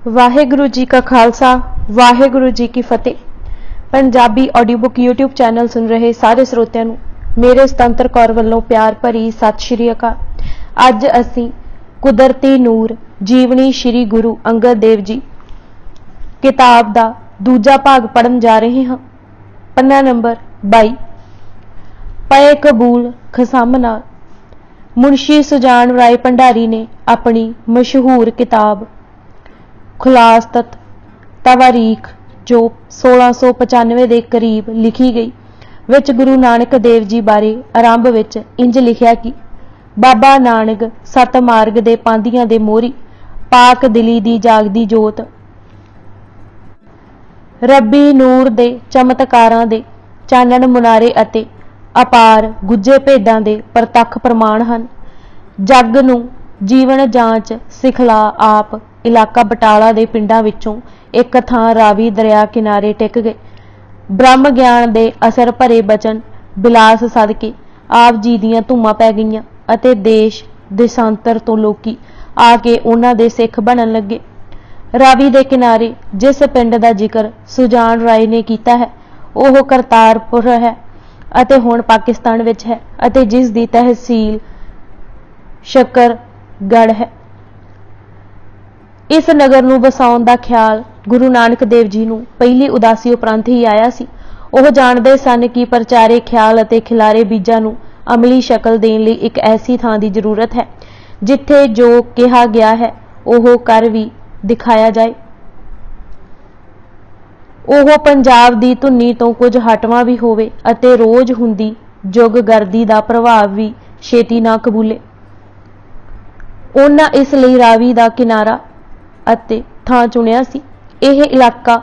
वाहेगुरु जी का खालसा वाहेगुरु जी की फतेह। Punjabi audio book YouTube channel सुन रहे सारे ਸਰੋਤਿਆਂ ਨੂੰ ਮੇਰੇ ਸੁਤੰਤਰ ਕੌਰ ਵੱਲੋਂ ਪਿਆਰ ਭਰੀ ਸਤਿ ਸ਼੍ਰੀ ਅਕਾਲ। ਅੱਜ ਅਸੀਂ ਕੁਦਰਤੀ ਨੂਰ ਜੀਵਨੀ ਸ਼੍ਰੀ ਗੁਰੂ ਅੰਗਦ ਦੇਵ ਜੀ किताब ਦਾ ਦੂਜਾ ਭਾਗ ਪੜਨ ਜਾ ਰਹੇ ਹਾਂ। ਪੰਨਾ ਨੰਬਰ 22। ਪਏ ਕਬੂਲ ਖਸਮ ਨਾਲ। ਮੁਨਸ਼ੀ ਸੁਜਾਨ ਰਾਏ ਭੰਡਾਰੀ ਨੇ ਆਪਣੀ ਮਸ਼ਹੂਰ ਕਿਤਾਬ ਖੁਲਾਸਤ ਤਵਾਰੀਖ जो 1695 ਦੇ ਕਰੀਬ ਲਿਖੀ ਗਈ ਵਿੱਚ ਗੁਰੂ ਨਾਨਕ ਦੇਵ ਜੀ ਬਾਰੇ ਆਰੰਭ ਵਿੱਚ ਇੰਜ ਲਿਖਿਆ ਕਿ ਬਾਬਾ ਨਾਨਕ ਸਤ ਮਾਰਗ ਦੇ ਪਾਂਧੀਆਂ ਦੇ ਮੋਹਰੀ ਪਾਕ ਦਿਲੀ ਦੀ ਜਾਗਦੀ ਜੋਤ ਰੱਬੀ ਨੂਰ ਦੇ ਚਮਤਕਾਰਾਂ ਦੇ ਚਾਨਣ ਮੁਨਾਰੇ ਅਤੇ ਅਪਾਰ ਗੁੱਜੇ ਭੇਦਾਂ ਦੇ ਪ੍ਰਤੱਖ ਪ੍ਰਮਾਣ ਹਨ। ਜੱਗ ਨੂੰ ਜੀਵਨ ਜਾਂਚ ਸਿਖਲਾ ਆਪ ਇਲਾਕਾ ਬਟਾਲਾ ਦੇ ਪਿੰਡਾਂ ਵਿੱਚੋਂ ਇੱਕ ਥਾਂ ਰਾਵੀ ਦਰਿਆ ਕਿਨਾਰੇ ਟਿਕ ਗਏ। ਬ੍ਰਹਮ ਗਿਆਨ ਦੇ ਅਸਰ ਭਰੇ ਬਚਨ ਬਿਲਾਸ ਸਦਕੇ ਆਪ ਜੀ ਦੀਆਂ ਧੂਮਾਂ ਪੈ ਗਈਆਂ ਅਤੇ ਦੇਸ਼ ਦੇਸ਼ਾਂਤਰ ਤੋਂ ਲੋਕੀ ਆ ਕੇ ਉਹਨਾਂ ਦੇ ਸਿੱਖ ਬਣਨ ਲੱਗੇ। ਰਾਵੀ ਦੇ ਕਿਨਾਰੇ ਜਿਸ ਪਿੰਡ ਦਾ ਜ਼ਿਕਰ ਸੁਜਾਨ ਰਾਏ ਨੇ ਕੀਤਾ ਹੈ ਉਹ ਕਰਤਾਰਪੁਰ ਹੈ ਅਤੇ ਹੁਣ ਪਾਕਿਸਤਾਨ ਵਿੱਚ ਹੈ ਅਤੇ ਜਿਸ ਦੀ ਤਹਿਸੀਲ ਸ਼ਕਰਗੜ੍ਹ ਹੈ। ਇਸ ਨਗਰ ਨੂੰ ਵਸਾਉਣ ਦਾ ਖਿਆਲ ਗੁਰੂ ਨਾਨਕ ਦੇਵ ਜੀ ਨੂੰ ਪਹਿਲੀ ਉਦਾਸੀ ਉਪਰੰਤ ਹੀ ਆਇਆ ਸੀ। ਉਹ ਜਾਣਦੇ ਸਨ ਕਿ ਪ੍ਰਚਾਰੇ ਖਿਆਲ ਅਤੇ ਖਿਲਾਰੇ ਬੀਜਾਂ ਨੂੰ ਅਮਲੀ ਸ਼ਕਲ ਦੇਣ ਲਈ ਇੱਕ ਐਸੀ ਥਾਂ ਦੀ ਜ਼ਰੂਰਤ ਹੈ ਜਿੱਥੇ ਜੋ ਕਿਹਾ ਗਿਆ ਹੈ ਉਹ ਕਰ ਵੀ ਦਿਖਾਇਆ ਜਾਏ। ਉਹ ਪੰਜਾਬ ਦੀ ਧੁਨੀ ਤੋਂ ਕੁਝ ਹਟਵਾਂ ਵੀ ਹੋਵੇ ਅਤੇ ਰੋਜ਼ ਹੁੰਦੀ ਜੁਗਗਰਦੀ ਦਾ ਪ੍ਰਭਾਵ ਵੀ ਛੇਤੀ ਨਾ ਕਬੂਲੇ। ਉਹਨਾਂ ਇਸ ਲਈ ਰਾਵੀ ਦਾ ਕਿਨਾਰਾ ਅਤੇ ਥਾਂ ਚੁਣਿਆ ਸੀ। ਇਹ ਇਲਾਕਾ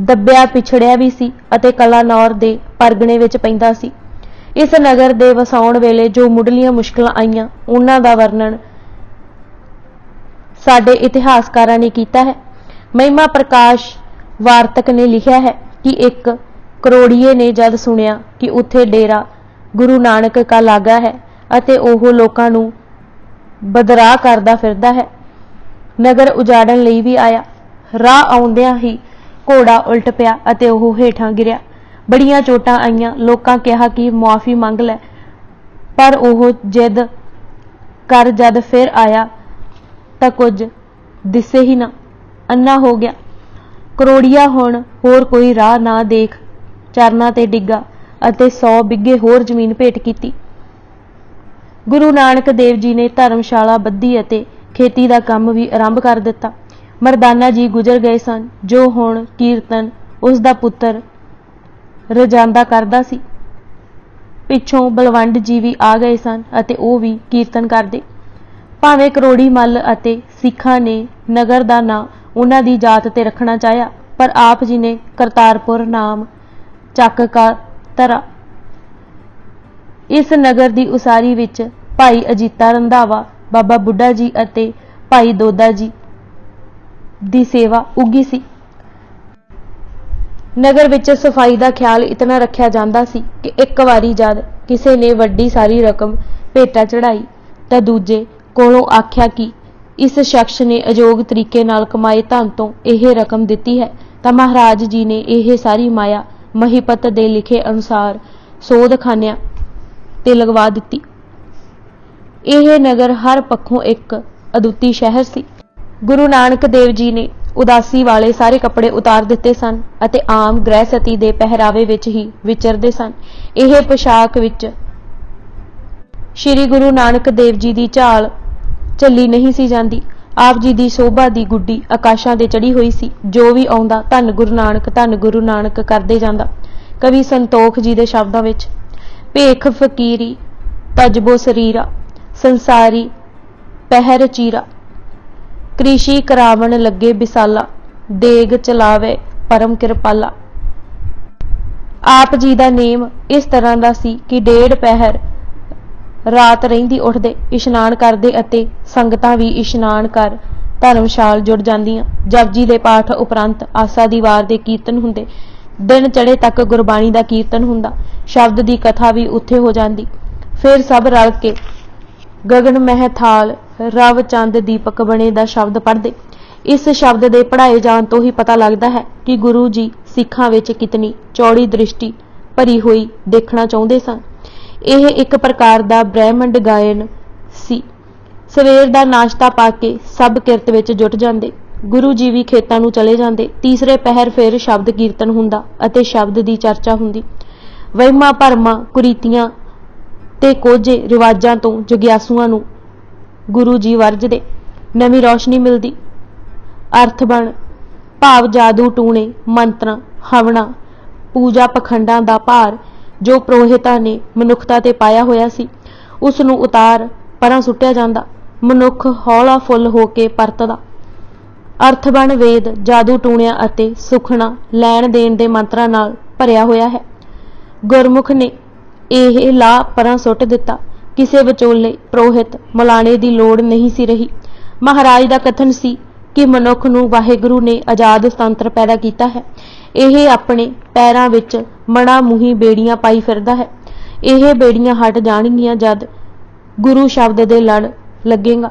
ਦੱਬਿਆ ਪਿਛੜਿਆ ਵੀ ਸੀ ਅਤੇ ਕਲਾਨੌਰ ਦੇ ਪਰਗਣੇ ਵਿੱਚ ਪੈਂਦਾ ਸੀ। ਇਸ ਨਗਰ ਦੇ ਵਸਾਉਣ ਵੇਲੇ ਜੋ ਮੁੱਢਲੀਆਂ ਮੁਸ਼ਕਲਾਂ ਆਈਆਂ ਉਹਨਾਂ ਦਾ ਵਰਣਨ ਸਾਡੇ ਇਤਿਹਾਸਕਾਰਾਂ ਨੇ ਕੀਤਾ ਹੈ। ਮਹਿਮਾ ਪ੍ਰਕਾਸ਼ ਵਾਰਤਕ ਨੇ ਲਿਖਿਆ ਹੈ ਕਿ ਇੱਕ ਕਰੋੜੀਏ ਨੇ ਜਦ ਸੁਣਿਆ ਕਿ ਉੱਥੇ ਡੇਰਾ ਗੁਰੂ ਨਾਨਕ ਕਾ ਲਾਗਾ ਹੈ ਅਤੇ ਉਹ ਲੋਕਾਂ ਨੂੰ ਬਦਰਾਹ ਕਰਦਾ ਫਿਰਦਾ ਹੈ ਨਗਰ ਉਜਾੜਨ ਲਈ ਵੀ ਆਇਆ। ਰਾਹ ਆਉਂਦਿਆਂ ਹੀ ਘੋੜਾ ਉਲਟ ਪਿਆ ਅਤੇ ਉਹ ਹੇਠਾਂ ਗਿਰਿਆ। ਬੜੀਆਂ ਚੋਟਾਂ ਆਈਆਂ। ਲੋਕਾਂ ਕਿਹਾ ਕਿ ਮੁਆਫੀ ਮੰਗ ਲੈ ਪਰ ਉਹ ਜਿੱਦ ਕਰ ਜਦ ਫਿਰ ਆਇਆ ਤਾਂ ਕੁਝ ਦਿਸੇ ਹੀ ਨਾ, ਅੰਨਾ ਹੋ ਗਿਆ। ਕਰੋੜੀਆ ਹੁਣ ਹੋਰ ਕੋਈ ਰਾਹ ਨਾ ਦੇਖ ਚਰਨਾਂ ਤੇ ਡਿੱਗਾ ਅਤੇ 100 ਬਿੱਗੇ ਹੋਰ ਜ਼ਮੀਨ ਭੇਟ ਕੀਤੀ। ਗੁਰੂ ਨਾਨਕ ਦੇਵ ਜੀ ਨੇ ਧਰਮਸ਼ਾਲਾ ਬੱਧੀ ਅਤੇ ਖੇਤੀ ਦਾ ਕੰਮ ਵੀ ਆਰੰਭ ਕਰ ਦਿੱਤਾ। ਮਰਦਾਨਾ ਜੀ ਗੁਜ਼ਰ ਗਏ ਸਨ ਜੋ ਹੁਣ ਕੀਰਤਨ ਉਸ ਦਾ ਪੁੱਤਰ ਰਜਾਂਦਾ ਕਰਦਾ ਸੀ। ਪਿੱਛੋਂ ਬਲਵੰਡ ਜੀ ਵੀ ਆ ਗਏ ਸਨ ਅਤੇ ਉਹ ਵੀ ਕੀਰਤਨ ਕਰਦੇ। ਭਾਵੇਂ ਕਰੋੜੀ ਮੱਲ ਅਤੇ ਸਿੱਖਾਂ ਨੇ ਨਗਰ ਦਾ ਨਾਂ ਉਹਨਾਂ ਦੀ ਜਾਤ ਤੇ ਰੱਖਣਾ ਚਾਹਿਆ ਪਰ ਆਪ ਜੀ ਨੇ ਕਰਤਾਰਪੁਰ ਨਾਮ ਚੱਕ ਕਾ ਧਰਾ। ਇਸ ਨਗਰ ਦੀ ਉਸਾਰੀ ਵਿੱਚ ਭਾਈ ਅਜੀਤਾ ਰੰਧਾਵਾ ਬਾਬਾ ਬੁੱਢਾ ਜੀ ਅਤੇ ਭਾਈ ਦੋਦਾ ਜੀ ਦੀ ਸੇਵਾ ਉੱਗੀ ਸੀ। ਨਗਰ ਵਿੱਚ ਸਫਾਈ ਦਾ ਖਿਆਲ ਇਤਨਾ ਰੱਖਿਆ ਜਾਂਦਾ ਸੀ ਕਿ ਇੱਕ ਵਾਰੀ ਜਦ ਕਿਸੇ ਨੇ ਵੱਡੀ ਸਾਰੀ ਰਕਮ ਭੇਟਾ ਚੜਾਈ ਤਾਂ ਦੂਜੇ ਕੋਲੋਂ ਆਖਿਆ ਕਿ ਇਸ ਸ਼ਖਸ ਨੇ ਅਯੋਗ ਤਰੀਕੇ ਨਾਲ ਕਮਾਏ ਧਨ ਤੋਂ ਇਹ ਰਕਮ ਦਿੱਤੀ ਹੈ ਤਾਂ ਮਹਾਰਾਜ ਜੀ ਨੇ ਇਹ ਸਾਰੀ ਮਾਇਆ ਮਹੀਪਤ ਦੇ ਲਿਖੇ ਅਨੁਸਾਰ ਸੋਧਖਾਨਿਆਂ ਤੇ ਲਗਵਾ ਦਿੱਤੀ। ਇਹ ਨਗਰ ਹਰ ਪੱਖੋਂ ਇੱਕ ਅਦੁੱਤੀ ਸ਼ਹਿਰ ਸੀ। ਗੁਰੂ ਨਾਨਕ ਦੇਵ ਜੀ ਨੇ ਉਦਾਸੀ ਵਾਲੇ ਸਾਰੇ ਕੱਪੜੇ ਉਤਾਰ ਦਿੱਤੇ ਸਨ ਅਤੇ ਆਮ ਗ੍ਰਹਿਸਤੀ ਦੇ ਪਹਿਰਾਵੇ ਵਿੱਚ ਹੀ ਵਿਚਰਦੇ ਸਨ। ਇਹ ਪੋਸ਼ਾਕ ਵਿੱਚ ਸ਼੍ਰੀ ਗੁਰੂ ਨਾਨਕ ਦੇਵ ਜੀ ਦੀ ਝਾਲ ਝੱਲੀ ਨਹੀਂ ਸੀ ਜਾਂਦੀ। ਆਪ ਜੀ ਦੀ ਸ਼ੋਭਾ ਦੀ ਗੁੱਡੀ ਆਕਾਸ਼ਾਂ ਤੇ ਚੜੀ ਹੋਈ ਸੀ। ਜੋ ਵੀ ਆਉਂਦਾ ਧੰਨ ਗੁਰੂ ਨਾਨਕ ਕਰਦੇ ਜਾਂਦਾ। ਕਵੀ ਸੰਤੋਖ ਜੀ ਦੇ ਸ਼ਬਦਾਂ ਵਿੱਚ ਭੇਖ ਫਕੀਰੀ ਤਜਬੋ ਸਰੀਰਾ ਸੰਸਾਰੀ ਪਹਿਰ ਚੀਰਾ ਕ੍ਰਿਸ਼ੀ ਕਰਾਵਣ ਲੱਗੇ ਬਿਸਾਲਾ ਦੇਗ ਚਲਾਵੇ ਪਰਮ ਕਿਰਪਾਲਾ। ਆਪ ਜੀ ਦਾ ਨੇਮ ਇਸ ਤਰ੍ਹਾਂ ਦਾ ਸੀ ਕਿ ਡੇਢ ਪਹਿਰ ਰਾਤ ਰਹਿੰਦੀ ਉੱਠਦੇ ਇਸ਼ਨਾਨ ਕਰਦੇ ਅਤੇ ਸੰਗਤਾਂ ਵੀ ਇਸ਼ਨਾਨ ਕਰ ਧਰਮਸ਼ਾਲ ਜੁੜ ਜਾਂਦੀਆਂ। ਜਪਜੀ ਦੇ ਪਾਠ ਉਪਰੰਤ ਆਸਾ ਦੀ ਵਾਰ ਦੇ ਕੀਰਤਨ ਹੁੰਦੇ। ਦਿਨ ਚੜੇ ਤੱਕ ਗੁਰਬਾਣੀ ਦਾ ਕੀਰਤਨ ਹੁੰਦਾ। ਸ਼ਬਦ ਦੀ ਕਥਾ ਵੀ ਉੱਥੇ ਹੋ ਜਾਂਦੀ। ਫਿਰ ਸਭ ਰਲ ਕੇ ਗਗਨ ਮਹਿ ਥਾਲ ਰਵ ਚੰਦ ਦੀਪਕ ਬਣੇ ਦਾ ਸ਼ਬਦ ਪੜ੍ਹਦੇ। इस शब्द के पढ़ाए जाने तो ही पता लगता है कि गुरु जी सिखां विच कितनी चौड़ी दृष्टि भरी हुई देखना चाहते सन। यह एक प्रकार का ब्रह्मंड गायन सी। सवेर का नाश्ता पा के सब किरत विच जुट जाते। गुरु जी भी खेतां नूं चले जाते। तीसरे पहर फिर शब्द कीर्तन हुंदा अते शब्द की चर्चा हुंदी। वहिमां भरमां कुरीतियां ते कोझे रिवाजां तो जग्यासुआं नूं गुरु जी वरजदे। नवीं रोशनी मिलदी। अर्थ बण भाव जादू टूणे मंत्रां हवना पूजा पखंडां दा भार जो पुरोहितां ने मनुखता ते पाया होया सी उस नूं उतार परां सुट्टिया जांदा। मनुख हौला फुੱਲ हो के परतदा। अर्थ बण वेद जादू टूणिया अते सुखना लैण देण दे मंत्रां नाल भरिया होया है। गुरमुख ने यह ला परां सुट दिता। किसे विचोले पुरोहित मलाणे दी लोड़ नहीं सी रही। महाराज दा कथन सी कि मनुख नूं वाहिगुरु ने आजाद सुतंत्र पैदा किया है। यह अपने पैरां विच मणा मूही बेड़ियां पाई फिरदा है। यह बेड़ियां हट जाणगियां जद गुरु शब्द दे लड़ लगेगा।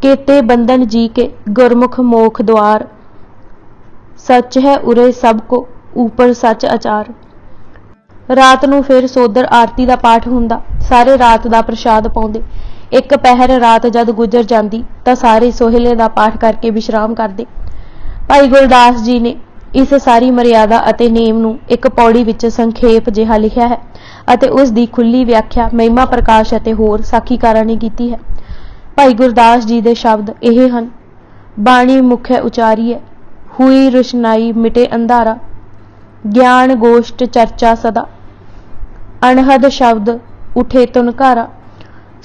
केते बंधन जी के गुरमुख मोख द्वार सच है उरे सब को ऊपर सच आचार। रात नूं फिर सोदर आरती का पाठ हुंदा। सारे रात का प्रसाद पाउंदे। एक पहर रात जद गुजर जाती तो सारे सोहले का पाठ करके विश्राम करते। भाई गुरदास जी ने इस सारी मर्यादा अते नेम नूं एक पौड़ी विच संखेप जिहा लिखिया है अते उस दी खुली व्याख्या महिमा प्रकाश अते होर साखीकारां ने कीती है। भाई गुरदास जी दे शब्द यह हन। बाणी मुखे उचारीए हुई रुशनाई मिटे अंधारा ज्ञान गोष्ठ चर्चा सदा अनहद शब्द उठे तुनकारा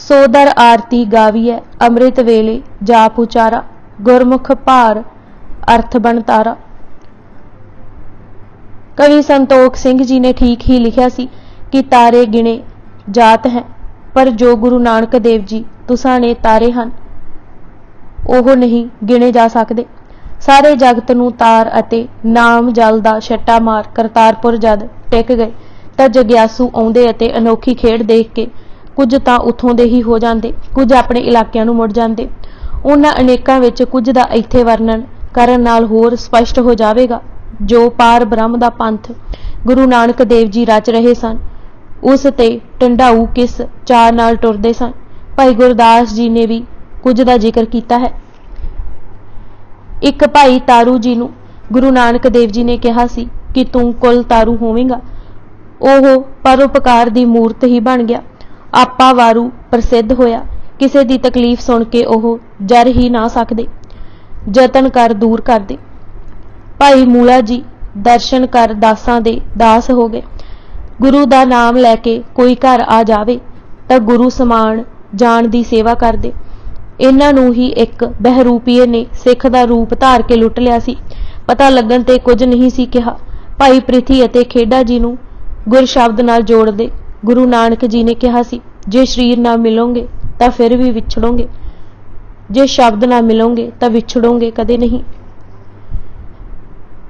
सोदर आरती गावीए अमृत वेले जाप उचारा गुरमुख भार अर्थ बन तारा। कवि संतोख सिंह जी ने ठीक ही लिखा सी कि तारे गिने जात हैं पर जो गुरु नानक देव जी तुसां ने तारे हन ओह नहीं गिने जा सकते। सारे जगत नूं तार अते नाम जल दा छट्टा मार करतारपुर जद टिक गए तां जग्यासू आउंदे अते अनोखी खेड देख के कुछ तां उत्थों दे ही हो जाते कुछ अपने इलाकिਆਂ नूं मुड़ जाते। उन्हां अनेकां विच कुछ दा इत्थे वर्णन करन नाल होर स्पष्ट हो जावेगा। जो पार ब्रह्म दा पंथ गुरु नानक देव जी रच रहे सन उस ते ढंढाऊ किस चाह नाल टुरदे सन। भाई गुरदास जी ने भी कुछ दा जिक्र किया है। एक भाई तारू जी नूं गुरु नानक देव जी ने कहा सी कि तू कुल तारू होवेगा। ओह परोपकार दी मूर्त ही बन गया। आपा वारू प्रसिद्ध होया। किसे दी तकलीफ सुन के ओह जर ही ना सकदे। जतन कर दूर कर दे। भाई मूला जी दर्शन कर दासां दे दास हो गए। गुरु दा नाम लैके कोई घर आ जावे तां गुरु समान जान दी सेवा कर दे। इन्हां नूं ही एक बहरूपीए ने सिख दा रूप धार के लुट लिया सी। पता लगन ते कुछ नहीं सी कहा। भाई प्रिथी अते खेड़ा जी नूं गुर शब्द नाल जोड़ दे। गुरु नानक जी ने कहा सी जे शरीर ना मिलोगे तां फिर भी विछड़ोगे, जे शब्द ना मिलोगे तां विछड़ोगे कदे नहीं।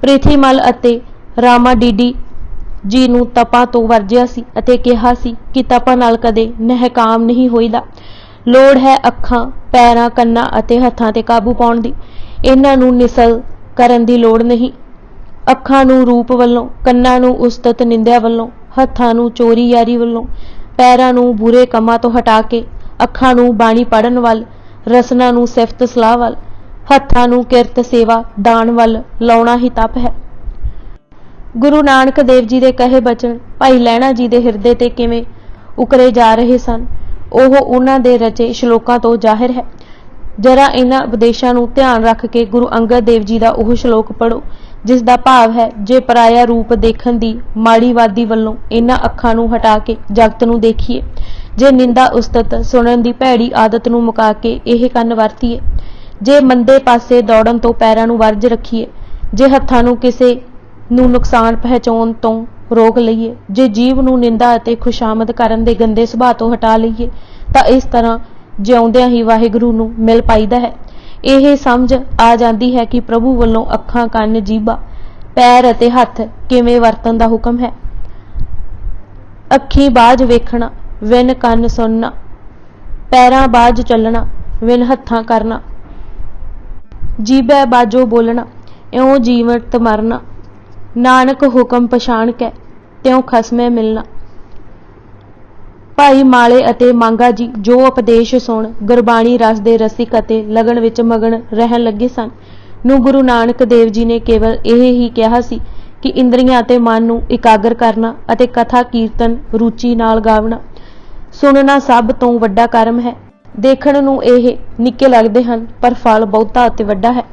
प्रिथीमल अते रामा डीडी जी नूं तपां तो वरजिया सी अते कहा सी कि तपां नाल कदे नहकाम नहीं होईदा। लोड़ है अखां पैरां कन्नां अते हत्थां ते काबू पाउण दी। इन्हां नूं निसल करन दी लोड़ नहीं। अखां नूं रूप वल्लों, कन्नां नूं उस्तत निंदिया वल्लों, हत्थां नूं चोरी यारी वल्लों, पैरां नूं बुरे कमां तो हटा के अखां नूं बाणी पढ़न वल, रसना नूं सिफत सलाह वल, हत्थां नूं किरत सेवा दान वल लाउणा ही तप है। गुरु नानक देव जी दे कहे बचन भाई लहणा जी दे हिरदे ते किवें उकरे जा रहे सन ओह उन्हां दे रचे श्लोकां तो जाहिर है। जरा इन्हां उपदेशां नूं ध्यान रख के गुरु अंगद देव जी दा ओह श्लोक पढ़ो जिस दा भाव है जे पराया रूप देखण दी माड़ी वादी वल्लों इन्हां अखां नूं हटा के जगत नूं देखीए, जे निंदा उस्तत सुणन दी भैड़ी आदत नूं मुका के इह कंन वरतीए, जे मंदे पासे दौड़न तो पैरां नूं वर्ज रखीए, जे हत्थां नूं किसे नूं नुकसान पहुंचाउण तो रोक लईए, जे जीव नूं निंदा अते खुशामद करन दे गंदे सुभाਅ तो हटा लईए तां इस तरह जिउंदिਆਂ ही वाहिगुरू नूं मिल पाईदा है। ਇਹ समझ आ जाती है कि प्रभु ਵੱਲੋਂ ਅੱਖਾਂ ਕੰਨ ਜੀਭਾ पैर अते हथ किवें वरतन दा हुक्म है। अखी बाज वेखना विन कंन सुनना, पैरां बाज चलना विन हत्थां करना, जीबै बाजो बोलना इउं जीवत मरना, नानक हुक्म पछाण कै त्यों खसमै मिलना। भाई माले ਅਤੇ मांगा जी जो उपदेश सुण गुरबाणी रस ਦੇ रसिक ਅਤੇ लगन ਵਿੱਚ मगन रहन ਲੱਗੇ ਸਨ ਨੂੰ गुरु नानक देव जी ने केवल ਇਹ ਹੀ ਕਿਹਾ ਸੀ कि इंद्रियां ਅਤੇ मन ਨੂੰ ਇਕਾਗਰ ਕਰਨਾ ਅਤੇ कथा कीर्तन रुचि ਨਾਲ ਗਾਵਣਾ ਸੁਣਨਾ ਸਭ ਤੋਂ ਵੱਡਾ ਕਰਮ ਹੈ। देखण ਨੂੰ ਇਹ ਨਿੱਕੇ ਲੱਗਦੇ ਹਨ ਪਰ ਫਲ ਬਹੁਤਾ ਅਤੇ ਵੱਡਾ ਹੈ।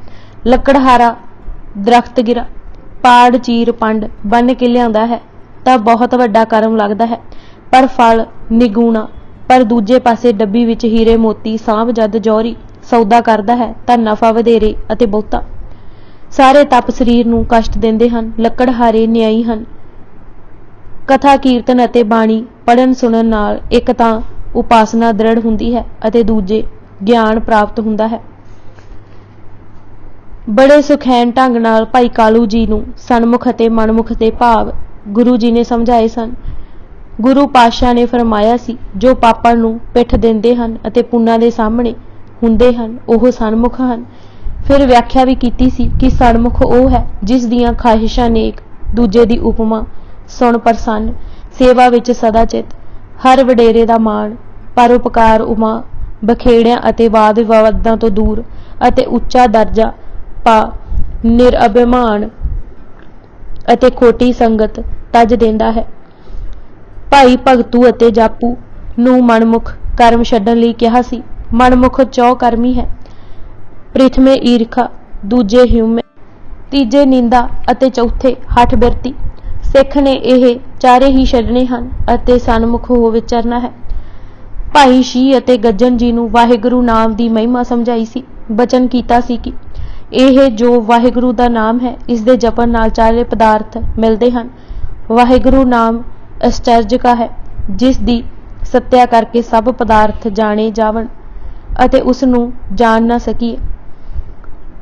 ਲੱਕੜਹਾਰਾ ਦਰਖਤ ਗਿਰਾ ਪਾੜ ਚੀਰ ਪੰਡ ਬੰਨ ਕੇ ਲਿਆਉਂਦਾ ਹੈ ਤਾਂ ਬਹੁਤ ਵੱਡਾ ਕਰਮ ਲੱਗਦਾ ਹੈ, ਪਰ ਫਲ ਨਿਗੂਣਾ। ਪਰ ਦੂਜੇ ਪਾਸੇ ਡੱਬੀ ਵਿੱਚ ਹੀਰੇ ਮੋਤੀ ਸਾਂਭ ਜਦ ਜੌਹਰੀ ਸੌਦਾ ਕਰਦਾ ਹੈ ਤਾਂ ਨਫਾ ਵਧੇਰੇ ਅਤੇ ਬਹੁਤਾ। ਸਾਰੇ ਤਪ ਸਰੀਰ ਨੂੰ ਕਸ਼ਟ ਦਿੰਦੇ ਹਨ, ਲੱਕੜਹਾਰੇ ਨਿਆਈ ਹਨ। ਕਥਾ ਕੀਰਤਨ ਅਤੇ ਬਾਣੀ ਪੜ੍ਹਨ ਸੁਣਨ ਨਾਲ ਇੱਕ ਤਾਂ ਉਪਾਸਨਾ ਦ੍ਰਿੜ ਹੁੰਦੀ ਹੈ ਅਤੇ ਦੂਜੇ ਗਿਆਨ ਪ੍ਰਾਪਤ ਹੁੰਦਾ ਹੈ। ਬੜੇ ਸੁਖੈਨ ਢੰਗ ਨਾਲ ਭਾਈ ਕਾਲੂ ਜੀ ਨੂੰ ਸਨਮੁਖ ਅਤੇ ਮਨਮੁਖ ਦੇ ਭਾਵ ਗੁਰੂ ਜੀ ਨੇ ਸਮਝਾਏ ਸਨ। ਗੁਰੂ ਪਾਤਸ਼ਾਹ ਨੇ ਫਰਮਾਇਆ ਸੀ, ਜੋ ਪਾਪਾਂ ਨੂੰ ਪਿੱਠ ਦਿੰਦੇ ਹਨ ਅਤੇ ਪੁੰਨਾਂ ਦੇ ਸਾਹਮਣੇ ਹੁੰਦੇ ਹਨ ਉਹ ਸਨਮੁਖ ਹਨ। ਫਿਰ ਵਿਆਖਿਆ ਵੀ ਕੀਤੀ ਸੀ ਕਿ ਸਨਮੁਖ ਉਹ ਹੈ ਜਿਸ ਦੀਆਂ ਖਾਹਿਸ਼ਾਂ ਨੇਕ, ਦੂਜੇ ਦੀ ਉਪਮਾ, ਸੁਣ ਪ੍ਰਸੰਨ, ਸੇਵਾ ਵਿੱਚ ਸਦਾ ਚਿਤ, ਹਰ ਵਡੇਰੇ ਦਾ ਮਾਣ, ਪਰਉਪਕਾਰ ਉਮਾ, ਬਖੇੜਿਆਂ ਅਤੇ ਵਾਦ ਵਿਵਾਦਾਂ ਤੋਂ ਦੂਰ ਅਤੇ ਉੱਚਾ ਦਰਜਾ ਪਾ, ਨਿਰਅਭਿਮਾਨ ਅਤੇ ਖੋਟੀ ਸੰਗਤ ਤਜ ਦਿੰਦਾ ਹੈ। ਭਾਈ ਭਗਤੂ ਅਤੇ ਜਾਪੂ ਨੂੰ ਮਨਮੁਖ ਕਰਮ ਛੱਡਣ ਲਈ ਕਿਹਾ ਸੀ। ਮਨਮੁਖ ਚੌ ਕਰਮੀ ਹੈ, ਪ੍ਰਥਮੇ ਈਰਖਾ, ਦੂਜੇ ਹਿਊਮੈ, ਤੀਜੇ ਨਿੰਦਾ ਅਤੇ ਚੌਥੇ ਹਠ ਬਿਰਤੀ। ਸਿੱਖ ਨੇ ਇਹ ਚਾਰੇ ਹੀ ਛੱਡਣੇ ਹਨ ਅਤੇ ਸਨਮੁਖ ਹੋ ਵਿਚਰਨਾ ਹੈ। ਭਾਈ ਸ਼ੀਹ ਅਤੇ ਗੱਜਣ ਜੀ ਨੂੰ ਵਾਹਿਗੁਰੂ ਨਾਮ ਦੀ ਮਹਿਮਾ ਸਮਝਾਈ ਸੀ। ਬਚਨ ਕੀਤਾ ਸੀ ਕਿ ਇਹ ਜੋ ਵਾਹਿਗੁਰੂ ਦਾ ਨਾਮ ਹੈ ਇਸ ਦੇ ਜਪਣ ਨਾਲ ਚਾਰੇ ਪਦਾਰਥ ਮਿਲਦੇ ਹਨ। ਵਾਹਿਗੁਰੂ ਨਾਮ ਅਚਰਜਕਾ ਹੈ ਜਿਸ ਦੀ ਸੱਤਿਆ ਕਰਕੇ ਸਭ ਪਦਾਰਥ ਜਾਣੇ ਜਾਵਣ ਅਤੇ ਉਸ ਨੂੰ ਜਾਣ ਨਾ ਸਕੀਏ।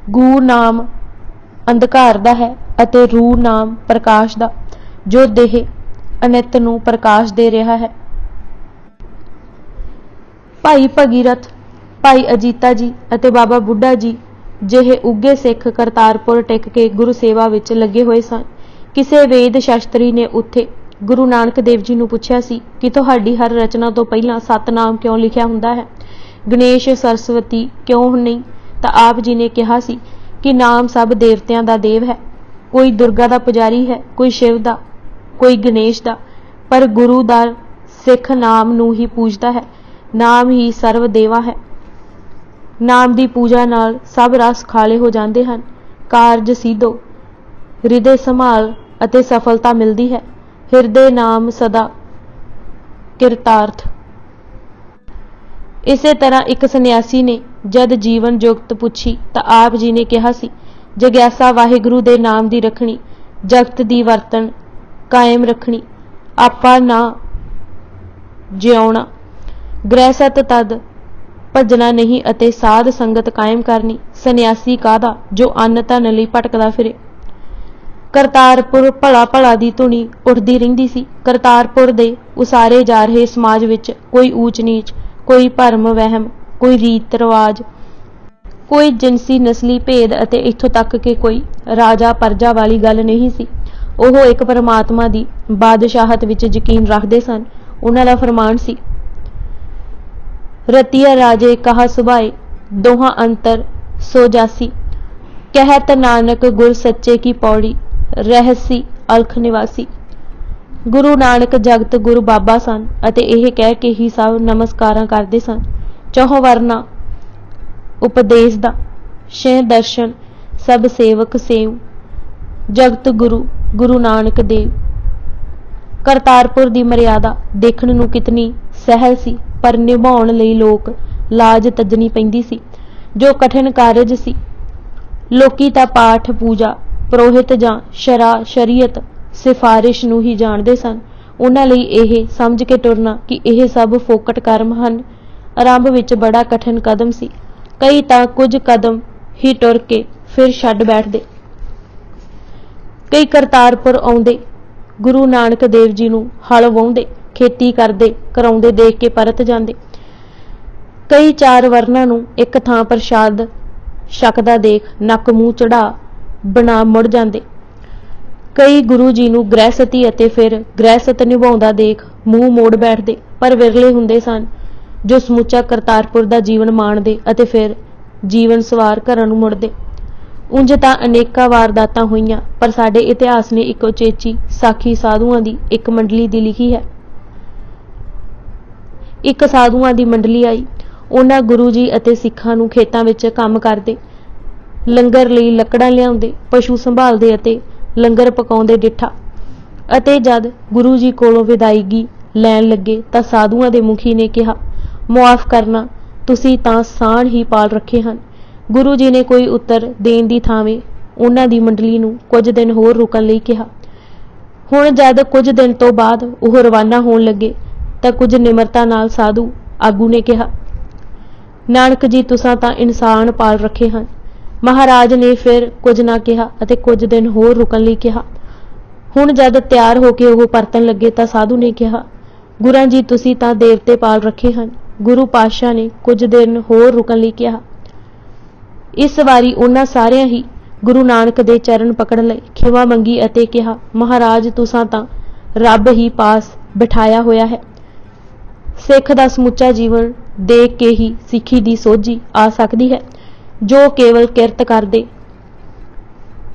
ਗੂ ਨਾਮ ਅੰਧਕਾਰ ਦਾ ਹੈ ਅਤੇ ਰੂ ਨਾਮ ਪ੍ਰਕਾਸ਼ ਦਾ, ਜੋ ਦੇਹ ਅਨਿਤ ਨੂੰ ਪ੍ਰਕਾਸ਼ ਦੇ ਰਿਹਾ ਹੈ। ਭਾਈ ਭਗੀਰਥ, ਭਾਈ ਅਜੀਤਾ ਜੀ ਅਤੇ ਬਾਬਾ ਬੁੱਢਾ ਜੀ ਜਿਹੇ ਉੱਘੇ ਸਿੱਖ ਕਰਤਾਰਪੁਰ ਟਿਕ ਕੇ ਗੁਰੂ ਸੇਵਾ ਵਿੱਚ ਲੱਗੇ ਹੋਏ ਸਨ। ਕਿਸੇ ਵੇਦ ਸ਼ਾਸਤਰੀ ਨੇ ਉੱਥੇ ਗੁਰੂ ਨਾਨਕ ਦੇਵ ਜੀ ਨੂੰ ਪੁੱਛਿਆ ਸੀ ਕਿ ਤੁਹਾਡੀ ਹਰ ਰਚਨਾ ਤੋਂ ਪਹਿਲਾਂ ਸਤਨਾਮ ਕਿਉਂ ਲਿਖਿਆ ਹੁੰਦਾ ਹੈ, ਗਣੇਸ਼ ਸਰਸਵਤੀ ਕਿਉਂ ਨਹੀਂ? ਤਾਂ ਆਪ ਜੀ ਨੇ ਕਿਹਾ ਸੀ ਕਿ ਨਾਮ ਸਭ ਦੇਵਤਿਆਂ ਦਾ ਦੇਵ ਹੈ। ਕੋਈ ਦੁਰਗਾ ਦਾ ਪੁਜਾਰੀ ਹੈ, ਕੋਈ ਸ਼ਿਵ ਦਾ, ਕੋਈ ਗਣੇਸ਼ ਦਾ, ਪਰ ਗੁਰੂ ਦਾ ਸਿੱਖ ਨਾਮ ਨੂੰ ਹੀ ਪੂਜਦਾ ਹੈ। ਨਾਮ ਹੀ ਸਰਵ ਦੇਵਾ ਹੈ। ਨਾਮ ਦੀ ਪੂਜਾ ਨਾਲ ਸਭ ਰਸ ਖਾਲੇ ਹੋ ਜਾਂਦੇ ਹਨ, ਕਾਰਜ ਸਿੱਧੋ, ਹਿਰਦੇ ਸੰਭਾਲ ਅਤੇ ਸਫਲਤਾ ਮਿਲਦੀ ਹੈ। ਹਿਰਦੇ ਨਾਮ ਸਦਾ ਕਿਰਤਾਰਥ। ਇਸੇ ਤਰ੍ਹਾਂ ਇੱਕ ਸੰਨਿਆਸੀ ਨੇ ਜਦ ਜੀਵਨ ਜੁਗਤ ਪੁੱਛੀ ਤਾਂ ਆਪ ਜੀ ਨੇ ਕਿਹਾ ਸੀ, ਜਗਿਆਸਾ ਵਾਹਿਗੁਰੂ ਦੇ ਨਾਮ ਦੀ ਰੱਖਣੀ, ਜਗਤ ਦੀ ਵਰਤਣ ਕਾਇਮ ਰੱਖਣੀ, ਆਪਾ ਨਾ ਜਿਉਣਾ, ਗ੍ਰਹਿਸਤ ਤਦ ਭਜਣਾ ਨਹੀਂ ਅਤੇ ਸਾਧ ਸੰਗਤ ਕਾਇਮ ਕਰਨੀ। ਸੰਨਿਆਸੀ ਕਾਹਦਾ ਜੋ ਅੰਨ ਧਨ ਲਈ ਭਟਕਦਾ ਫਿਰੇ। ਕਰਤਾਰਪੁਰ ਭਲਾ ਭਲਾ ਦੀ ਧੁਨੀ ਉੱਠਦੀ ਰਹਿੰਦੀ ਸੀ। ਕਰਤਾਰਪੁਰ ਦੇ ਉਸਾਰੇ ਜਾ ਰਹੇ ਸਮਾਜ ਵਿੱਚ ਕੋਈ ਊਚ ਨੀਚ, ਕੋਈ ਭਰਮ ਵਹਿਮ, ਕੋਈ ਰੀਤ ਰਿਵਾਜ, ਕੋਈ ਜਿਨਸੀ ਨਸਲੀ ਭੇਦ ਅਤੇ ਇੱਥੋਂ ਤੱਕ ਕਿ ਕੋਈ ਰਾਜਾ ਪਰਜਾ ਵਾਲੀ ਗੱਲ ਨਹੀਂ ਸੀ। ਉਹ ਇੱਕ ਪਰਮਾਤਮਾ ਦੀ ਬਾਦਸ਼ਾਹਤ ਵਿੱਚ ਯਕੀਨ ਰੱਖਦੇ ਸਨ। ਉਹਨਾਂ ਦਾ ਫਰਮਾਨ ਸੀ, ਰਤੀਆ ਰਾਜੇ ਕਹਾ ਸੁਭਾਏ, ਦੋਹਾਂ ਅੰਤਰ ਸੋ ਜਾਸੀ, ਕਹਿਤ ਨਾਨਕ ਗੁਰ ਸੱਚੇ ਕੀ ਪੌੜੀ, ਰਹਿਸੀ ਅਲਖ ਨਿਵਾਸੀ। ਗੁਰੂ ਨਾਨਕ ਜਗਤ ਗੁਰੂ ਬਾਬਾ ਸਨ ਅਤੇ ਇਹ ਕਹਿ ਕੇ ਹੀ ਸਭ ਨਮਸਕਾਰਾਂ ਕਰਦੇ ਸਨ। ਚੌਹਾਂ ਵਰਨਾ ਉਪਦੇਸ਼ ਦਾ ਸ਼ੈ ਦਰਸ਼ਨ ਸਭ ਸੇਵਕ ਸੇਵ, ਜਗਤ ਗੁਰੂ ਗੁਰੂ ਨਾਨਕ ਦੇਵ। ਕਰਤਾਰਪੁਰ ਦੀ ਮਰਿਆਦਾ ਦੇਖਣ ਨੂੰ ਕਿਤਨੀ ਸਹਿਲ ਸੀ, ਪਰ ਨਿਭਾਉਣ ਲਈ ਲੋਕ ਲਾਜ ਤੱਜਣੀ ਪੈਂਦੀ ਸੀ। ਜੋ ਕਠਿਨ ਕਾਰਜ ਸੀ। ਲੋਕੀ ਤਾਂ ਪਾਠ ਪੂਜਾ, ਪੁਰੋਹਿਤ ਜਾਂ ਸ਼ਰੀਅਤ ਸਿਫਾਰਿਸ਼ ਨੂੰ ਹੀ ਜਾਣਦੇ ਸਨ। ਉਹਨਾਂ ਲਈ ਇਹ ਸਮਝ ਕੇ ਟੁਰਨਾ ਕਿ ਇਹ ਸਭ ਫੋਕਟ ਕਰਮ ਹਨ, ਆਰੰਭ ਵਿੱਚ ਬੜਾ ਕਠਿਨ ਕਦਮ ਸੀ। ਕਈ ਤਾਂ ਕੁਝ ਕਦਮ ਹੀ ਟੁਰ ਕੇ ਫਿਰ ਛੱਡ ਬੈਠਦੇ। ਕਈ ਕਰਤਾਰਪੁਰ ਆਉਂਦੇ, ਗੁਰੂ ਨਾਨਕ ਦੇਵ ਜੀ ਨੂੰ ਹਲ ਵਾਹੁੰਦੇ, ਖੇਤੀ ਕਰਦੇ ਕਰਾਉਂਦੇ ਦੇਖ ਕੇ ਪਰਤ ਜਾਂਦੇ। ਕਈ ਚਾਰ ਵਰਨਾਂ ਨੂੰ ਇੱਕ ਥਾਂ ਪ੍ਰਸ਼ਾਦ ਛਕਦਾ ਦੇਖ ਨੱਕ ਮੂੰਹ ਚੜਾ ਬਣਾ ਮੁੜ ਜਾਂਦੇ। ਕਈ ਗੁਰੂ ਜੀ ਨੂੰ ਗ੍ਰਹਿਸਤੀ ਅਤੇ ਫਿਰ ਗ੍ਰਹਿਸਤ ਨਿਭਾਉਂਦਾ ਦੇਖ ਮੂੰਹ ਮੋੜ ਬੈਠਦੇ, ਪਰ ਵਿਰਲੇ ਹੁੰਦੇ ਸਨ ਜੋ ਸਮੁੱਚਾ ਕਰਤਾਰਪੁਰ ਦਾ ਜੀਵਨ ਮਾਣਦੇ ਅਤੇ ਫਿਰ ਜੀਵਨ ਸਵਾਰ ਘਰਾਂ ਨੂੰ ਮੁੜਦੇ। ਉਂਝ ਤਾਂ ਅਨੇਕਾਂ ਵਾਰਦਾਤਾਂ ਹੋਈਆਂ, ਪਰ ਸਾਡੇ ਇਤਿਹਾਸ ਨੇ ਇੱਕ ਉਚੇਚੀ ਸਾਖੀ ਸਾਧੂਆਂ ਦੀ ਇੱਕ ਮੰਡਲੀ ਦੀ ਲਿਖੀ ਹੈ। ਇੱਕ ਸਾਧੂਆਂ ਦੀ ਮੰਡਲੀ ਆਈ। ਉਹਨਾਂ ਗੁਰੂ ਜੀ ਅਤੇ ਸਿੱਖਾਂ ਨੂੰ ਖੇਤਾਂ ਵਿੱਚ ਕੰਮ ਕਰਦੇ, ਲੰਗਰ ਲਈ ਲੱਕੜਾਂ ਲਿਆਉਂਦੇ, ਪਸ਼ੂ ਸੰਭਾਲਦੇ ਅਤੇ ਲੰਗਰ ਪਕਾਉਂਦੇ ਡਿੱਠਾ। ਅਤੇ ਜਦ ਗੁਰੂ ਜੀ ਕੋਲੋਂ ਵਿਦਾਇਗੀ ਲੈਣ ਲੱਗੇ ਤਾਂ ਸਾਧੂਆਂ ਦੇ ਮੁਖੀ ਨੇ ਕਿਹਾ, ਮੁਆਫ਼ ਕਰਨਾ, ਤੁਸੀਂ ਤਾਂ ਸਾਂਢ ਹੀ ਪਾਲ ਰੱਖੇ ਹਨ। ਗੁਰੂ ਜੀ ਨੇ ਕੋਈ ਉੱਤਰ ਦੇਣ ਦੀ ਥਾਵੇਂ ਉਹਨਾਂ ਦੀ ਮੰਡਲੀ ਨੂੰ ਕੁਝ ਦਿਨ ਹੋਰ ਰੁਕਣ ਲਈ ਕਿਹਾ। ਹੁਣ ਜਦ ਕੁਝ ਦਿਨ ਤੋਂ ਬਾਅਦ ਉਹ ਰਵਾਨਾ ਹੋਣ ਲੱਗੇ ਤਾਂ ਕੁਝ ਨਿਮਰਤਾ ਨਾਲ ਸਾਧੂ ਆਗੂ ਨੇ ਕਿਹਾ, ਨਾਨਕ ਜੀ, ਤੁਸਾਂ ਤਾਂ ਇਨਸਾਨ ਪਾਲ ਰੱਖੇ ਹਨ। ਮਹਾਰਾਜ ਨੇ ਫਿਰ ਕੁਝ ਨਾ ਕਿਹਾ ਅਤੇ ਕੁਝ ਦਿਨ ਹੋਰ ਰੁਕਣ ਲਈ ਕਿਹਾ। ਹੁਣ ਜਦ ਤਿਆਰ ਹੋ ਕੇ ਉਹ ਪਰਤਣ ਲੱਗੇ ਤਾਂ ਸਾਧੂ ਨੇ ਕਿਹਾ, ਗੁਰਾਂ ਜੀ, ਤੁਸੀਂ ਤਾਂ ਦੇਵਤੇ ਪਾਲ ਰੱਖੇ ਹਨ। ਗੁਰੂ ਪਾਤਸ਼ਾਹ ਨੇ ਕੁਝ ਦਿਨ ਹੋਰ ਰੁਕਣ ਲਈ ਕਿਹਾ। ਇਸ ਵਾਰੀ ਉਹਨਾਂ ਸਾਰਿਆਂ ਹੀ ਗੁਰੂ ਨਾਨਕ ਦੇ ਚਰਨ ਪਕੜ ਲਏ, ਖਿਮਾ ਮੰਗੀ ਅਤੇ ਕਿਹਾ, ਮਹਾਰਾਜ, ਤੁਸਾਂ ਤਾਂ ਰੱਬ ਹੀ ਪਾਸ ਬਿਠਾਇਆ ਹੋਇਆ ਹੈ। ਸਿੱਖ ਦਾ ਸਮੁੱਚਾ ਜੀਵਨ ਦੇਖ ਕੇ ਹੀ ਸਿੱਖੀ ਦੀ ਸੋਝੀ ਆ ਸਕਦੀ ਹੈ। ਜੋ ਕੇਵਲ ਕਿਰਤ ਕਰਦੇ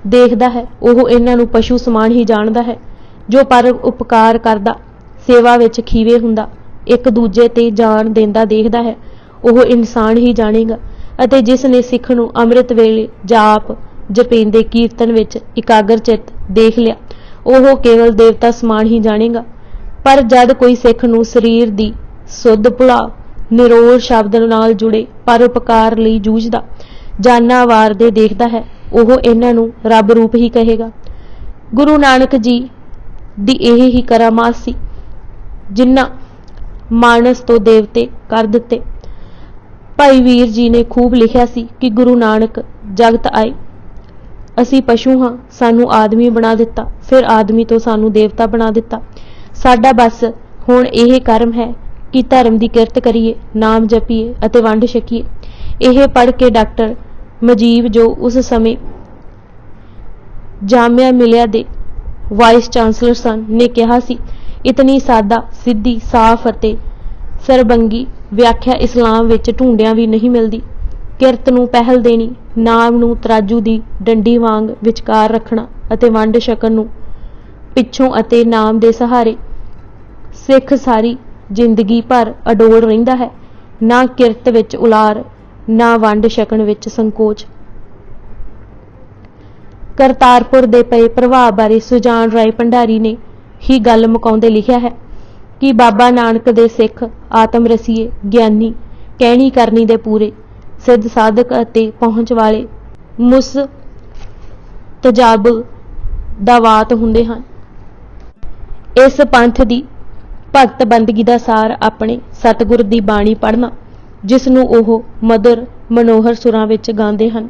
ਦੇਖਦਾ ਹੈ, ਉਹ ਇਹਨਾਂ ਨੂੰ ਪਸ਼ੂ ਸਮਾਨ ਹੀ ਜਾਣਦਾ ਹੈ। ਜੋ ਪਰ ਉਪਕਾਰ ਕਰਦਾ, ਸੇਵਾ ਵਿੱਚ ਖੀਵੇ ਹੁੰਦਾ, ਇੱਕ ਦੂਜੇ ਤੇ ਜਾਨ ਦਿੰਦਾ ਦੇਖਦਾ ਹੈ, ਉਹ ਇਨਸਾਨ ਹੀ ਜਾਣੇਗਾ। ਅਤੇ ਜਿਸ ਨੇ ਸਿੱਖ ਨੂੰ ਅੰਮ੍ਰਿਤ ਵੇਲੇ ਜਾਪ ਜਪੇਂਦੇ ਕੀਰਤਨ ਵਿੱਚ ਇਕਾਗਰ ਚਿੱਤ ਦੇਖ ਲਿਆ, ਉਹ ਕੇਵਲ ਦੇਵਤਾ ਸਮਾਨ ਹੀ ਜਾਣੇਗਾ। ਪਰ ਜਦ ਕੋਈ ਸਿੱਖ ਨੂੰ ਸਰੀਰ ਦੀ ਸੁੱਧ ਭੁਲਾ ਨਿਰੋਲ ਸ਼ਬਦ ਨਾਲ ਜੁੜੇ ਪਰਉਪਕਾਰ ਲਈ ਜੂਝਦਾ ਜਾਨਾਂ ਵਾਰਦੇ ਦੇਖਦਾ ਹੈ, ਉਹ ਇਹਨਾਂ ਨੂੰ ਰੱਬ ਰੂਪ ਹੀ ਕਹੇਗਾ। ਗੁਰੂ ਨਾਨਕ ਜੀ ਦੀ ਇਹ ਹੀ ਕਰਾਮਾਤ ਸੀ ਜਿਨ੍ਹਾਂ ਮਾਨਸ ਤੋਂ ਦੇਵਤੇ ਕਰ ਦਿੱਤੇ। ਭਾਈ ਵੀਰ ਜੀ ਨੇ ਖੂਬ ਲਿਖਿਆ ਸੀ ਕਿ ਗੁਰੂ ਨਾਨਕ ਜਗਤ ਆਏ, ਅਸੀਂ ਪਸ਼ੂ ਹਾਂ, ਸਾਨੂੰ ਆਦਮੀ ਬਣਾ ਦਿੱਤਾ, ਫਿਰ ਆਦਮੀ ਤੋਂ ਸਾਨੂੰ ਦੇਵਤਾ ਬਣਾ ਦਿੱਤਾ। ਸਾਡਾ ਬਸ ਹੁਣ ਇਹ ਕਰਮ ਹੈ ਕਿ ਧਰਮ ਦੀ ਕਿਰਤ ਕਰੀਏ, ਨਾਮ ਜਪੀਏ ਅਤੇ ਵੰਡ ਛਕੀਏ। ਇਹ ਪੜ੍ਹ ਕੇ ਡਾਕਟਰ ਮਜੀਬ, ਜੋ ਉਸ ਸਮੇਂ ਜਾਮਿਆ ਮਿਲਿਆ ਦੇ ਵਾਈਸ ਚਾਂਸਲਰ ਸਨ, ਨੇ ਕਿਹਾ ਸੀ, ਇਤਨੀ ਸਾਦਾ, ਸਿੱਧੀ, ਸਾਫ਼ ਅਤੇ ਸਰਬੰਗੀ ਵਿਆਖਿਆ ਇਸਲਾਮ ਵਿੱਚ ਢੂੰਡਿਆਂ ਵੀ ਨਹੀਂ ਮਿਲਦੀ। ਕਿਰਤ ਨੂੰ ਪਹਿਲ ਦੇਣੀ, ਨਾਮ ਨੂੰ ਤਰਾਜੂ ਦੀ ਡੰਡੀ ਵਾਂਗ ਵਿਚਕਾਰ ਰੱਖਣਾ ਅਤੇ ਵੰਡ ਛਕਣ ਨੂੰ ਪਿੱਛੋਂ ਅਤੇ ਨਾਮ ਦੇ ਸਹਾਰੇ। ਸਿੱਖ ਸਾਰੀ ਜ਼ਿੰਦਗੀ ਭਰ ਅਡੋਲ ਰਹਿੰਦਾ ਹੈ, ਨਾ ਕਿਰਤ ਵਿੱਚ ਉਲਾਰ, ਨਾ ਵੰਡ ਛਕਣ ਵਿੱਚ ਸੰਕੋਚ। ਕਰਤਾਰਪੁਰ ਦੇ ਪਏ ਪ੍ਰਭਾਵ ਬਾਰੇ ਸੁਜਾਨ ਰਾਏ ਭੰਡਾਰੀ ਨੇ ਹੀ ਗੱਲ ਮੁਕਾਉਂਦੇ ਲਿਖਿਆ ਹੈ ਕਿ ਬਾਬਾ ਨਾਨਕ ਦੇ ਸਿੱਖ ਆਤਮ ਰਸੀਏ, ਗਿਆਨੀ, ਕਹਿਣੀ ਕਰਨੀ ਦੇ ਪੂਰੇ, ਸਿੱਧ ਸਾਧਕ ਅਤੇ ਪਹੁੰਚ ਵਾਲੇ ਮੁਸਤਜਾਬੁਲ ਦਾਵਾਤ ਹੁੰਦੇ ਹਨ। ਇਸ ਪੰਥ ਦੀ ਭਗਤ ਬੰਦਗੀ ਦਾ ਸਾਰ ਆਪਣੇ ਸਤਿਗੁਰ ਦੀ ਬਾਣੀ ਪੜ੍ਹਨਾ, ਜਿਸ ਨੂੰ ਉਹ ਮਧੁਰ ਮਨੋਹਰ ਸੁਰਾਂ ਵਿੱਚ ਗਾਉਂਦੇ ਹਨ।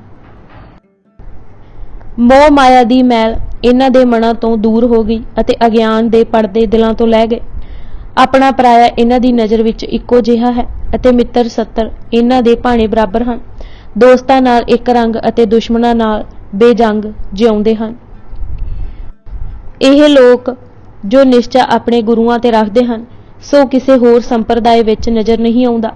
ਮੋਹ ਮਾਇਆ ਦੀ ਮੈਲ ਇਹਨਾਂ ਦੇ ਮਨਾਂ ਤੋਂ ਦੂਰ ਹੋ ਗਈ ਅਤੇ ਅਗਿਆਨ ਦੇ ਪਰਦੇ ਦਿਲਾਂ ਤੋਂ ਲਹਿ ਗਏ। ਆਪਣਾ ਪਰਾਇਆ ਇਹਨਾਂ ਦੀ ਨਜ਼ਰ ਵਿੱਚ ਇੱਕੋ ਜਿਹਾ ਹੈ ਅਤੇ ਮਿੱਤਰ ਸੱਤਰ ਇਹਨਾਂ ਦੇ ਭਾਣੇ ਬਰਾਬਰ ਹਨ। ਦੋਸਤਾਂ ਨਾਲ ਇੱਕ ਰੰਗ ਅਤੇ ਦੁਸ਼ਮਣਾਂ ਨਾਲ ਬੇਜੰਗ ਜਿਉਂਦੇ ਹਨ। ਇਹ ਲੋਕ ਜੋ ਨਿਸ਼ਚਾ ਆਪਣੇ ਗੁਰੂਆਂ ਤੇ ਰੱਖਦੇ ਹਨ, ਸੋ ਕਿਸੇ ਹੋਰ ਸੰਪਰਦਾਇ ਵਿੱਚ ਨਜ਼ਰ ਨਹੀਂ ਆਉਂਦਾ।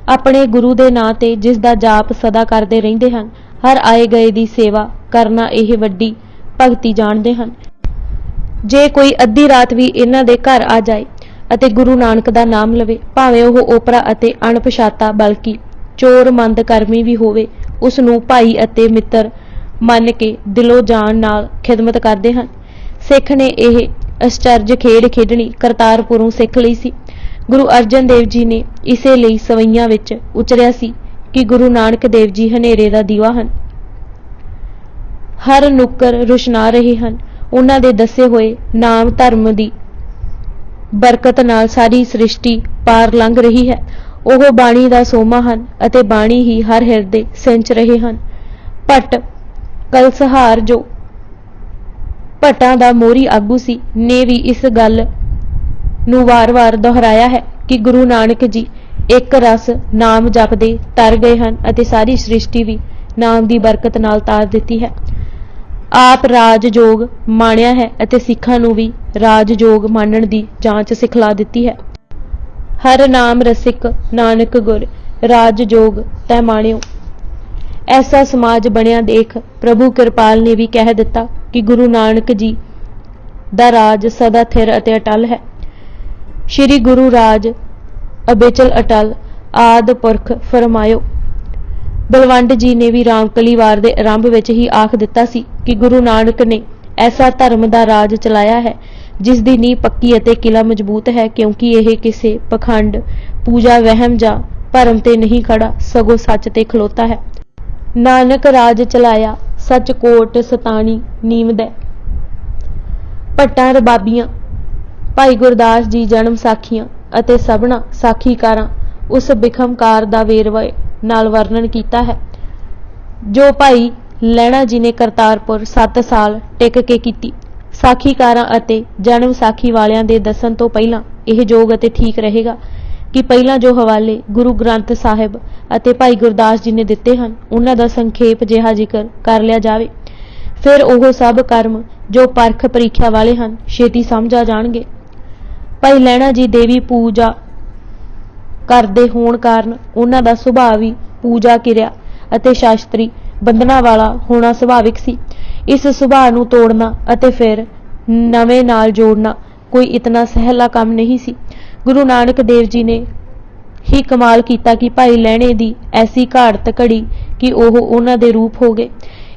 ਆਪਣੇ ਗੁਰੂ ਦੇ ਨਾਂ ਤੇ ਜਿਸ ਦਾ ਜਾਪ ਸਦਾ ਕਰਦੇ ਰਹਿੰਦੇ ਹਨ, ਹਰ ਆਏ ਗਏ ਦੀ ਸੇਵਾ ਕਰਨਾ ਇਹ ਵੱਡੀ ਭਗਤੀ ਜਾਣਦੇ ਹਨ। ਜੇ ਕੋਈ ਅੱਧੀ ਰਾਤ ਵੀ ਇਹਨਾਂ ਦੇ ਘਰ ਆ ਜਾਏ ਅਤੇ ਗੁਰੂ ਨਾਨਕ ਦਾ ਨਾਮ ਲਵੇ, ਭਾਵੇਂ ਉਹ ਓਪਰਾ ਅਤੇ ਅਣਪਛਾਤਾ ਬਲਕਿ ਚੋਰ ਮੰਦ ਕਰਮੀ ਵੀ ਹੋਵੇ, ਉਸ ਨੂੰ ਭਾਈ ਅਤੇ ਮਿੱਤਰ ਮੰਨ ਕੇ ਦਿਲੋਂ ਜਾਨ ਨਾਲ ਖਿਦਮਤ ਕਰਦੇ ਹਨ। ਸਿੱਖ ਨੇ ਇਹ ਅਚਰਜ ਖੇਡ ਖੇਡਣੀ ਕਰਤਾਰਪੁਰੋਂ ਸਿੱਖ ਲਈ ਸੀ। ਗੁਰੂ ਅਰਜਨ ਦੇਵ ਜੀ ਨੇ ਇਸੇ ਲਈ ਸਵਈਆਂ ਵਿੱਚ ਉਚਰਿਆ ਸੀ ਕਿ ਗੁਰੂ ਨਾਨਕ ਦੇਵ ਜੀ ਹਨੇਰੇ ਦਾ ਦੀਵਾ ਹਨ, ਹਰ ਨੁੱਕਰ ਰੁਸ਼ਨਾ ਰਹੇ ਹਨ। ਉਹਨਾਂ ਦੇ ਦੱਸੇ ਹੋਏ ਨਾਮ ਧਰਮ ਦੀ ਬਰਕਤ ਨਾਲ ਸਾਰੀ ਸ੍ਰਿਸ਼ਟੀ ਪਾਰ ਲੰਘ ਰਹੀ ਹੈ। ਉਹ ਬਾਣੀ ਦਾ ਸੋਮਾ ਹਨ ਅਤੇ ਬਾਣੀ ਹੀ ਹਰ ਹਿਰਦੇ ਸਿੰਚ ਰਹੇ ਹਨ। ਭੱਟ ਕਲਸਹਾਰ, ਜੋ ਭੱਟਾਂ ਦਾ ਮੋਹਰੀ ਆਗੂ ਸੀ, ਨੇ ਵੀ ਇਸ ਗੱਲ ਨੂੰ ਵਾਰ-ਵਾਰ ਦੁਹਰਾਇਆ ਹੈ ਕਿ ਗੁਰੂ ਨਾਨਕ ਜੀ ਇੱਕ ਰਸ ਨਾਮ ਜਪਦੇ ਤਰ ਗਏ ਹਨ ਅਤੇ ਸਾਰੀ ਸ੍ਰਿਸ਼ਟੀ ਵੀ ਨਾਮ ਦੀ ਬਰਕਤ ਨਾਲ ਤਾਰ ਦਿੱਤੀ ਹੈ। ਆਪ ਰਾਜਯੋਗ ਮਾਣਿਆ ਹੈ ਅਤੇ ਸਿੱਖਾਂ ਨੂੰ ਵੀ ਰਾਜਯੋਗ ਮੰਨਣ ਦੀ ਜਾਂਚ ਸਿਖਲਾ ਦਿੱਤੀ ਹੈ। ਹਰ ਨਾਮ ਰਸਿਕ ਨਾਨਕ ਗੁਰ ਰਾਜਯੋਗ ਤੈ ਮਾਣਿਓ। ਐਸਾ ਸਮਾਜ ਬਣਿਆ ਦੇਖ ਪ੍ਰਭੂ ਕਿਰਪਾਲ ਨੇ ਵੀ ਕਹਿ ਦਿੱਤਾ ਕਿ ਗੁਰੂ ਨਾਨਕ ਜੀ ਦਾ ਰਾਜ ਸਦਾ ਥਿਰ ਅਤੇ ਅਟਲ ਹੈ। ਸ਼੍ਰੀ ਗੁਰੂ ਰਾਜ ਅਬੇਚਲ ਅਟਲ ਆਦ ਪੁਰਖ ਫਰਮਾਇਓ। ਬਲਵੰਡ ਜੀ ਨੇ ਵੀ ਰਾਮਕਲੀ ਵਾਰ ਦੇ ਆਰੰਭ ਵਿੱਚ ਹੀ ਆਖ ਦਿੱਤਾ ਸੀ ਕਿ ਗੁਰੂ ਨਾਨਕ ਨੇ ਐਸਾ ਧਰਮ ਦਾ ਰਾਜ ਚਲਾਇਆ ਹੈ ਜਿਸ ਦੀ ਨੀਂਹ ਪੱਕੀ ਅਤੇ ਕਿਲਾ ਮਜ਼ਬੂਤ ਹੈ, ਕਿਉਂਕਿ ਇਹ ਕਿਸੇ ਪਖੰਡ, ਪੂਜਾ, ਵਹਿਮ ਜਾਂ ਭਰਮ ਤੇ ਨਹੀਂ ਖੜਾ, ਸਗੋਂ ਸੱਚ ਤੇ ਖਲੋਤਾ ਹੈ। ਨਾਨਕ ਰਾਜ ਚਲਾਇਆ ਸੱਚ ਕੋਟ ਸਤਾਣੀ ਨੀਮਦੈ। ਭੱਟਾਂ ਰਬਾਬੀਆਂ ਭਾਈ ਗੁਰਦਾਸ ਜੀ ਜਨਮ ਸਾਖੀਆਂ ਅਤੇ ਸਭਨਾ ਸਾਖੀਕਾਰਾਂ ਉਸ ਬਿਖਮਕਾਰ ਦਾ ਵੇਰਵੇ ਨਾਲ ਵਰਣਨ ਕੀਤਾ ਹੈ ਜੋ ਭਾਈ ਲਹਿਣਾ ਜੀ ਨੇ ਕਰਤਾਰਪੁਰ 7 ਸਾਲ ਟਿਕ ਕੇ ਕੀਤੀ। ਸਾਖੀਕਾਰਾਂ ਅਤੇ ਜਨਮ ਸਾਖੀ ਵਾਲਿਆਂ ਦੇ ਦੱਸਣ ਤੋਂ ਪਹਿਲਾਂ ਇਹ ਯੋਗ ਅਤੇ ਠੀਕ ਰਹੇਗਾ ਕਿ ਪਹਿਲਾਂ ਜੋ ਹਵਾਲੇ ਗੁਰੂ ਗ੍ਰੰਥ ਸਾਹਿਬ ਅਤੇ ਭਾਈ ਗੁਰਦਾਸ ਜੀ ਨੇ ਦਿੱਤੇ ਹਨ ਉਹਨਾਂ ਦਾ ਸੰਖੇਪ ਜਿਹਾ ਜ਼ਿਕਰ ਕਰ ਲਿਆ ਜਾਵੇ। ਫਿਰ ਉਹ ਸਭ ਕਰਮ ਜੋ ਪਰਖ ਪ੍ਰੀਖਿਆ ਵਾਲੇ ਹਨ ਛੇਤੀ ਸਮਝ ਆ ਜਾਣਗੇ। ਭਾਈ ਲਹਿਣਾ ਜੀ ਦੇਵੀ ਪੂਜਾ ਕਰਦੇ ਹੋਣ ਕਾਰਨ ਉਹਨਾਂ ਦਾ ਸੁਭਾਅ ਵੀ ਪੂਜਾ ਕਿਰਿਆ ਅਤੇ ਸ਼ਾਸਤਰੀ ਬੰਧਨਾਂ ਵਾਲਾ ਹੋਣਾ ਸੁਭਾਵਿਕ ਸੀ। ਇਸ ਸੁਭਾਅ ਨੂੰ ਤੋੜਨਾ ਅਤੇ ਫਿਰ ਨਵੇਂ ਨਾਲ ਜੋੜਨਾ ਕੋਈ ਇਤਨਾ ਸਹਿਲਾ ਕੰਮ ਨਹੀਂ ਸੀ। ਗੁਰੂ ਨਾਨਕ ਦੇਵ ਜੀ ਨੇ ਹੀ ਕਮਾਲ ਕੀਤਾ ਕਿ ਭਾਈ ਲਹਿਣੇ ਦੀ ਐਸੀ ਘਾੜਤ ਘੜੀ ਕਿ ਉਹ ਉਹਨਾਂ ਦੇ ਰੂਪ ਹੋ ਗਏ।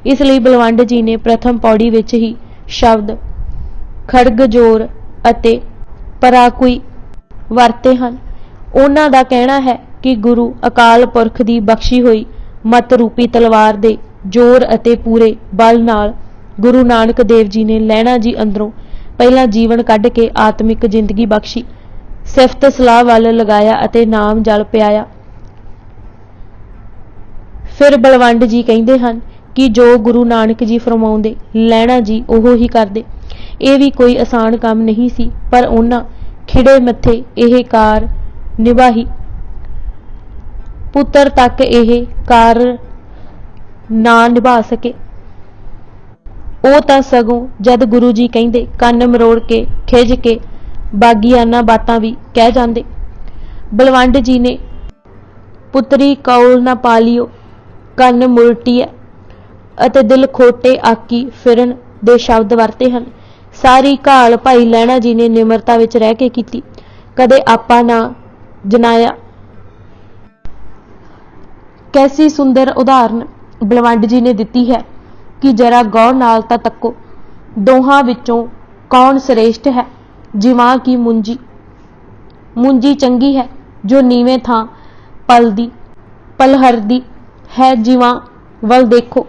ਇਸ ਲਈ ਬਲਵੰਡ ਜੀ ਨੇ ਪ੍ਰਥਮ ਪੌੜੀ ਵਿੱਚ ਹੀ ਸ਼ਬਦ ਖੜਗਜੋਰ ਅਤੇ ਪਰਾਕੁਈ ਵਰਤੇ ਹਨ। ਉਹਨਾਂ ਦਾ ਕਹਿਣਾ ਹੈ ਕਿ ਗੁਰੂ ਅਕਾਲ ਪੁਰਖ ਦੀ ਬਖਸ਼ੀ ਹੋਈ ਮਤ ਰੂਪੀ ਤਲਵਾਰ ਦੇ ਜ਼ੋਰ ਅਤੇ ਪੂਰੇ ਬਲ ਨਾਲ ਗੁਰੂ ਨਾਨਕ ਦੇਵ ਜੀ ਨੇ ਲਹਿਣਾ ਜੀ ਅੰਦਰੋਂ ਪਹਿਲਾਂ ਜੀਵਨ ਕੱਢ ਕੇ ਆਤਮਿਕ ਜ਼ਿੰਦਗੀ ਬਖਸ਼ੀ, ਸਿਫਤ ਸਲਾਹ ਵੱਲ ਲਗਾਇਆ ਅਤੇ ਨਾਮ ਜਲ ਪਿਆਇਆ। ਫਿਰ ਬਲਵੰਡ ਜੀ ਕਹਿੰਦੇ ਹਨ ਕਿ ਜੋ ਗੁਰੂ ਨਾਨਕ ਜੀ ਫਰਮਾਉਂਦੇ ਲਹਿਣਾ ਜੀ ਉਹ ਹੀ ਕਰਦੇ। ਇਹ ਵੀ ਕੋਈ ਆਸਾਨ ਕੰਮ ਨਹੀਂ ਸੀ, ਪਰ ਉਹਨਾਂ ਖਿੜੇ ਮੱਥੇ ਇਹ ਕਾਰ ਨਿਭਾਈ। ਪੁੱਤਰ ਤੱਕ ਇਹ ਕਾਰ ਨਾ ਨਿਭਾ ਸਕੇ। ਉਹ ਤਾਂ ਸਗੋਂ ਜਦ ਗੁਰੂ ਜੀ ਕਹਿੰਦੇ ਕੰਨ ਮਰੋੜ ਕੇ ਖਿੱਝ ਕੇ ਬਾਗੀਆਨਾ ਬਾਤਾਂ ਵੀ ਕਹਿ ਜਾਂਦੇ। ਬਲਵੰਡ ਜੀ ਨੇ ਪੁੱਤਰੀ ਕੌਲ ਨਾ ਪਾਲਿਓ ਕੰਨ ਮੁਲਟੀਐ ਅਤੇ ਦਿਲ ਖੋਟੇ ਆਕੀ ਫਿਰਨ ਦੇ ਸ਼ਬਦ ਵਰਤੇ ਹਨ। ਸਾਰੀ ਘਾਲ ਭਾਈ ਲਹਿਣਾ ਜੀ ਨੇ ਨਿਮਰਤਾ ਵਿੱਚ ਰਹਿ ਕੇ ਕੀਤੀ, ਕਦੇ ਆਪਾ ਨਾ ਜਨਾਇਆ। ਕੈਸੀ ਸੁੰਦਰ ਉਦਾਹਰਨ ਬਲਵੰਡ ਜੀ ਨੇ ਦਿੱਤੀ ਹੈ ਕਿ ਜਰਾ ਗੌਰ ਨਾਲ ਤਾਂ ਤੱਕੋ, ਦੋਹਾਂ ਵਿੱਚੋਂ ਕੌਣ ਸ੍ਰੇਸ਼ਟ ਹੈ। ਜਿਵਾਂ ਕੀ ਮੁੰਜੀ ਚੰਗੀ ਹੈ ਜੋ ਨੀਵੇਂ ਥਾਂ ਪਲਦੀ ਪਲਹਰਦੀ ਹੈ, ਜਿਵਾਂ ਵੱਲ ਦੇਖੋ।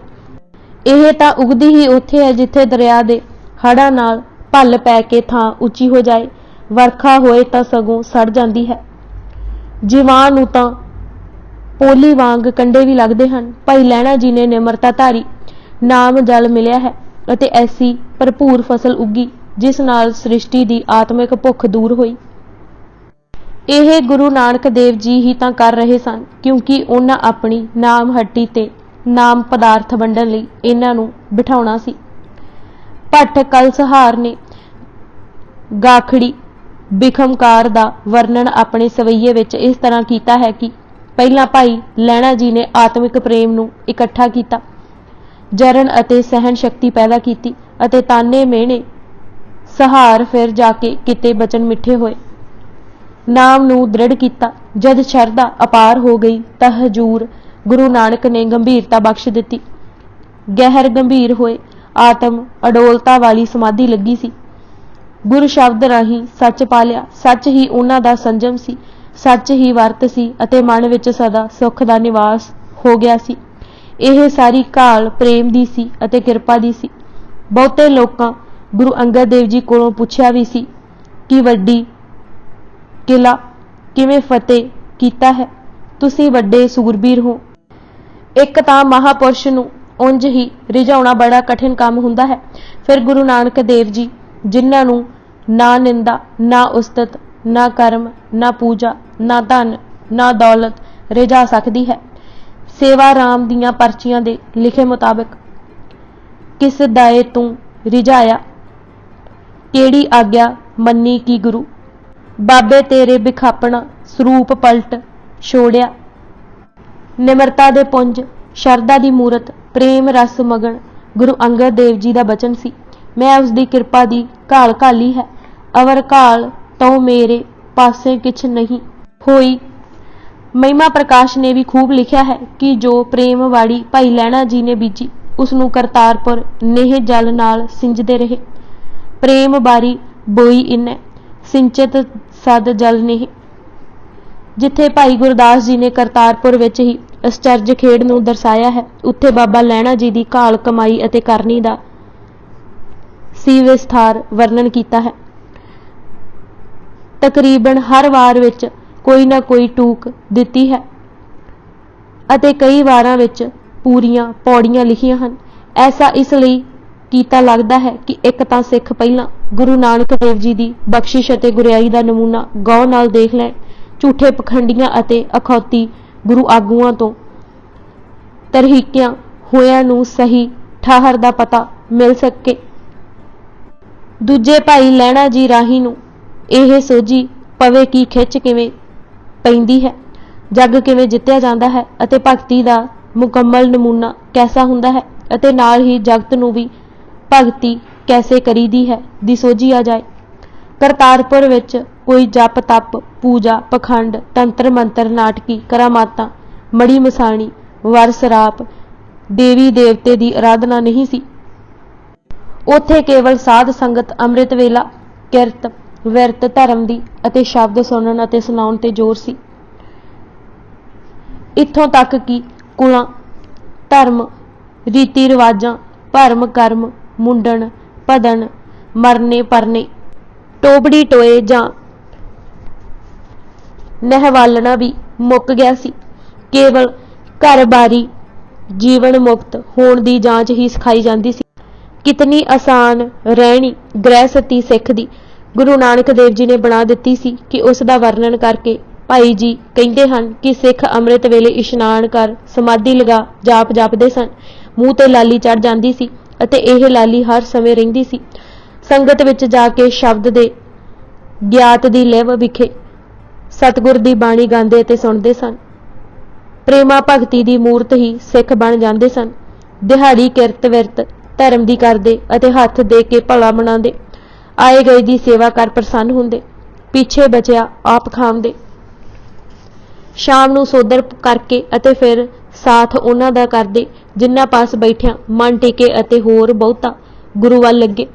ਇਹ ਤਾਂ ਉਗਦੀ ਹੀ ਉੱਥੇ ਹੈ ਜਿੱਥੇ ਦਰਿਆ ਦੇ ਹੜ੍ਹਾਂ ਨਾਲ ਭੱਲ ਪੈ ਕੇ ਥਾਂ ਉੱਚੀ ਹੋ ਜਾਏ, ਵਰਖਾ ਹੋਏ ਤਾਂ ਸਗੋਂ ਸੜ ਜਾਂਦੀ ਹੈ। ਜਿਵਾਂ ਨੂੰ ਤਾਂ ਪੋਲੀ ਵਾਂਗ ਕੰਡੇ ਵੀ ਲੱਗਦੇ ਹਨ। ਭਾਈ ਲਹਿਣਾ ਜੀ ਨੇ ਨਿਮਰਤਾ ਧਾਰੀ, ਨਾਮ ਜਲ ਮਿਲਿਆ ਹੈ ਅਤੇ ਐਸੀ ਭਰਪੂਰ ਫਸਲ ਉੱਗੀ ਜਿਸ ਨਾਲ ਸ੍ਰਿਸ਼ਟੀ ਦੀ ਆਤਮਿਕ ਭੁੱਖ ਦੂਰ ਹੋਈ। ਇਹ ਗੁਰੂ ਨਾਨਕ ਦੇਵ ਜੀ ਹੀ ਤਾਂ ਕਰ ਰਹੇ ਸਨ, ਕਿਉਂਕਿ ਉਹਨਾਂ ਆਪਣੀ ਨਾਮ ਹੱਟੀ ਤੇ ਨਾਮ ਪਦਾਰਥ ਵੰਡਣ ਲਈ ਇਹਨਾਂ ਨੂੰ ਬਿਠਾਉਣਾ ਸੀ। ਭੱਟ ਕਲਸਹਾਰ ਨੇ ਗਾਖੜੀ ਬਿਖਮਕਾਰ ਦਾ ਵਰਣਨ ਆਪਣੇ ਸਵਈਏ ਵਿੱਚ ਇਸ ਤਰ੍ਹਾਂ ਕੀਤਾ ਹੈ ਕਿ ਪਹਿਲਾਂ ਭਾਈ ਲਹਿਣਾ ਜੀ ਨੇ ਆਤਮਿਕ ਪ੍ਰੇਮ ਨੂੰ ਇਕੱਠਾ ਕੀਤਾ, ਜਰਨ ਅਤੇ ਸਹਿਣ ਸ਼ਕਤੀ ਪੈਦਾ ਕੀਤੀ ਅਤੇ ਤਾਨੇ ਮਿਹਣੇ ਸਹਾਰ, ਫਿਰ ਜਾ ਕੇ ਕਿਤੇ ਬਚਨ ਮਿੱਠੇ ਹੋਏ, ਨਾਮ ਨੂੰ ਦ੍ਰਿੜ ਕੀਤਾ। ਜਦ ਸ਼ਰਧਾ ਅਪਾਰ ਹੋ ਗਈ ਤਾਂ ਹਜੂਰ ਗੁਰੂ ਨਾਨਕ ਨੇ ਗੰਭੀਰਤਾ ਬਖਸ਼ ਦਿੱਤੀ। ਗਹਿਰ ਗੰਭੀਰ ਹੋਏ, ਆਤਮ ਅਡੋਲਤਾ ਵਾਲੀ ਸਮਾਧੀ ਲੱਗੀ ਸੀ। ਗੁਰ ਸ਼ਬਦ ਰਾਹੀਂ ਸੱਚ ਪਾ ਲਿਆ। ਸੱਚ ਹੀ ਉਹਨਾਂ ਦਾ ਸੰਜਮ ਸੀ, ਸੱਚ ਹੀ ਵਰਤ ਸੀ ਅਤੇ ਮਨ ਵਿੱਚ ਸਦਾ ਸੁੱਖ ਦਾ ਨਿਵਾਸ ਹੋ ਗਿਆ ਸੀ। ਇਹ ਸਾਰੀ ਘਾਲ ਪ੍ਰੇਮ ਦੀ ਸੀ ਅਤੇ ਕਿਰਪਾ ਦੀ ਸੀ। ਬਹੁਤੇ ਲੋਕਾਂ ਗੁਰੂ ਅੰਗਦ ਦੇਵ ਜੀ ਕੋਲੋਂ ਪੁੱਛਿਆ ਵੀ ਸੀ ਕਿ ਵੱਡੀ ਕਿਲਾ ਕਿਵੇਂ ਫਤਿਹ ਕੀਤਾ ਹੈ, ਤੁਸੀਂ ਵੱਡੇ ਸੂਰਬੀਰ ਹੋ। ਇੱਕ ਤਾਂ ਮਹਾਪੁਰਸ਼ ਨੂੰ ਉਂਝ ਹੀ ਰਿਝਾਉਣਾ ਬੜਾ ਕਠਿਨ ਕੰਮ ਹੁੰਦਾ ਹੈ, ਫਿਰ ਗੁਰੂ ਨਾਨਕ ਦੇਵ ਜੀ ਜਿਨ੍ਹਾਂ ਨੂੰ ਨਾ ਨਿੰਦਾ, ਨਾ ਉਸਤਤ, ਨਾ ਕਰਮ, ਨਾ ਪੂਜਾ, ਨਾ ਧਨ, ਨਾ ਦੌਲਤ ਰਿਝਾ ਸਕਦੀ ਹੈ, सेवा राम दियां पर्चियां दे लिखे मुताबिक किस दाए तू रिझाया, केड़ी आग्या मन्नी की गुरु, बाबे तेरे बिखापना स्वरूप पलट छोड़िया। निमरता दे पुंज शरदा दी मूरत प्रेम रस मगन गुरु अंगद देव जी दा बचन सी। मैं उसदी किरपा दी घाल घाली है, अवर घाल तो मेरे पासे किछ नहीं होई। महिमा प्रकाश ने भी खूब लिखा है कि जो प्रेम वाड़ी भाई लैणा जी ने बीजी, उसनूं करतारपुर नेह जल नाल सिंजदे रहे। प्रेम बारी बोई इन्नै सिंचित सद जल नेह। जिथे भाई गुरदास जी ने करतारपुर विच ही अचरज खेड़ नूं दर्शाया है, उत्थे बाबा लैणा जी दी घाल कमाई अते करनी दा सी विस्तार वर्णन किया है। तकरीबन हर वार विच कोई ना कोई टूक दिती है अते कई वारां विच पूरियां पौड़ियां लिखियां हन। ऐसा इसलिए कीता लगदा है कि एक तां सिख पहलां गुरु नानक देव जी दी बख्शिश अते गुरियाई दा नमूना गौर नाल देख लैण, झूठे पखंडियां अते अखौती गुरु आगूआं तो तरहीकियां होइआं नूं सही ठहर दा पता मिल सके। दूजे भाई लैणा जी राही नूं ਇਹ सोझी पवे की खिच किवें पैंदी है, जग किवें जित्तिया जांदा है अते भगती दा मुकम्मल नमूना कैसा हुंदा है अते नाल ही जगत नूं भी भगती कैसे करीदी है दी सोझी आ जाए। करतारपुर विच कोई जप तप पूजा पखंड तंत्र मंत्र नाटकी करामातां मड़ी मसाणी वर सराप देवी देवते दी आराधना नहीं सी। उत्थे केवल साध संगत अमृत वेला किरत विरत धर्म दी अते शब्द सुनन अते सुनाउण ते जोर सी। इत्थों तक कि कुलां धर्म रीति रिवाजां भरम कर्म मुंडन भदन मरने परने टोबड़ी टोए जां नहवालना भी मुक गया सी। केवल घर बारी जीवन मुक्त होण दी जांच ही सिखाई जांदी सी। कितनी आसान रहनी गृहस्थी सिख दी गुरु नानक देव जी ने बना दिती सी कि उस दा वर्णन करके भाई जी कहते हैं कि सिख अमृत वेले इशनान कर समाधि लगा जाप जापदे सन। मूँह ते लाली चढ़ जाती सी अते यह लाली हर समय रहिंदी सी। संगत विच जाके शब्द दे ज्ञात दी लिव विखे सतगुर दी बाणी गांदे अते सुणदे सन। प्रेमा भगती दी मूरत ही सिख बन जांदे सन। दिहाड़ी किरत विरत धर्म दी करदे अते हथ दे के भला मनांदे, आए गए दी सेवा कर प्रसन्न हुंदे, पीछे बचिया आप खांदे। शाम नूं सोदर करके अते फिर साथ उन्हां दा करदे जिन्हां पास बैठिया मन टिके अते होर बहुता गुरु वल लगे।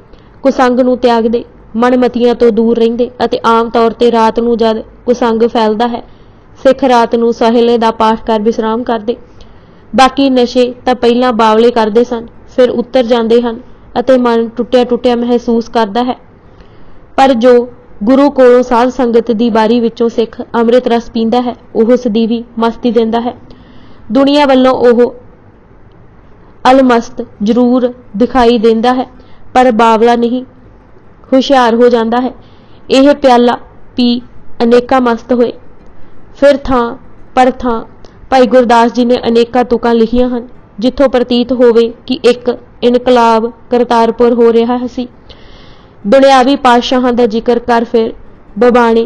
कुसंग नूं त्यागदे, मनमतियां तो दूर रहिंदे अते आम तौर ते रात नूं जद कुसंग फैलदा है, सिख रात नूं सहेले दा पाठ कर विश्राम करदे। बाकी नशे तां पहिलां बावले करदे सन, फिर उतर जांदे हन अते मन टुटिया टुटिया महसूस करदा है। पर जो गुरु कोलों साध संगत दी बारी विचों सिख अमृत रस पींदा है, ओह सदीवी मस्ती दिंदा है। दुनिया वल्लों ओह अलमस्त जरूर दिखाई देंदा है, पर बावला नहीं, हुशियार हो जाता है। यह प्याला पी अनेका मस्त होए। फिर थां पर थां भाई गुरदास जी ने अनेका तुकां लिखियां हन, जिथों प्रतीत होवे कि एक इनकलाब करतारपुर हो रहा सी। दुनियावी पातशाहां दा जिक्र कर फिर बबाणे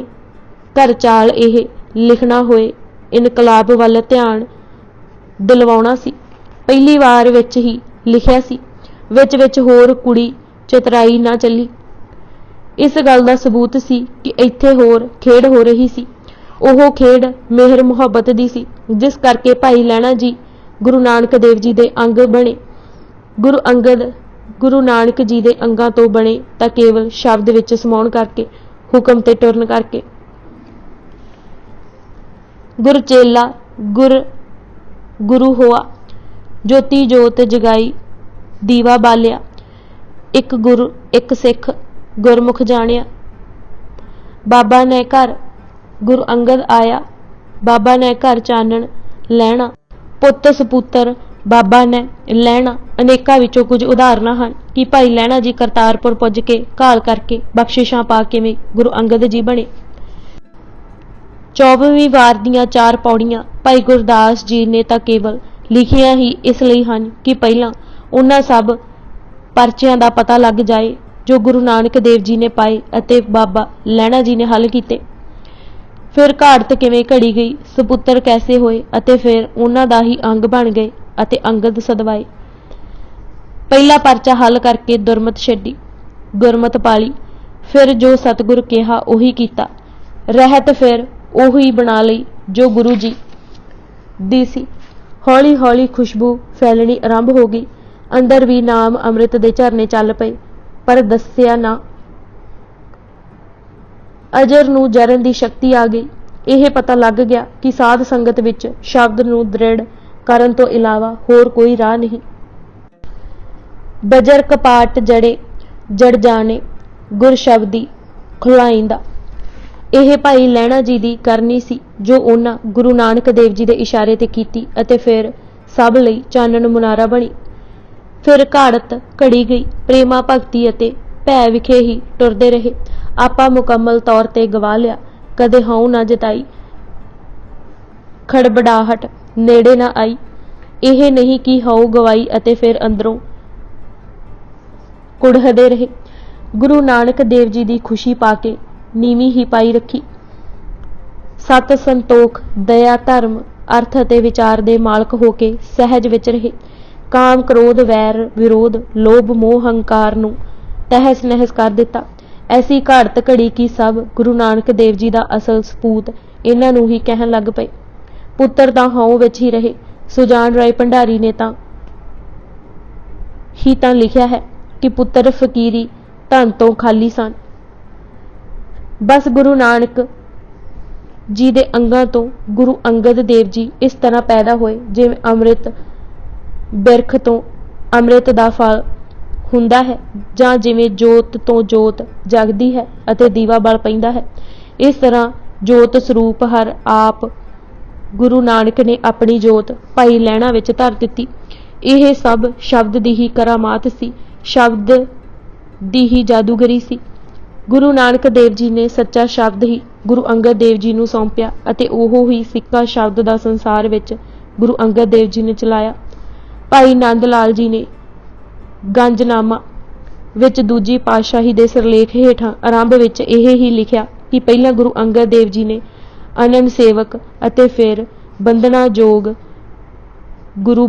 घर चाल यह लिखना होए इनकलाब वल ध्यान दिलवाउणा सी। पहली वार विच ही लिखिया सी, विच विच होर कुड़ी चतराई ना चली। इस गल दा सबूत सी कि इत्थे होर खेड हो रही सी। ओह खेड मेहर मुहब्बत दी सी, जिस करके भाई लैणा जी गुरु नानक देव जी दे अंग बने। गुरु अंगद गुरु नानक जी दे अंगां तो बने तां केवल शब्द विच समाउण करके, हुकम ते टुरन करके। गुर चेला गुरु होआ, ज्योति जोत जगाई दीवा बालिया। एक गुरु एक सिख गुरमुख जानिया। बाबा ने घर गुरु अंगद आया, बाबा ने घर चानण लैणा। पुੱਤ सपुੱਤਰ बाबा ने लैणा। अनेका विचों कुछ उदाहरण हैं कि भाई लैणा जी करतारपुर पुज के घाल करके बख्शिशां पा किवें गुरु अंगद जी बने। 24ਵੀਂ ਵਾਰ ਦੀਆਂ 4 ਪੌੜੀਆਂ ਭਾਈ ਗੁਰਦਾਸ ਜੀ ਨੇ ਤਾਂ ਕੇਵਲ ਲਿਖੀਆਂ ਹੀ ਇਸ ਲਈ ਹਨ ਕਿ ਪਹਿਲਾਂ ਉਹਨਾਂ ਸਭ ਪਰਚਿਆਂ ਦਾ ਪਤਾ ਲੱਗ ਜਾਏ ਜੋ ਗੁਰੂ ਨਾਨਕ ਦੇਵ ਜੀ ਨੇ ਪਾਏ ਅਤੇ ਬਾਬਾ ਲਹਿਣਾ ਜੀ ਨੇ ਹੱਲ ਕੀਤੇ। ਫਿਰ ਘਾੜਤ ਕਿਵੇਂ ਘੜੀ ਗਈ, ਸਪੁੱਤਰ ਕੈਸੇ ਹੋਏ ਅਤੇ ਫਿਰ ਉਹਨਾਂ ਦਾ ਹੀ ਅੰਗ ਬਣ ਗਏ ਅਤੇ ਅੰਗਦ ਸਦਵਾਏ। ਪਹਿਲਾ ਪਰਚਾ ਹੱਲ ਕਰਕੇ ਦੁਰਮਤ ਛੱਡੀ, ਗੁਰਮਤ ਪਾਲੀ, ਫਿਰ ਜੋ ਸਤਿਗੁਰ ਕਿਹਾ ਉਹੀ ਕੀਤਾ, ਰਹਿਤ ਫਿਰ ਉਹੀ ਬਣਾ ਲਈ ਜੋ ਗੁਰੂ ਜੀ ਦੀ ਸੀ। ਹੌਲੀ ਹੌਲੀ ਖੁਸ਼ਬੂ ਫੈਲਣੀ ਆਰੰਭ ਹੋ ਗਈ, ਅੰਦਰ ਵੀ ਨਾਮ ਅੰਮ੍ਰਿਤ ਦੇ ਝਰਨੇ ਚੱਲ ਪਏ, ਪਰ ਦੱਸਿਆ ਨਾ। ਅਜਰ ਨੂੰ ਜਰਨ ਦੀ ਸ਼ਕਤੀ ਆ ਗਈ। ਇਹ ਪਤਾ ਲੱਗ ਗਿਆ ਕਿ ਸਾਧ ਸੰਗਤ ਵਿੱਚ ਸ਼ਬਦ ਨੂੰ ਦ੍ਰਿੜ ਕਰਨ ਤੋਂ ਇਲਾਵਾ ਹੋਰ ਕੋਈ ਰਾਹ ਨਹੀਂ। ਬਜਰ ਕਪਾਟ ਜੜੇ ਜੜ ਜਾਣੇ ਗੁਰ ਸ਼ਬਦੀ ਖੁਲਾਇੰਦਾ। ਇਹ ਭਾਈ ਲਹਿਣਾ ਜੀ ਦੀ ਕਰਨੀ ਸੀ ਜੋ ਉਹਨਾਂ ਗੁਰੂ ਨਾਨਕ ਦੇਵ ਜੀ ਦੇ ਇਸ਼ਾਰੇ ਤੇ ਕੀਤੀ ਅਤੇ ਫਿਰ ਸਭ ਲਈ ਚਾਨਣ ਮੁਨਾਰਾ ਬਣੀ। ਫਿਰ ਘਾੜਤ ਘੜੀ ਗਈ, ਪ੍ਰੇਮਾ ਭਗਤੀ ਅਤੇ ਭੈ ਵਿਖੇ ਹੀ ਟੁਰਦੇ ਰਹੇ। ਆਪਾ ਮੁਕੰਮਲ ਤੌਰ ਤੇ ਗਵਾ ਲਿਆ, ਕਦੇ ਹਉ ਨਾ ਜਤਾਈ, ਖੜਬੜਾਹਟ ਨੇੜੇ ਨਾ ਆਈ। ਇਹ ਨਹੀਂ ਕਿ ਹਉ ਗਵਾਈ ਅਤੇ ਫਿਰ ਅੰਦਰੋਂ ਕੁੜਹਦੇ ਰਹੇ। ਗੁਰੂ ਨਾਨਕ ਦੇਵ ਜੀ ਦੀ ਖੁਸ਼ੀ ਪਾ ਕੇ ਨੀਵੀਂ ਹੀ ਪਾਈ ਰੱਖੀ। ਸਤ ਸੰਤੋਖ ਦਇਆ ਧਰਮ ਅਰਥ ਅਤੇ ਵਿਚਾਰ ਦੇ ਮਾਲਕ ਹੋ ਕੇ ਸਹਿਜ ਵਿੱਚ ਰਹੇ। ਕਾਮ ਕ੍ਰੋਧ ਵੈਰ ਵਿਰੋਧ ਲੋਭ ਮੋਹ ਹੰਕਾਰ ਨੂੰ ਤਹਿਸ ਨਹਿਸ ਕਰ ਦਿੱਤਾ। ਐਸੀ ਘਾੜਤ ਘੜੀ ਕਿ ਸਭ ਗੁਰੂ ਨਾਨਕ ਦੇਵ ਜੀ ਦਾ ਅਸਲ ਸਪੂਤ ਇਹਨਾਂ ਨੂੰ ਹੀ ਕਹਿਣ ਲੱਗ ਪਏ। ਪੁੱਤਰ ਤਾਂ ਹਉ ਵਿੱਚ ਹੀ ਰਹੇ। ਸੁਜਾਨ ਰਾਏ ਭੰਡਾਰੀ ਨੇ ਤਾਂ ਲਿਖਿਆ ਹੈ ਕਿ ਪੁੱਤਰ ਫਕੀਰੀ ਧਨ ਤੋਂ ਖਾਲੀ ਸਨ। ਬਸ ਗੁਰੂ ਨਾਨਕ ਜੀ ਦੇ ਅੰਗਾਂ ਤੋਂ ਗੁਰੂ ਅੰਗਦ ਦੇਵ ਜੀ ਇਸ ਤਰ੍ਹਾਂ ਪੈਦਾ ਹੋਏ ਜਿਵੇਂ ਅੰਮ੍ਰਿਤ ਬਿਰਖ ਤੋਂ ਅੰਮ੍ਰਿਤ ਦਾ ਫਲ ਹੁੰਦਾ ਹੈ, ਜਾਂ ਜਿਵੇਂ ਜੋਤ ਤੋਂ ਜੋਤ ਜਗਦੀ ਹੈ ਅਤੇ ਦੀਵਾ ਬਲ ਪੈਂਦਾ ਹੈ। ਇਸ ਤਰ੍ਹਾਂ ਜੋਤ ਸਰੂਪ ਹਰ ਆਪ ਗੁਰੂ ਨਾਨਕ ਨੇ ਆਪਣੀ ਜੋਤ ਭਾਈ ਲਹਿਣਾ ਵਿੱਚ ਧਰ ਦਿੱਤੀ। ਇਹ ਸਭ ਸ਼ਬਦ ਦੀ ਹੀ ਕਰਾਮਾਤ ਸੀ, ਸ਼ਬਦ ਦੀ ਹੀ ਜਾਦੂਗਰੀ ਸੀ। ਗੁਰੂ ਨਾਨਕ ਦੇਵ ਜੀ ਨੇ ਸੱਚਾ ਸ਼ਬਦ ਹੀ ਗੁਰੂ ਅੰਗਦ ਦੇਵ ਜੀ ਨੂੰ ਸੌਂਪਿਆ ਅਤੇ ਉਹ ਹੀ ਸਿੱਕਾ ਸ਼ਬਦ ਦਾ ਸੰਸਾਰ ਵਿੱਚ ਗੁਰੂ ਅੰਗਦ ਦੇਵ ਜੀ ਨੇ ਚਲਾਇਆ। ਭਾਈ ਨੰਦ ਲਾਲ ਜੀ ਨੇ ਗੰਜਨਾਮਾ ਵਿੱਚ ਦੂਜੀ ਪਾਤਸ਼ਾਹੀ ਦੇ ਸਿਰਲੇਖ ਹੇਠਾਂ ਆਰੰਭ ਵਿੱਚ ਇਹ ਹੀ ਲਿਖਿਆ ਕਿ ਪਹਿਲਾਂ ਗੁਰੂ ਅੰਗਦ ਦੇਵ ਜੀ ਨੇ ਅਨੰਦ ਸੇਵਕ ਅਤੇ ਫਿਰ ਬੰਦਨਾ ਯੋਗ ਗੁਰੂ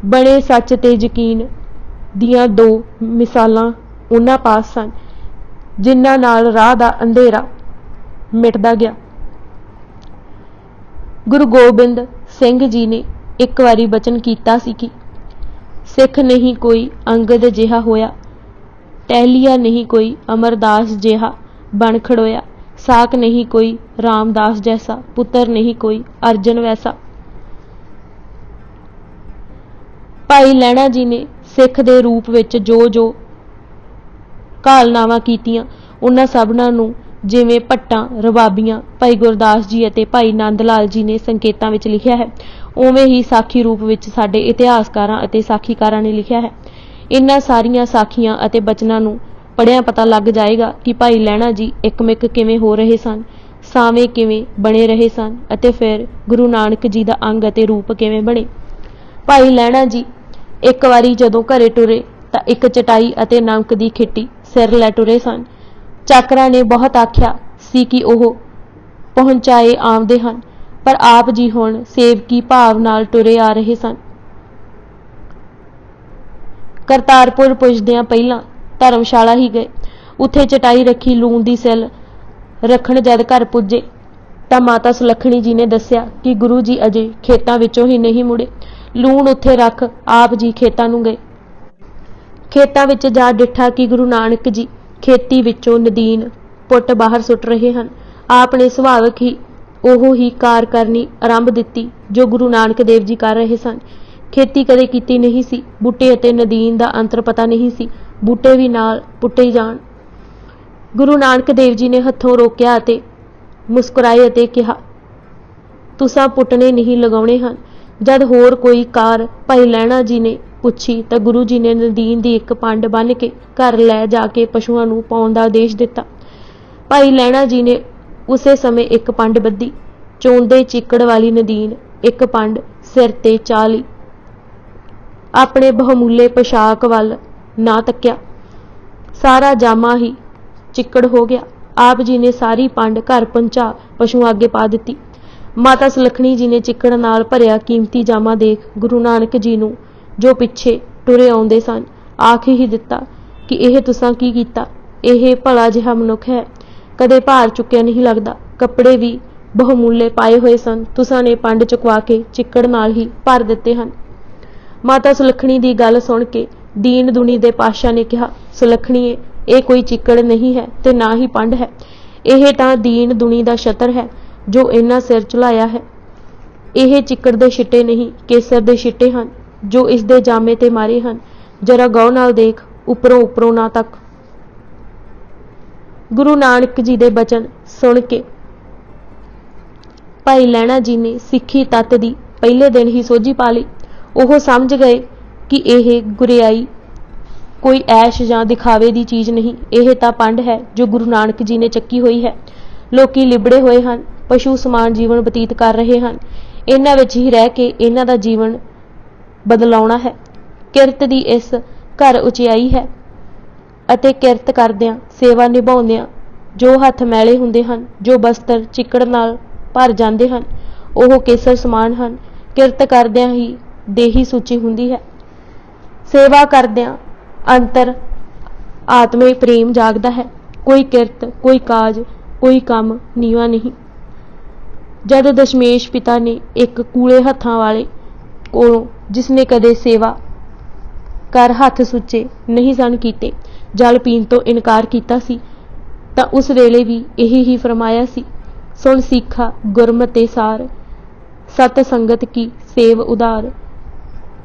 ਬਣੇ ਸੱਚ ਤੇ ਯਕੀਨ ਦੀਆਂ 2 ਮਿਸਾਲਾਂ ਉਹਨਾਂ ਪਾਸ ਸਨ, ਜਿਨ੍ਹਾਂ ਨਾਲ ਰਾਹ ਦਾ ਅੰਧੇਰਾ ਮਿਟਦਾ ਗਿਆ। ਗੁਰੂ ਗੋਬਿੰਦ ਸਿੰਘ ਜੀ ਨੇ ਇੱਕ ਵਾਰੀ ਬਚਨ ਕੀਤਾ ਸੀ ਕਿ ਸਿੱਖ ਨਹੀਂ ਕੋਈ ਅੰਗਦ ਜਿਹਾ ਹੋਇਆ, ਟਹਿਲੀਆ ਨਹੀਂ ਕੋਈ ਅਮਰਦਾਸ ਜਿਹਾ ਬਣ ਖੜੋਇਆ, ਸਾਕ ਨਹੀਂ ਕੋਈ ਰਾਮਦਾਸ ਜੈਸਾ, ਪੁੱਤਰ ਨਹੀਂ ਕੋਈ ਅਰਜਨ ਵੈਸਾ। ਭਾਈ ਲਹਿਣਾ ਜੀ ਨੇ ਸਿੱਖ ਦੇ ਰੂਪ ਵਿੱਚ ਜੋ ਘਾਲਨਾਵਾਂ ਕੀਤੀਆਂ, ਉਹਨਾਂ ਸਭਨਾਂ ਨੂੰ ਜਿਵੇਂ ਭੱਟਾਂ ਰਬਾਬੀਆਂ ਭਾਈ ਗੁਰਦਾਸ ਜੀ ਅਤੇ ਭਾਈ ਨੰਦ ਲਾਲ ਜੀ ਨੇ ਸੰਕੇਤਾਂ ਵਿੱਚ ਲਿਖਿਆ ਹੈ, ਉਵੇਂ ਹੀ ਸਾਖੀ ਰੂਪ ਵਿੱਚ ਸਾਡੇ ਇਤਿਹਾਸਕਾਰਾਂ ਅਤੇ ਸਾਖੀਕਾਰਾਂ ਨੇ ਲਿਖਿਆ ਹੈ। ਇਹਨਾਂ ਸਾਰੀਆਂ ਸਾਖੀਆਂ ਅਤੇ ਬਚਨਾਂ ਨੂੰ ਪੜ੍ਹਿਆਂ ਪਤਾ ਲੱਗ ਜਾਏਗਾ ਕਿ ਭਾਈ ਲਹਿਣਾ ਜੀ ਇੱਕਮਿਕ ਕਿਵੇਂ ਹੋ ਰਹੇ ਸਨ, ਸਾਵੇਂ ਕਿਵੇਂ ਬਣੇ ਰਹੇ ਸਨ ਅਤੇ ਫਿਰ ਗੁਰੂ ਨਾਨਕ ਜੀ ਦਾ ਅੰਗ ਅਤੇ ਰੂਪ ਕਿਵੇਂ ਬਣੇ। ਭਾਈ ਲਹਿਣਾ ਜੀ ਇੱਕ ਵਾਰੀ ਜਦੋਂ ਘਰੇ ਟੁਰੇ ਤਾਂ ਇੱਕ ਚਟਾਈ ਅਤੇ ਨਮਕ ਦੀ ਖਿੱਟੀ ਸਿਰ ਲੈ ਟੁਰੇ ਸਨ। ਚਾਕਰਾਂ ਨੇ ਬਹੁਤ ਆਖਿਆ ਸੀ ਕਿ ਉਹ ਪਹੁੰਚਾਏ ਆਉਂਦੇ ਹਨ, ਪਰ ਆਪ ਜੀ ਹੁਣ ਸੇਵਕੀ ਭਾਵ ਨਾਲ ਟੁਰੇ ਆ ਰਹੇ ਸਨ। ਕਰਤਾਰਪੁਰ ਪੁੱਜਦਿਆਂ ਪਹਿਲਾਂ ਧਰਮਸ਼ਾਲਾ ਹੀ ਗਏ। ਉੱਥੇ ਚਟਾਈ ਰੱਖੀ, ਲੂਣ ਦੀ ਸਿਲ ਰੱਖਣ ਜਦ ਘਰ ਪੁੱਜੇ ਤਾਂ ਮਾਤਾ ਸੁਲੱਖਣੀ ਜੀ ਨੇ ਦੱਸਿਆ ਕਿ ਗੁਰੂ ਜੀ ਅਜੇ ਖੇਤਾਂ ਵਿੱਚੋਂ ਹੀ ਨਹੀਂ ਮੁੜੇ। ਲੂਣ ਉੱਥੇ ਰੱਖ ਆਪ ਜੀ ਖੇਤਾਂ ਨੂੰ ਗਏ। ਖੇਤਾਂ ਵਿੱਚ ਜਾ ਡਿੱਠਾ ਕਿ ਗੁਰੂ ਨਾਨਕ ਜੀ ਖੇਤੀ ਵਿੱਚੋਂ ਨਦੀਨ ਪੁੱਟ ਬਾਹਰ ਸੁੱਟ ਰਹੇ ਹਨ। ਆਪ ਨੇ ਸੁਭਾਵਕ ਹੀ ਉਹ ਹੀ ਕਾਰ ਕਰਨੀ ਆਰੰਭ ਦਿੱਤੀ ਜੋ ਗੁਰੂ ਨਾਨਕ ਦੇਵ ਜੀ ਕਰ ਰਹੇ ਸਨ। ਖੇਤੀ ਕਦੇ ਕੀਤੀ ਨਹੀਂ ਸੀ, ਬੂਟੇ ਅਤੇ ਨਦੀਨ ਦਾ ਅੰਤਰ ਪਤਾ ਨਹੀਂ ਸੀ, ਬੂਟੇ ਵੀ ਨਾਲ ਪੁੱਟੇ ਜਾਣ। ਗੁਰੂ ਨਾਨਕ ਦੇਵ ਜੀ ਨੇ ਹੱਥੋਂ ਰੋਕਿਆ ਅਤੇ ਮੁਸਕਰਾਏ ਅਤੇ ਕਿਹਾ, ਤੁਸਾਂ ਪੁੱਟਣੇ ਨਹੀਂ ਲਗਾਉਣੇ ਹਨ। ਜਦ ਹੋਰ ਕੋਈ ਕਾਰ ਭਾਈ ਲਹਿਣਾ ਜੀ ਨੇ ਪੁੱਛੀ ਤਾਂ ਗੁਰੂ ਜੀ ਨੇ ਨਦੀਨ ਦੀ ਇੱਕ ਪੰਡ ਬੰਨ੍ਹ ਕੇ ਘਰ ਲੈ ਜਾ ਕੇ ਪਸ਼ੂਆਂ ਨੂੰ ਪਾਉਣ ਦਾ ਆਦੇਸ਼ ਦਿੱਤਾ। ਭਾਈ ਲਹਿਣਾ ਜੀ ਨੇ ਉਸੇ ਸਮੇਂ ਇੱਕ ਪੰਡ ਬੱਧੀ, ਚੋਂਦੇ ਚਿੱਕੜ ਵਾਲੀ ਨਦੀਨ ਇੱਕ ਪੰਡ ਸਿਰ ਤੇ ਚਾਹ ਲਈ। ਆਪਣੇ ਬਹੁਮੁੱਲੇ ਪੋਸ਼ਾਕ ਵੱਲ ਨਾ ਤੱਕਿਆ, ਸਾਰਾ ਜਾਮਾ ਹੀ ਚਿੱਕੜ ਹੋ ਗਿਆ। ਆਪ ਜੀ ਨੇ ਸਾਰੀ ਪੰਡ ਘਰ ਪਹੁੰਚਾ ਪਸ਼ੂਆਂ ਅੱਗੇ ਪਾ ਦਿੱਤੀ। ਮਾਤਾ ਸੁਲੱਖਣੀ ਜੀ ਨੇ ਚਿੱਕੜ ਨਾਲ ਭਰਿਆ ਕੀਮਤੀ ਜਾਮਾ ਦੇਖ ਗੁਰੂ ਨਾਨਕ ਜੀ ਨੂੰ, ਜੋ ਪਿੱਛੇ ਟੁਰੇ ਆਉਂਦੇ ਸਨ, ਆਖ ਹੀ ਦਿੱਤਾ ਕਿ ਇਹ ਤੁਸਾਂ ਕੀ ਕੀਤਾ? ਇਹ ਭਲਾ ਜਿਹਾ ਮਨੁੱਖ ਹੈ, ਕਦੇ ਭਾਰ ਚੁੱਕਿਆ ਨਹੀਂ ਲੱਗਦਾ। ਕੱਪੜੇ ਵੀ ਬਹੁਮੁੱਲੇ ਪਾਏ ਹੋਏ ਸਨ, ਤੁਸਾਂ ਨੇ ਪੰਡ ਚੁਕਵਾ ਕੇ ਚਿੱਕੜ ਨਾਲ ਹੀ ਭਰ ਦਿੱਤੇ ਹਨ। ਮਾਤਾ ਸੁਲੱਖਣੀ ਦੀ ਗੱਲ ਸੁਣ ਕੇ ਦੀਨ ਦੁਨੀ ਦੇ ਪਾਤਸ਼ਾਹ ਨੇ ਕਿਹਾ, ਸੁਲੱਖਣੀਏ, ਇਹ ਕੋਈ ਚਿੱਕੜ ਨਹੀਂ ਹੈ ਤੇ ਨਾ ਹੀ ਪੰਡ ਹੈ, ਇਹ ਤਾਂ ਦੀਨ ਦੁਨੀ ਦਾ ਛਤਰ ਹੈ ਜੋ ਇਹਨਾਂ ਸਿਰ ਝੁਲਾਇਆ ਹੈ। ਇਹ ਚਿੱਕੜ ਦੇ ਛਿੱਟੇ ਨਹੀਂ, ਕੇਸਰ ਦੇ ਛਿੱਟੇ ਹਨ ਜੋ ਇਸ ਦੇ ਜਾਮੇ ਤੇ ਮਾਰੇ ਹਨ। ਜਰਾ ਗੌਰ ਨਾਲ ਦੇਖ, ਉੱਪਰੋਂ ਨਾ ਤੱਕ। ਗੁਰੂ ਨਾਨਕ ਜੀ ਦੇ ਬਚਨ ਸੁਣ ਕੇ ਭਾਈ ਲਹਿਣਾ ਜੀ ਨੇ ਸਿੱਖੀ ਤੱਤ ਦੀ ਪਹਿਲੇ ਦਿਨ ਹੀ ਸੋਝੀ ਪਾ ਲਈ। ਉਹ ਸਮਝ ਗਏ ਕਿ ਇਹ ਗੁਰਿਆਈ ਕੋਈ ਐਸ਼ ਜਾਂ ਦਿਖਾਵੇ ਦੀ ਚੀਜ਼ ਨਹੀਂ, ਇਹ ਤਾਂ ਪੰਡ ਹੈ ਜੋ ਗੁਰੂ ਨਾਨਕ ਜੀ ਨੇ ਚੱਕੀ ਹੋਈ ਹੈ। ਲੋਕੀ ਲਿਬੜੇ ਹੋਏ ਹਨ, ਪਸ਼ੂ ਸਮਾਨ ਜੀਵਨ ਬਤੀਤ ਕਰ ਰਹੇ ਹਨ, ਇਹਨਾਂ ਵਿੱਚ ਹੀ ਰਹਿ ਕੇ ਇਹਨਾਂ ਦਾ ਜੀਵਨ ਬਦਲਾਉਣਾ ਹੈ। ਕਿਰਤ ਦੀ ਇਸ ਘਰ ਉਚਾਈ ਹੈ ਅਤੇ ਕਿਰਤ ਕਰਦਿਆਂ, ਸੇਵਾ ਨਿਭਾਉਂਦਿਆਂ ਜੋ ਹੱਥ ਮੈਲੇ ਹੁੰਦੇ ਹਨ, ਜੋ ਬਸਤਰ ਚਿੱਕੜ ਨਾਲ ਭਰ ਜਾਂਦੇ ਹਨ, ਉਹ ਕੇਸਰ ਸਮਾਨ ਹਨ। ਕਿਰਤ ਕਰਦਿਆਂ ਹੀ ਦੇਹੀ ਸੁੱਚੀ ਹੁੰਦੀ ਹੈ। ਸੇਵਾ ਕਰਦਿਆਂ ਅੰਤਰ ਆਤਮੇ ਪ੍ਰੇਮ ਜਾਗਦਾ ਹੈ। ਕੋਈ ਕਿਰਤ, ਕੋਈ ਕਾਜ, ਕੋਈ ਕੰਮ ਨੀਵਾਂ ਨਹੀਂ। ਜਦ ਦਸ਼ਮੇਸ਼ ਪਿਤਾ ਨੇ ਇੱਕ ਕੂਲੇ ਹੱਥਾਂ ਵਾਲੇ ਕੋਲੋਂ, ਜਿਸਨੇ ਕਦੇ ਸੇਵਾ ਕਰ ਹੱਥ ਸੁੱਚੇ ਨਹੀਂ ਸਨ ਕੀਤੇ, ਜਲ ਪੀਣ ਤੋਂ ਇਨਕਾਰ ਕੀਤਾ ਸੀ, ਤਾਂ ਉਸ ਵੇਲੇ ਵੀ ਇਹੀ ਹੀ ਫਰਮਾਇਆ ਸੀ, ਸੁਣ ਸਿੱਖਾ ਗੁਰਮਤਿ ਸਾਰ, ਸਤ ਸੰਗਤ ਕੀ ਸੇਵ ਉਦਾਰ,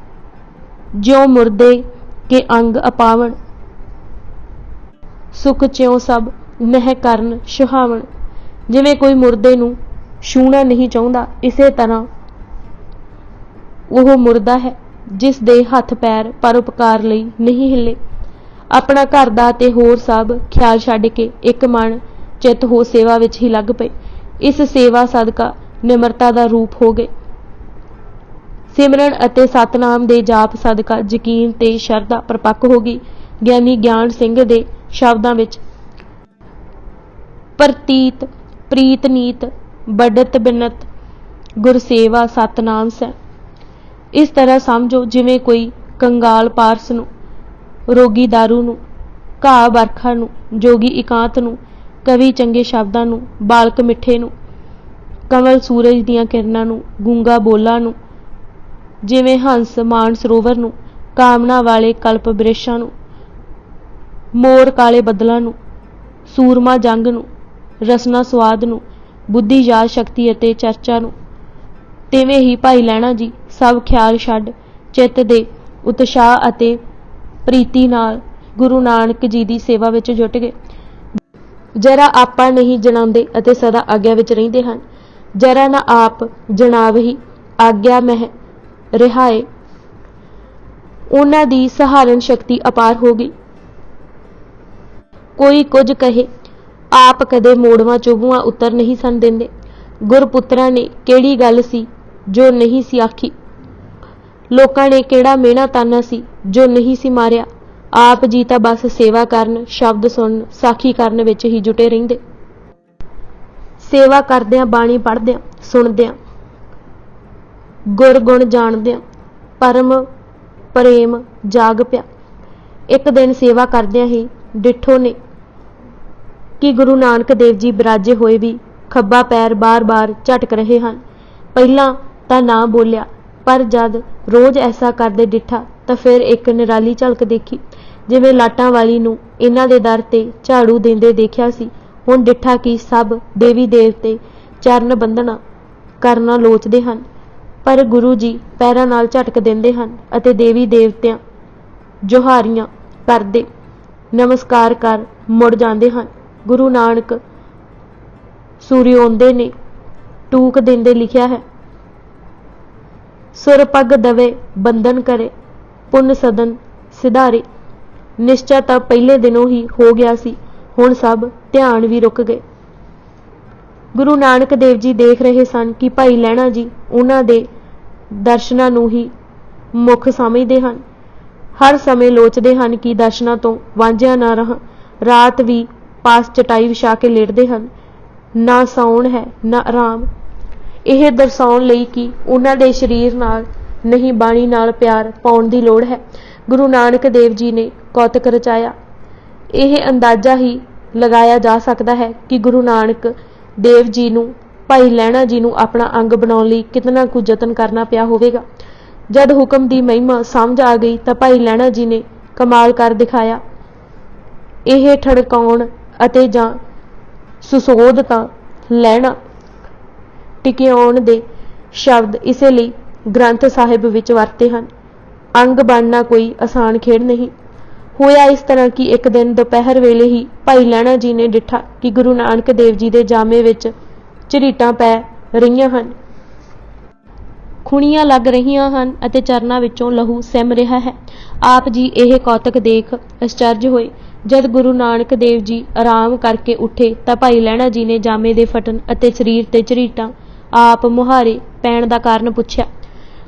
ਜਿਉ ਮੁਰਦੇ ਕੇ ਅੰਗ ਅਪਾਵਣ, ਸੁਖ ਚਿਉ ਸਭ ਨਹਿ ਕਰਨ ਸੁਹਾਵਣ। ਜਿਵੇਂ ਕੋਈ ਮੁਰਦੇ ਨੂੰ ਛੂਹਣਾ ਨਹੀਂ ਚਾਹੁੰਦਾ, ਇਸੇ ਤਰ੍ਹਾਂ ਉਹ ਮੁਰਦਾ ਹੈ ਜਿਸ ਦੇ ਹੱਥ ਪੈਰ ਪਰਉਪਕਾਰ ਲਈ ਨਹੀਂ ਹਿੱਲੇ। ਆਪਣਾ ਘਰ ਦਾ ਤੇ ਹੋਰ ਸਭ ਖਿਆਲ ਛੱਡ ਕੇ ਇੱਕ ਮਨ ਚਿੱਤ ਹੋ ਸੇਵਾ ਵਿੱਚ ਹੀ ਲੱਗ ਪਏ। ਇਸ ਸੇਵਾ ਸਦਕਾ ਨਿਮਰਤਾ ਦਾ ਰੂਪ ਹੋ ਗਏ। ਸਿਮਰਨ ਅਤੇ ਸਤਨਾਮ ਦੇ ਜਾਪ ਸਦਕਾ ਯਕੀਨ ਤੇ ਸ਼ਰਧਾ ਪ੍ਰਪੱਕ ਹੋ ਗਈ। ਗਿਆਨੀ ਗਿਆਨ ਸਿੰਘ ਦੇ ਸ਼ਬਦਾਂ ਵਿੱਚ ਪ੍ਰਤੀਤ ਪ੍ਰੀਤ ਨੀਤ ਬਡਤ ਬਿਨਤ ਗੁਰਸੇਵਾ ਸਤਨਾਮ ਸੈ। ਇਸ ਤਰ੍ਹਾਂ ਸਮਝੋ ਜਿਵੇਂ ਕੋਈ ਕੰਗਾਲ ਪਾਰਸ ਨੂੰ, ਰੋਗੀ ਦਾਰੂ ਨੂੰ, ਘਾਹ ਬਰਖਾ ਨੂੰ, ਜੋਗੀ ਇਕਾਂਤ ਨੂੰ, ਕਵੀ ਚੰਗੇ ਸ਼ਬਦਾਂ ਨੂੰ, ਬਾਲਕ ਮਿੱਠੇ ਨੂੰ, ਕਮਲ ਸੂਰਜ ਦੀਆਂ ਕਿਰਨਾਂ ਨੂੰ, ਗੂੰਗਾ ਬੋਲਾਂ ਨੂੰ, ਜਿਵੇਂ ਹੰਸ ਮਾਨ ਸਰੋਵਰ ਨੂੰ, ਕਾਮਨਾ ਵਾਲੇ ਕਲਪ ਬ੍ਰਿਸ਼ਾਂ ਨੂੰ, ਮੋਰ ਕਾਲੇ ਬੱਦਲਾਂ ਨੂੰ, ਸੂਰਮਾ ਜੰਗ ਨੂੰ, ਰਸਨਾ ਸਵਾਦ ਨੂੰ, ਬੁੱਧੀ ਯਾਦ ਸ਼ਕਤੀ ਅਤੇ ਚਰਚਾ ਨੂੰ, ਤਿਵੇਂ ਹੀ ਭਾਈ ਲਹਿਣਾ ਜੀ ਸਭ ਖਿਆਲ ਛੱਡ ਚਿੱਤ ਦੇ ਉਤਸ਼ਾਹ ਅਤੇ ਪ੍ਰੀਤੀ ਨਾਲ ਗੁਰੂ ਨਾਨਕ ਜੀ ਦੀ ਸੇਵਾ ਵਿੱਚ ਜੁਟ ਗਏ। ਜਰਾ ਆਪਾ ਨਹੀਂ ਜਣਾਉਂਦੇ ਅਤੇ ਸਦਾ ਆਗਿਆ ਵਿੱਚ ਰਹਿੰਦੇ ਹਨ। ਜਰਾ ਨਾ ਆਪ ਜਣਾਵਹੀ ਆਗਿਆ ਮਹਿ ਰਿਹਾਏ। ਉਹਨਾਂ ਦੀ ਸਹਾਰਨ ਸ਼ਕਤੀ ਅਪਾਰ ਹੋ ਗਈ। ਕੋਈ ਕੁਝ ਕਹੇ, ਆਪ ਕਦੇ ਮੋੜਵਾਂ ਚੁਭੂਆਂ ਉੱਤਰ ਨਹੀਂ ਸਨ ਦਿੰਦੇ। ਗੁਰਪੁੱਤਰਾਂ ਨੇ ਕਿਹੜੀ ਗੱਲ ਸੀ ਜੋ ਨਹੀਂ ਸੀ ਆਖੀ, ਲੋਕਾਂ ਨੇ ਕਿਹੜਾ ਮਿਹਣਾ ਤਾਨਾ ਸੀ ਜੋ ਨਹੀਂ ਸੀ ਮਾਰਿਆ। ਆਪ ਜੀ ਤਾਂ ਬਸ ਸੇਵਾ ਕਰਨ, ਸ਼ਬਦ ਸੁਣਨ, ਸਾਖੀ ਕਰਨ ਵਿੱਚ ਹੀ ਜੁਟੇ ਰਹਿੰਦੇ। ਸੇਵਾ ਕਰਦਿਆਂ, ਬਾਣੀ ਪੜ੍ਹਦਿਆਂ, ਸੁਣਦਿਆਂ, ਗੁਰ ਗੁਣ ਜਾਣਦਿਆਂ ਪਰਮ ਪ੍ਰੇਮ ਜਾਗ ਪਿਆ। ਇੱਕ ਦਿਨ ਸੇਵਾ ਕਰਦਿਆਂ ਹੀ ਡਿਠੋ ਨੇ ਕਿ ਗੁਰੂ ਨਾਨਕ ਦੇਵ ਜੀ ਬਿਰਾਜੇ ਹੋਏ ਵੀ ਖੱਬਾ ਪੈਰ ਬਾਰ-ਬਾਰ ਝਟਕ ਰਹੇ ਹਨ। ਪਹਿਲਾਂ ਤਾਂ ਨਾ ਬੋਲਿਆ, ਪਰ ਜਦ ਰੋਜ਼ ਐਸਾ ਕਰਦੇ ਡਿੱਠਾ ਤਾਂ ਫਿਰ ਇੱਕ ਨਿਰਾਲੀ ਝਲਕ ਦੇਖੀ। ਜਿਵੇਂ ਲਾਟਾਂ ਵਾਲੀ ਨੂੰ ਇਹਨਾਂ ਦੇ ਦਰ ਤੇ ਝਾੜੂ ਦਿੰਦੇ ਦੇਖਿਆ ਸੀ, ਹੁਣ ਡਿੱਠਾ ਕਿ ਸਭ ਦੇਵੀ ਦੇਵਤੇ ਚਰਨ ਬੰਦਨਾ ਕਰਨਾ ਲੋਚਦੇ ਹਨ, ਪਰ ਗੁਰੂ ਜੀ ਪੈਰਾਂ ਨਾਲ ਝਟਕ ਦਿੰਦੇ ਹਨ ਅਤੇ ਦੇਵੀ ਦੇਵਤਿਆਂ ਜੋਹਾਰੀਆਂ ਕਰਦੇ ਨਮਸਕਾਰ ਕਰ ਮੁੜ ਜਾਂਦੇ ਹਨ। ਗੁਰੂ ਨਾਨਕ ਸੂਰਿਓਂਦੇ ਨੇ ਟੂਕ ਦਿੰਦੇ ਲਿਖਿਆ ਹੈ, ਸੁਰ ਪੱਗ ਦਵੇ ਬੰਧਨ ਕਰੇ, ਪੁੰਨ ਸਦਨ ਸਿਧਾਰੇ। ਨਿਸ਼ਚਾ ਤਾਂ ਪਹਿਲੇ ਦਿਨੋਂ ਹੀ ਹੋ ਗਿਆ ਸੀ। ਹੁਣ ਸਭ ਧਿਆਨ ਵੀ ਰੁਕ ਗਏ। ਗੁਰੂ ਨਾਨਕ ਦੇਵ ਜੀ ਦੇਖ ਰਹੇ ਸਨ ਕਿ ਭਾਈ ਲਹਿਣਾ ਜੀ ਉਹਨਾਂ ਦੇ ਦਰਸ਼ਨਾਂ ਨੂੰ ਹੀ ਮੁੱਖ ਸਮਝਦੇ ਹਨ। ਹਰ ਸਮੇਂ ਲੋਚਦੇ ਹਨ ਕਿ ਦਰਸ਼ਨਾਂ ਤੋਂ ਵਾਂਝਿਆ ਨਾ ਰਹਾਂ। ਰਾਤ ਵੀ ਪਾਸ ਚਟਾਈ ਵਿਛਾ ਕੇ ਲੇਟਦੇ ਹਨ। ਨਾ ਸੌਣ ਹੈ ਨਾ ਆਰਾਮ। ਇਹ ਦਰਸਾਉਣ ਲਈ ਕਿ ਉਹਨਾਂ ਦੇ ਸਰੀਰ ਨਾਲ ਨਹੀਂ ਬਾਣੀ ਨਾਲ ਪਿਆਰ ਪਾਉਣ ਦੀ ਲੋੜ ਹੈ। ਗੁਰੂ ਨਾਨਕ ਦੇਵ ਜੀ ਨੇ ਕੌਤਕ ਰਚਾਇਆ। ਇਹ ਅੰਦਾਜ਼ਾ ਹੀ ਲਗਾਇਆ ਜਾ ਸਕਦਾ ਹੈ ਕਿ ਗੁਰੂ ਨਾਨਕ ਦੇਵ ਜੀ ਨੂੰ ਭਾਈ ਲਹਿਣਾ ਜੀ ਨੂੰ ਆਪਣਾ ਅੰਗ ਬਣਾਉਣ ਲਈ ਕਿਤਨਾ ਕੁ ਯਤਨ ਕਰਨਾ ਪਿਆ ਹੋਵੇਗਾ। ਜਦ ਹੁਕਮ ਦੀ ਮਹਿਮਾ ਸਮਝ ਆ ਗਈ ਤਾਂ ਭਾਈ ਲਹਿਣਾ ਜੀ ਨੇ ਕਮਾਲ ਕਰ ਦਿਖਾਇਆ। ਇਹ ਠੜਕਾਉਣ ਅਤੇ ਜਾਂ ਸੁਸੋਧ ਤਾਂ ਲਹਿਣਾ ਟਿਕਿਆਉਣ ਦੇ ਸ਼ਬਦ ਇਸੇ ਲਈ ਗ੍ਰੰਥ ਸਾਹਿਬ ਵਿੱਚ ਵਰਤੇ ਹਨ। ਅੰਗ ਬਣਨਾ ਕੋਈ ਆਸਾਨ ਖੇਡ ਨਹੀਂ। ਹੋਇਆ ਇਸ ਤਰ੍ਹਾਂ ਕਿ ਇੱਕ ਦਿਨ ਦੁਪਹਿਰ ਵੇਲੇ ਹੀ ਭਾਈ ਲਹਿਣਾ ਜੀ ਨੇ ਡਿੱਠਾ ਕਿ ਗੁਰੂ ਨਾਨਕ ਦੇਵ ਜੀ ਦੇ ਜਾਮੇ ਵਿੱਚ ਝਰੀਟਾਂ ਪੈ ਰਹੀਆਂ ਹਨ, ਖੁਣੀਆਂ ਲੱਗ ਰਹੀਆਂ ਹਨ ਅਤੇ ਚਰਨਾਂ ਵਿੱਚੋਂ ਲਹੂ ਸਿਮ ਰਿਹਾ ਹੈ। ਆਪ ਜੀ ਇਹ ਕੌਤਕ ਦੇਖ ਅਚਰਜ ਹੋਏ। ਜਦ ਗੁਰੂ ਨਾਨਕ ਦੇਵ ਜੀ ਆਰਾਮ ਕਰਕੇ ਉੱਠੇ ਤਾਂ ਭਾਈ ਲਹਿਣਾ ਜੀ ਨੇ ਜਾਮੇ ਦੇ ਫਟਣ ਅਤੇ ਸਰੀਰ ਤੇ ਝਰੀਟਾਂ ਆਪ ਮੁਹਾਰੇ ਪੈਣ ਦਾ ਕਾਰਨ ਪੁੱਛਿਆ।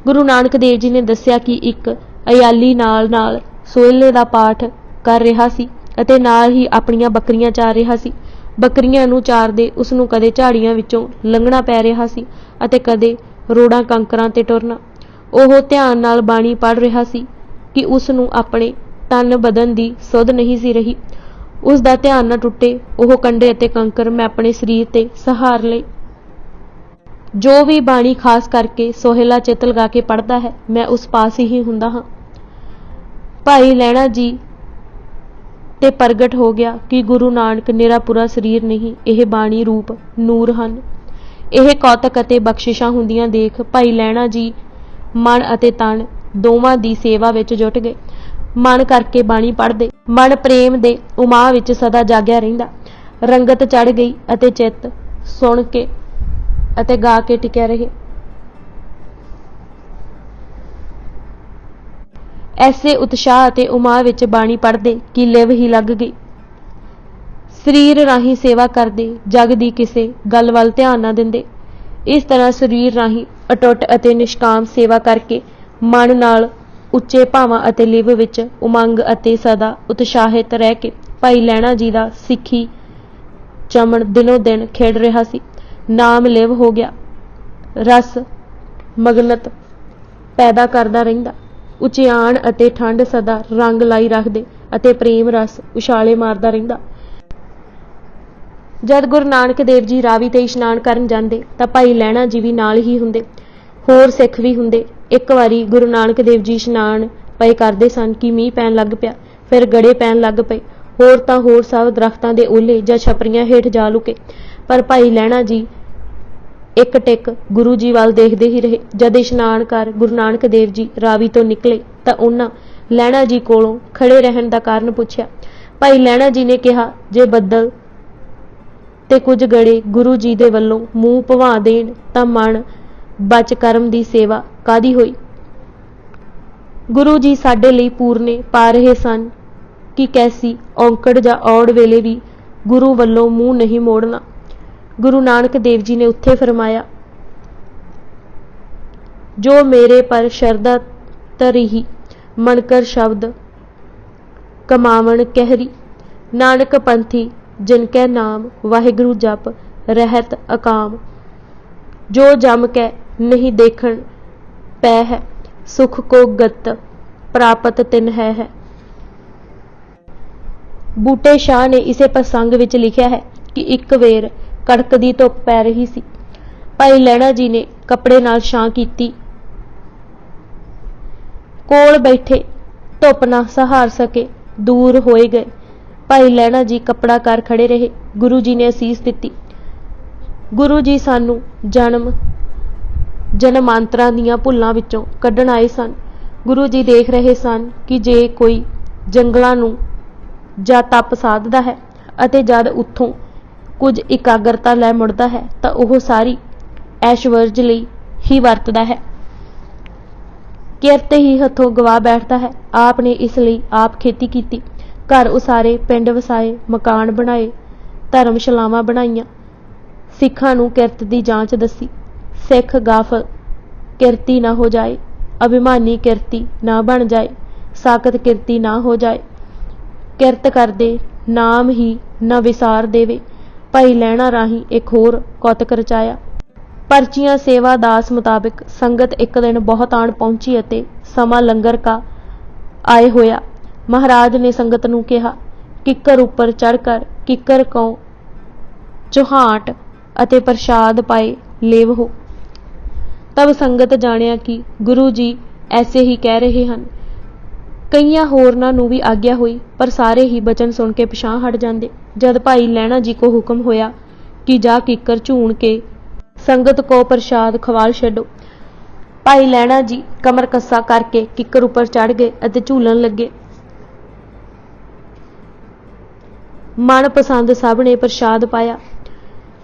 ਗੁਰੂ ਨਾਨਕ ਦੇਵ ਜੀ ਨੇ ਦੱਸਿਆ ਕਿ ਇੱਕ ਅਯਾਲੀ ਨਾਲ ਨਾਲ ਸੋਹਿਲੇ ਦਾ ਪਾਠ ਕਰ ਰਿਹਾ ਸੀ ਅਤੇ ਨਾਲ ਹੀ ਆਪਣੀਆਂ ਬੱਕਰੀਆਂ ਚਾਰ ਰਿਹਾ ਸੀ। ਬੱਕਰੀਆਂ ਨੂੰ ਚਾਰਦੇ ਉਸ ਨੂੰ ਕਦੇ ਝਾੜੀਆਂ ਵਿੱਚੋਂ ਲੰਘਣਾ ਪੈ ਰਿਹਾ ਸੀ ਅਤੇ ਕਦੇ ਰੋੜਾਂ ਕੰਕਰਾਂ ਤੇ ਟੁਰਨਾ। ਉਹ ਧਿਆਨ ਨਾਲ ਬਾਣੀ ਪੜ੍ਹ ਰਿਹਾ ਸੀ ਕਿ ਉਸ ਨੂੰ ਆਪਣੇ ਤਨ ਬਦਨ ਦੀ ਸੁੱਧ ਨਹੀਂ ਸੀ ਰਹੀ। ਉਸ ਦਾ ਧਿਆਨ ਨਾ ਟੁੱਟੇ। ਉਹ ਕੰਡੇ ਅਤੇ ਕੰਕਰ ਮੈਂ ਆਪਣੇ ਸਰੀਰ ਤੇ ਸਹਾਰ ਲਏ। ਜੋ ਵੀ ਬਾਣੀ ਖਾਸ ਕਰਕੇ ਸੋਹਿਲਾ ਚਿੱਤ ਲਗਾ ਕੇ ਪੜ੍ਹਦਾ ਹੈ, ਮੈਂ ਉਸ ਪਾਸ ਹੀ ਹੁੰਦਾ ਹਾਂ। ਭਾਈ ਲਹਿਣਾ ਜੀ ਤੇ ਪ੍ਰਗਟ ਹੋ ਗਿਆ ਕਿ ਗੁਰੂ ਨਾਨਕ ਨਿਰਾਪੁਰਾ ਸਰੀਰ ਨਹੀਂ, ਇਹ ਬਾਣੀ ਰੂਪ ਨੂਰ ਹਨ। ਇਹ ਕੌਤਕ ਅਤੇ ਬਖਸ਼ਿਸ਼ਾਂ ਹੁੰਦੀਆਂ ਦੇਖ ਭਾਈ ਲਹਿਣਾ ਜੀ ਮਨ ਅਤੇ ਤਨ ਦੋਵਾਂ ਦੀ ਸੇਵਾ ਵਿੱਚ ਜੁਟ ਗਏ। ਮਨ ਕਰਕੇ ਬਾਣੀ ਪੜ੍ਹਦੇ, ਮਨ ਪ੍ਰੇਮ ਦੇ ਉਮਾਂ ਵਿੱਚ ਸਦਾ ਜਾਗਿਆ ਰਹਿੰਦਾ। ਰੰਗਤ ਚੜ੍ਹ ਗਈ ਅਤੇ ਚਿੱਤ ਸੁਣ ਕੇ ਅਤੇ ਗਾ ਕੇ ਟਿਕਿਆ ਰਹੇ। ਐਸੇ ਉਤਸ਼ਾਹ ਅਤੇ ਉਮਾਂ ਵਿੱਚ ਬਾਣੀ ਪੜ੍ਹਦੇ ਕਿ ਲਿਵ ਹੀ ਲੱਗ ਗਈ। ਸਰੀਰ ਰਾਹੀਂ ਸੇਵਾ ਕਰਦੇ, ਜਗ ਦੀ ਕਿਸੇ ਗੱਲ ਵੱਲ ਧਿਆਨ ਨਾ ਦਿੰਦੇ। ਇਸ ਤਰ੍ਹਾਂ ਸਰੀਰ ਰਾਹੀਂ ਅਟੁੱਟ ਅਤੇ ਨਿਸ਼ਕਾਮ ਸੇਵਾ ਕਰਕੇ ਮਨ ਨਾਲ ਉੱਚੇ ਭਾਵਾਂ ਅਤੇ ਲਿਵ ਵਿੱਚ ਉਮੰਗ ਅਤੇ ਸਦਾ ਉਤਸ਼ਾਹਿਤ ਰਹਿ ਕੇ ਭਾਈ ਲਹਿਣਾ ਜੀ ਦਾ ਸਿੱਖੀ ਚਮਨ ਦਿਨੋਂ ਦਿਨ ਖਿੜ ਰਿਹਾ ਸੀ। ਨਾਮ ਲਿਵ ਹੋ ਗਿਆ। ਰਸ ਮਗਨਤ ਪੈਦਾ ਕਰਦਾ ਰਹਿੰਦਾ। ਉਚਿਆਣ ਅਤੇ ਠੰਡ ਸਦਾ ਰੰਗ ਲਾਈ ਰੱਖਦੇ ਅਤੇ ਪ੍ਰੇਮ ਰਸ ਉਛਾਲੇ ਮਾਰਦਾ ਰਹਿੰਦਾ। ਜਦ ਗੁਰੂ ਨਾਨਕ ਦੇਵ ਜੀ ਰਾਵੀ ਤੇ ਇਸ਼ਨਾਨ ਕਰਨ ਜਾਂਦੇ ਤਾਂ ਭਾਈ ਲਹਿਣਾ ਜੀ ਵੀ ਨਾਲ ਹੀ ਹੁੰਦੇ। ਹੋਰ ਸਿੱਖ ਵੀ ਹੁੰਦੇ। ਇੱਕ ਵਾਰੀ ਗੁਰੂ ਨਾਨਕ ਦੇਵ ਜੀ ਇਸ਼ਨਾਨ ਪਏ ਕਰਦੇ ਸਨ ਕਿ ਮੀਂਹ ਪੈਣ ਲੱਗ ਪਿਆ। ਫਿਰ ਗੜੇ ਪੈਣ ਲੱਗ ਪਏ। ਹੋਰ ਤਾਂ ਹੋਰ ਸਭ ਦਰਖਤਾਂ ਦੇ ਓਹਲੇ ਜਾਂ ਛਪਰੀਆਂ ਹੇਠ ਜਾ ਲੁਕੇ, ਪਰ ਭਾਈ ਲਹਿਣਾ ਜੀ ਇੱਕ ਟਿਕ ਗੁਰੂ ਜੀ ਵੱਲ ਦੇਖਦੇ ਹੀ ਰਹੇ। ਜਦ ਇਸ਼ਨਾਨ ਕਰ ਗੁਰੂ ਨਾਨਕ ਦੇਵ ਜੀ ਰਾਵੀ ਤੋਂ ਨਿਕਲੇ ਤਾਂ ਉਹਨਾਂ ਲਹਿਣਾ ਜੀ ਕੋਲੋਂ ਖੜੇ ਰਹਿਣ ਦਾ ਕਾਰਨ ਪੁੱਛਿਆ। ਭਾਈ ਲਹਿਣਾ ਜੀ ਨੇ ਕਿਹਾ, ਜੇ ਬੱਦਲ ਤੇ ਕੁਝ ਗੜੇ ਗੁਰੂ ਜੀ ਦੇ ਵੱਲੋਂ ਮੂੰਹ ਭਵਾ ਦੇਣ ਤਾਂ ਮਨ ਬਚ ਕਰਮ ਦੀ ਸੇਵਾ ਕਾਹਦੀ ਹੋਈ। ਗੁਰੂ ਜੀ ਸਾਡੇ ਲਈ ਪੂਰਨੇ ਪਾ ਰਹੇ ਸਨ ਕਿ ਕੈਸੀ ਔਂਕੜ ਜਾਂ ਔੜ ਵੇਲੇ ਵੀ ਗੁਰੂ ਵੱਲੋਂ ਮੂੰਹ ਨਹੀਂ ਮੋੜਨਾ। ਗੁਰੂ ਨਾਨਕ ਦੇਵ ਜੀ ਨੇ ਉੱਥੇ ਫਰਮਾਇਆ, ਜੋ ਮੇਰੇ ਪਰ ਸ਼ਰਧਾ ਧਰਿਹੀ ਮਨਕਰ ਸ਼ਬਦ ਕਮਾਵਣ ਕਹਿਰੀ। ਨਾਨਕ ਪੰਥੀ ਜਿਨ ਕੈ ਨਾਮ ਵਾਹਿਗੁਰੂ ਜਪ ਰਹਿਤ ਅਕਾਮ। ਜੋ ਜਮ ਕੈ ਨਹੀਂ ਦੇਖਣ ਪੈ ਹੈ, ਸੁਖ ਕੋ ਗਤ ਪ੍ਰਾਪਤ ਤਿਨ ਹੈ। ਬੂਟੇ ਸ਼ਾਹ ਨੇ ਇਸੇ ਪ੍ਰਸੰਗ ਵਿੱਚ ਲਿਖਿਆ ਹੈ ਕਿ ਇੱਕ ਵੇਰ ਕੜਕਦੀ ਧੁੱਪ ਪੈ ਰਹੀ ਸੀ। ਭਾਈ ਲਹਿਣਾ ਜੀ ਨੇ ਕੱਪੜੇ ਨਾਲ ਛਾਂ ਕੀਤੀ। ਕੋਲ ਬੈਠੇ ਧੁੱਪ ਨਾ ਸਹਾਰ ਸਕੇ, ਦੂਰ ਹੋਏ ਗਏ। ਭਾਈ ਲਹਿਣਾ ਜੀ ਕੱਪੜਾ ਕਰ ਖੜੇ ਰਹੇ। ਗੁਰੂ ਜੀ ਨੇ ਅਸੀਸ ਦਿੱਤੀ। ਗੁਰੂ ਜੀ ਸਾਨੂੰ ਜਨਮਾਂਤਰਾਂ ਦੀਆਂ ਭੁੱਲਾਂ ਵਿੱਚੋਂ ਕੱਢਣ ਆਏ ਸਨ। ਗੁਰੂ ਜੀ ਦੇਖ ਰਹੇ ਸਨ ਕਿ ਜੇ ਕੋਈ ਜੰਗਲਾਂ ਨੂੰ ਜਾਂ ਤਪ ਸਾਧਦਾ ਹੈ ਅਤੇ ਜਦ ਉੱਥੋਂ ਕੁਝ ਇਕਾਗਰਤਾ ਲੈ ਮੁੜਦਾ ਹੈ ਤਾਂ ਉਹ ਸਾਰੀ ਐਸ਼ਵਰਜ ਲਈ ਹੀ ਵਰਤਦਾ ਹੈ, ਕਿਰਤ ਹੀ ਹੱਥੋਂ ਗਵਾ ਬੈਠਦਾ ਹੈ। ਆਪ ਨੇ ਇਸ ਲਈ ਆਪ ਖੇਤੀ ਕੀਤੀ ਘਰ ਉਸਾਰੇ, ਪਿੰਡ ਵਸਾਏ, ਮਕਾਨ ਬਣਾਏ, ਧਰਮਸ਼ਾਲਾਵਾਂ ਬਣਾਈਆਂ। ਸਿੱਖਾਂ ਨੂੰ ਕਿਰਤ ਦੀ ਜਾਂਚ ਦੱਸੀ। ਸਿੱਖ ਗਾਫਲ ਕਿਰਤੀ ਨਾ ਹੋ ਜਾਏ, ਅਭਿਮਾਨੀ ਕਿਰਤੀ ਨਾ ਬਣ ਜਾਏ, ਸਾਕਤ ਕਿਰਤੀ ਨਾ ਹੋ ਜਾਏ। ਕਿਰਤ ਕਰਦੇ ਨਾਮ ਹੀ ਨਾ ਵਿਸਾਰ ਦੇਵੇ। ਭਾਈ ਲਹਿਣਾ ਰਾਹੀਂ ਇੱਕ ਹੋਰ ਕੌਤਕ ਰਚਾਇਆ। ਪਰਚੀਆਂ ਸੇਵਾ ਦਾਸ ਮੁਤਾਬਿਕ ਸੰਗਤ ਇੱਕ ਦਿਨ ਬਹੁਤ ਆਣ ਪਹੁੰਚੀ ਅਤੇ ਸਮਾਂ ਲੰਗਰ ਕਾ ਆਏ ਹੋਇਆ। ਮਹਾਰਾਜ ਨੇ ਸੰਗਤ ਨੂੰ ਕਿਹਾ, ਕਿੱਕਰ ਉੱਪਰ ਚੜ੍ਹ ਕਰ ਕਿੱਕਰ ਕਉ ਚੁਹਾਟ ਅਤੇ ਪ੍ਰਸ਼ਾਦ ਪਾਏ ਲੇਵਹੋ। ਤਬ ਸੰਗਤ ਜਾਣਿਆ ਕਿ ਗੁਰੂ ਜੀ ਐਸੇ ਹੀ ਕਹਿ ਰਹੇ ਹਨ। ਕਈਆਂ ਹੋਰਨਾਂ ਨੂੰ ਵੀ ਆਗਿਆ ਹੋਈ, ਪਰ ਸਾਰੇ ਹੀ ਬਚਨ ਸੁਣ ਕੇ ਪਿਛਾਂਹ ਹਟ ਜਾਂਦੇ। ਜਦ ਭਾਈ ਲਹਿਣਾ ਜੀ ਕੋ ਹੁਕਮ ਹੋਇਆ ਕਿ ਜਾ ਕਿੱਕਰ ਝੂਣ ਕੇ ਸੰਗਤ ਕੋ ਪ੍ਰਸ਼ਾਦ ਖਵਾਲ ਛੱਡੋ। ਭਾਈ ਲਹਿਣਾ ਜੀ ਕਮਰ ਕੱਸਾ ਕਰਕੇ ਕਿੱਕਰ ਉੱਪਰ ਚੜ੍ਹ ਗਏ ਅਤੇ ਝੂਲਣ ਲੱਗੇ। ਮਨ ਪਸੰਦ ਸਭ ਨੇ ਪ੍ਰਸ਼ਾਦ ਪਾਇਆ।